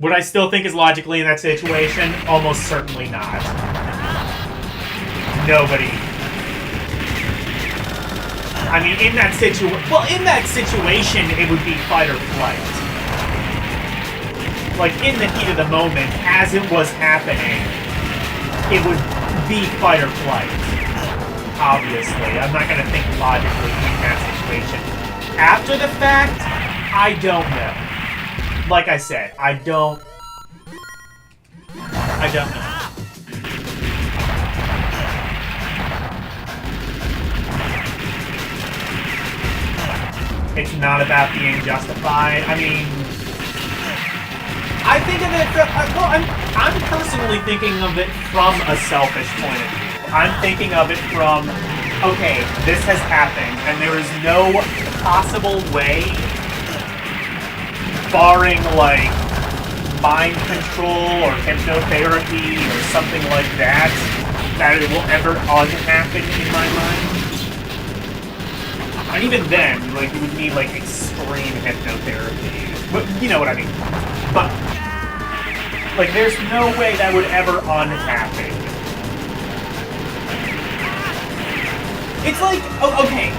Would I still think is logically in that situation? Almost certainly not. Nobody. I mean, in that situation, it would be fight or flight. Like, in the heat of the moment, as it was happening, it would be fight or flight. Obviously. I'm not gonna think logically in that situation. After the fact, I don't know. Like I said, I don't know. It's not about being justified. I mean, I think of it, well, I'm personally thinking of it from a selfish point of view. I'm thinking of it from, okay, this has happened, and there is no possible way, barring, like, mind control or hypnotherapy or something like that, that it will ever unhappen in my mind. And even then, like, it would need, like, extreme hypnotherapy. But, you know what I mean. But, like, there's no way that would ever unhappen. It's like, oh, okay.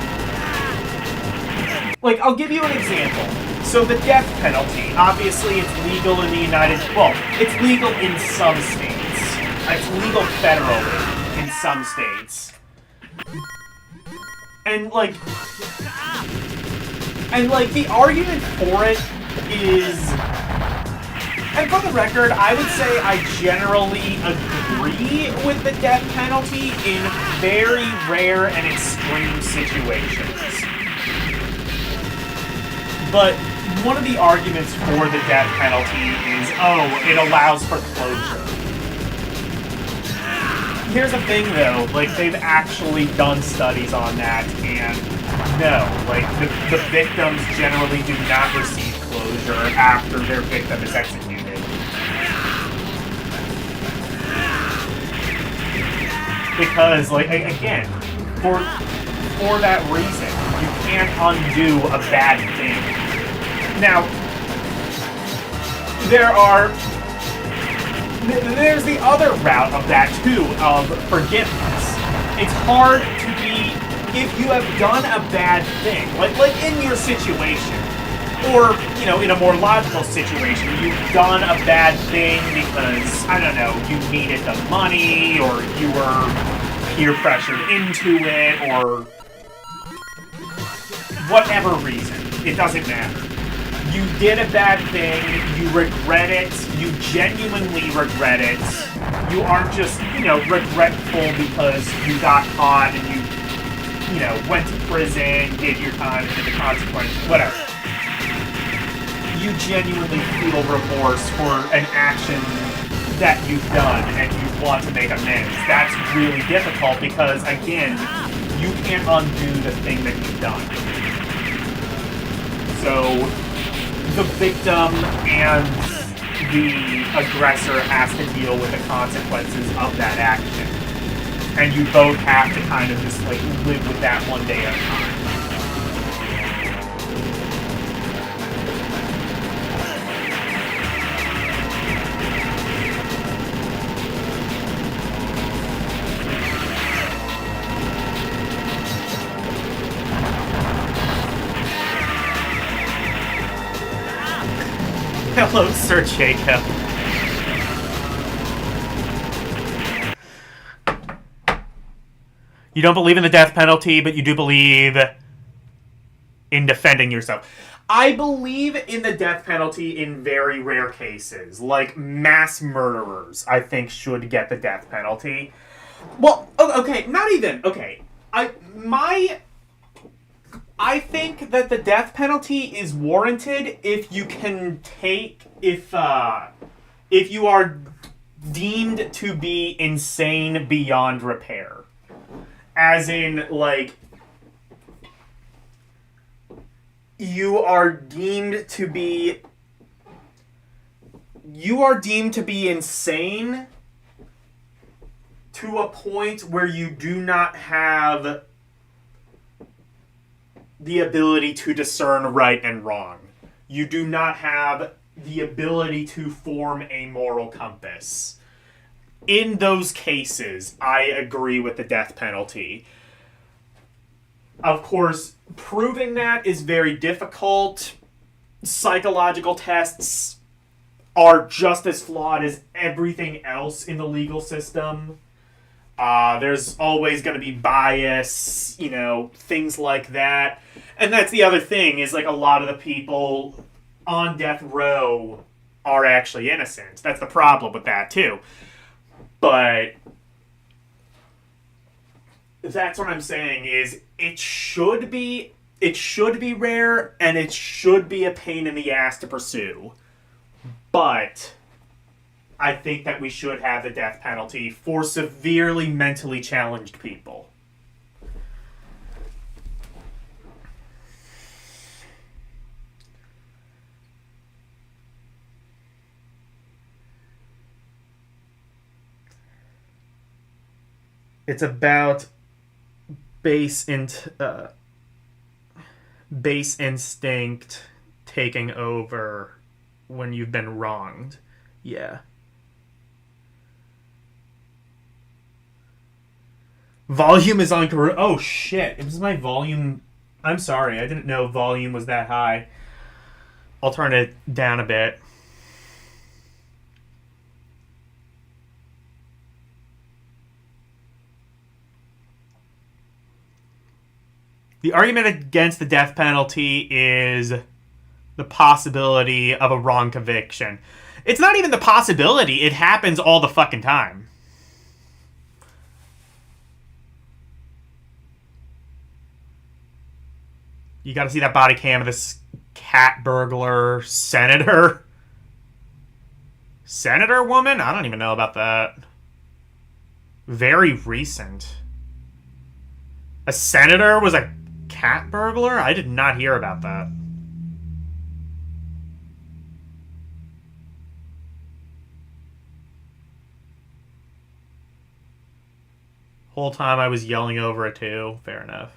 Like, I'll give you an example. So the death penalty, obviously it's legal in the it's legal in some states. It's legal federally in some states. And like, the argument for it is And for the record, I would say I generally agree with the death penalty in very rare and extreme situations. But one of the arguments for the death penalty is, oh, it allows for closure. Here's the thing, though, like, they've actually done studies on that, and no, like, the victims generally do not receive closure after their victim is executed. Because, like, again, for that reason, you can't undo a bad thing. Now, there's the other route of that, too, of forgiveness. It's hard to be, if you have done a bad thing, like in your situation, or, you know, in a more logical situation, you've done a bad thing because, I don't know, you needed the money, or you were peer pressured into it, or whatever reason. It doesn't matter. You did a bad thing, you regret it, you genuinely regret it. You aren't just, you know, regretful because you got caught and you know, went to prison, did your time, did the consequences, whatever. You genuinely feel remorse for an action that you've done and you want to make amends. That's really difficult because, again, you can't undo the thing that you've done. So, the victim and the aggressor has to deal with the consequences of that action. And you both have to kind of just, like, live with that one day at a time. Hello, Sir Jacob. You don't believe in the death penalty, but you do believe in defending yourself. I believe in the death penalty in very rare cases. Like, mass murderers, I think, should get the death penalty. Well, okay, not even. Okay, I think that the death penalty is warranted if you can if you are deemed to be insane beyond repair. As in, like, you are deemed to be insane to a point where you do not have the ability to discern right and wrong. You do not have the ability to form a moral compass. In those cases, I agree with the death penalty. Of course, proving that is very difficult. Psychological tests are just as flawed as everything else in the legal system. There's always going to be bias, you know, things like that. And that's the other thing, is, like, a lot of the people on death row are actually innocent. That's the problem with that, too. But that's what I'm saying, is it should be rare, and it should be a pain in the ass to pursue. But I think that we should have the death penalty for severely mentally challenged people. It's about base instinct taking over when you've been wronged. Yeah. Volume is on... Oh, shit. Is my volume... I'm sorry. I didn't know volume was that high. I'll turn it down a bit. The argument against the death penalty is the possibility of a wrong conviction. It's not even the possibility. It happens all the fucking time. You gotta see that body cam of this cat burglar senator. Senator woman? I don't even know about that. Very recent. A senator was a cat burglar? I did not hear about that. Whole time I was yelling over it too. Fair enough.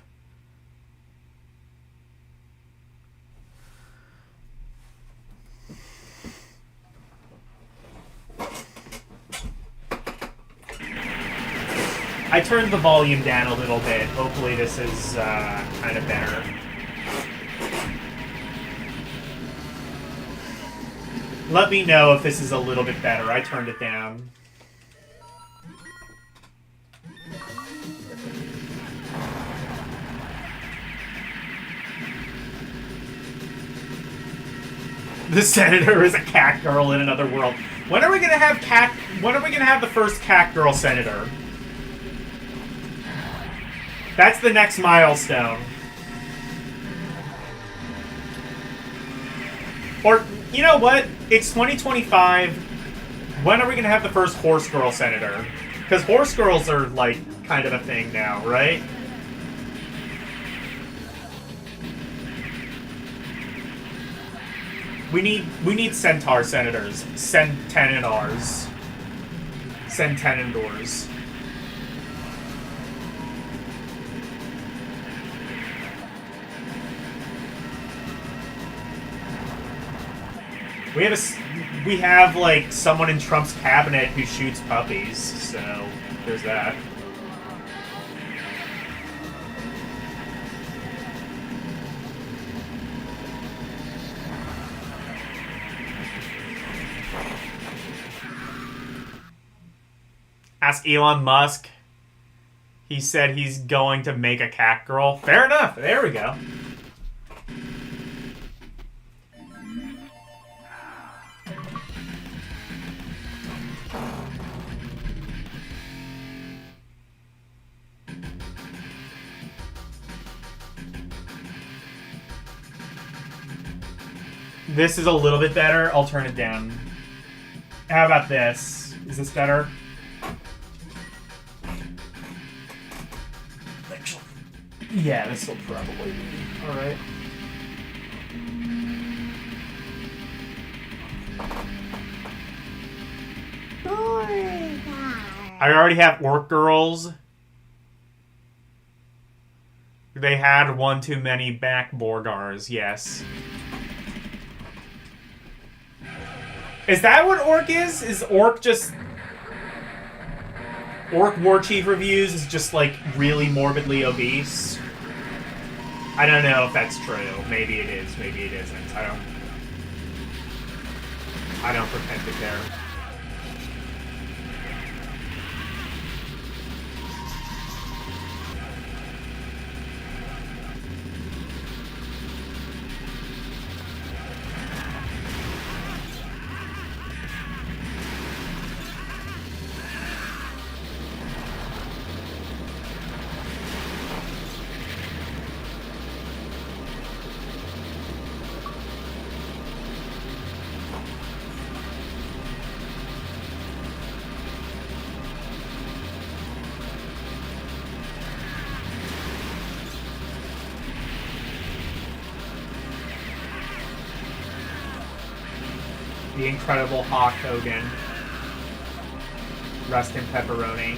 I turned the volume down a little bit. Hopefully this is kind of better. Let me know if this is a little bit better. I turned it down. The senator is a cat girl in another world. When are we gonna have the first cat girl senator? That's the next milestone. Or, you know what? It's 2025. When are we gonna have the first horse girl senator? Because horse girls are, like, kind of a thing now, right? We need centaur senators. Centenars. Centenadors. We have like someone in Trump's cabinet who shoots puppies, so there's that. Ask Elon Musk. He said he's going to make a cat girl. Fair enough. There we go. This is a little bit better. I'll turn it down. How about this? Is this better? Yeah, this will probably be alright. I already have orc girls. They had one too many back Borgars, yes. Is that what orc is? Is orc just... Orc War Chief reviews is just, like, really morbidly obese? I don't know if that's true. Maybe it is, maybe it isn't. I don't pretend to care. The Incredible Hawk Hogan. Rest in pepperoni.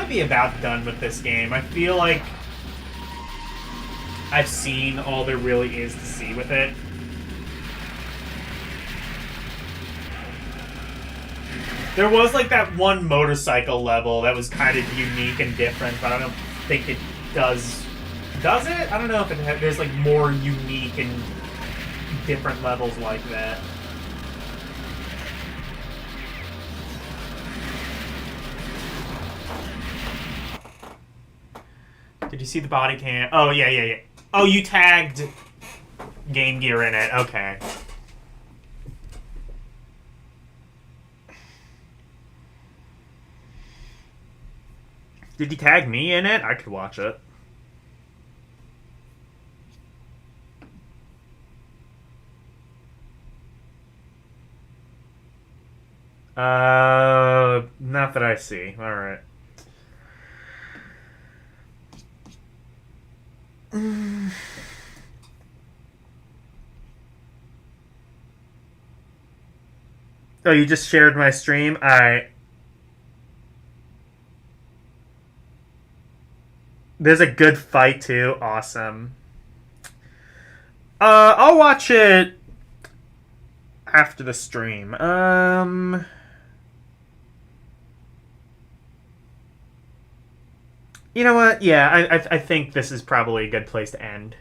might be about done with this game. I feel like I've seen all there really is to see with it. There was like that one motorcycle level that was kind of unique and different, but I don't think it does. Does it? I don't know if there's like more unique and different levels like that. Did you see the body cam? Oh, yeah. Oh, you tagged Game Gear in it. Okay. Did you tag me in it? I could watch it. Not that I see. All right. Oh, you just shared my stream? Alright. There's a good fight too. Awesome. I'll watch it after the stream. You know what? Yeah, I think this is probably a good place to end.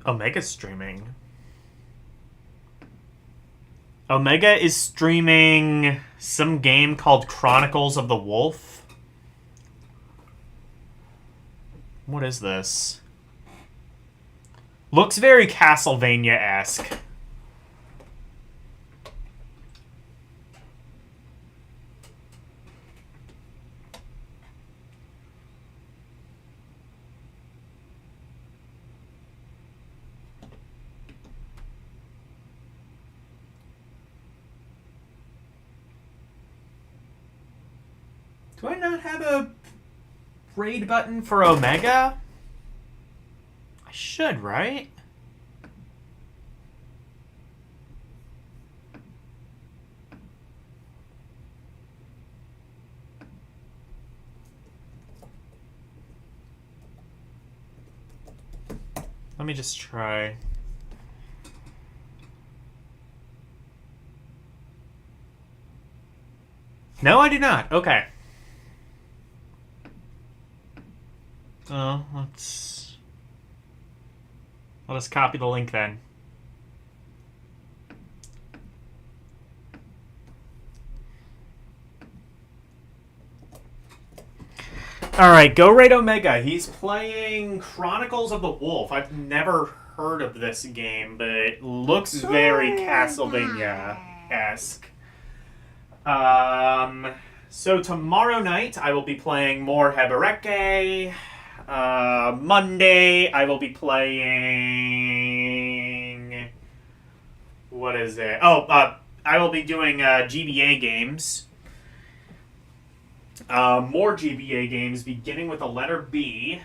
Omega's streaming. Omega is streaming some game called Chronicles of the Wolf. What is this? Looks very Castlevania-esque. Do I not have a raid button for Omega? I should, right? Let me just try. No, I do not. Okay. Oh, let us copy the link then. Alright, go raid Omega. He's playing Chronicles of the Wolf. I've never heard of this game, but it looks very Castlevania-esque. So tomorrow night I will be playing more Hebereke. Monday I will be playing... What is it? I will be doing GBA games. More GBA games beginning with the letter B.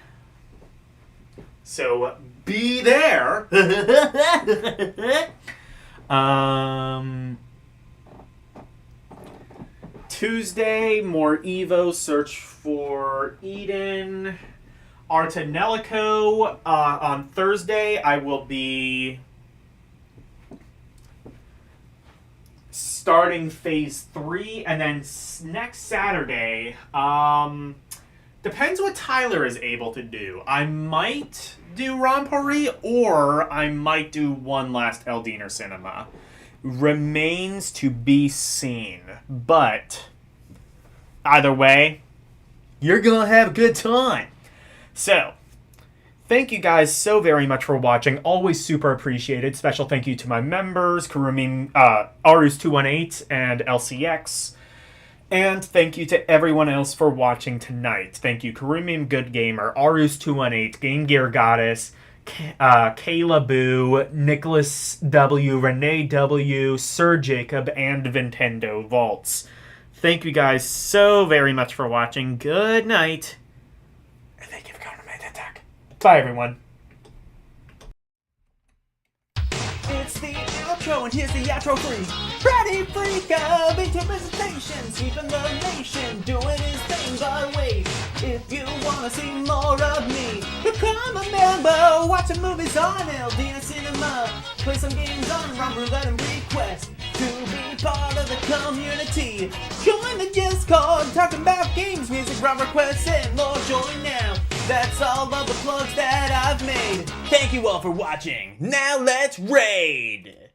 So be there. Tuesday, more Evo, search for Eden. Artanelico. On Thursday, I will be starting Phase 3, and then next Saturday, depends what Tyler is able to do. I might do ROMpourri, or I might do one last Eldiner Cinema. Remains to be seen, but either way, you're gonna have a good time. So, thank you guys so very much for watching. Always super appreciated. Special thank you to my members, Karumi, Arus218, and LCX. And thank you to everyone else for watching tonight. Thank you, Karumi, Good Gamer, Arus218, Game Gear Goddess, Kayla Boo, Nicholas W, Renee W, Sir Jacob, and Nintendo Vaults. Thank you guys so very much for watching. Good night. And thank you for coming to my TED Talk. Bye, everyone. It's the outro, and here's the outro freak. Friday freak of interpretation, sweeping the nation, doing his thing by way. If you wanna see more of me, become a member, watch some movies on LDN Cinema, play some games on ROM Roulette and request to be part of the community. Join the Discord, talking about games, music, ROM requests, and more. Join now. That's all of the plugs that I've made. Thank you all for watching. Now let's raid!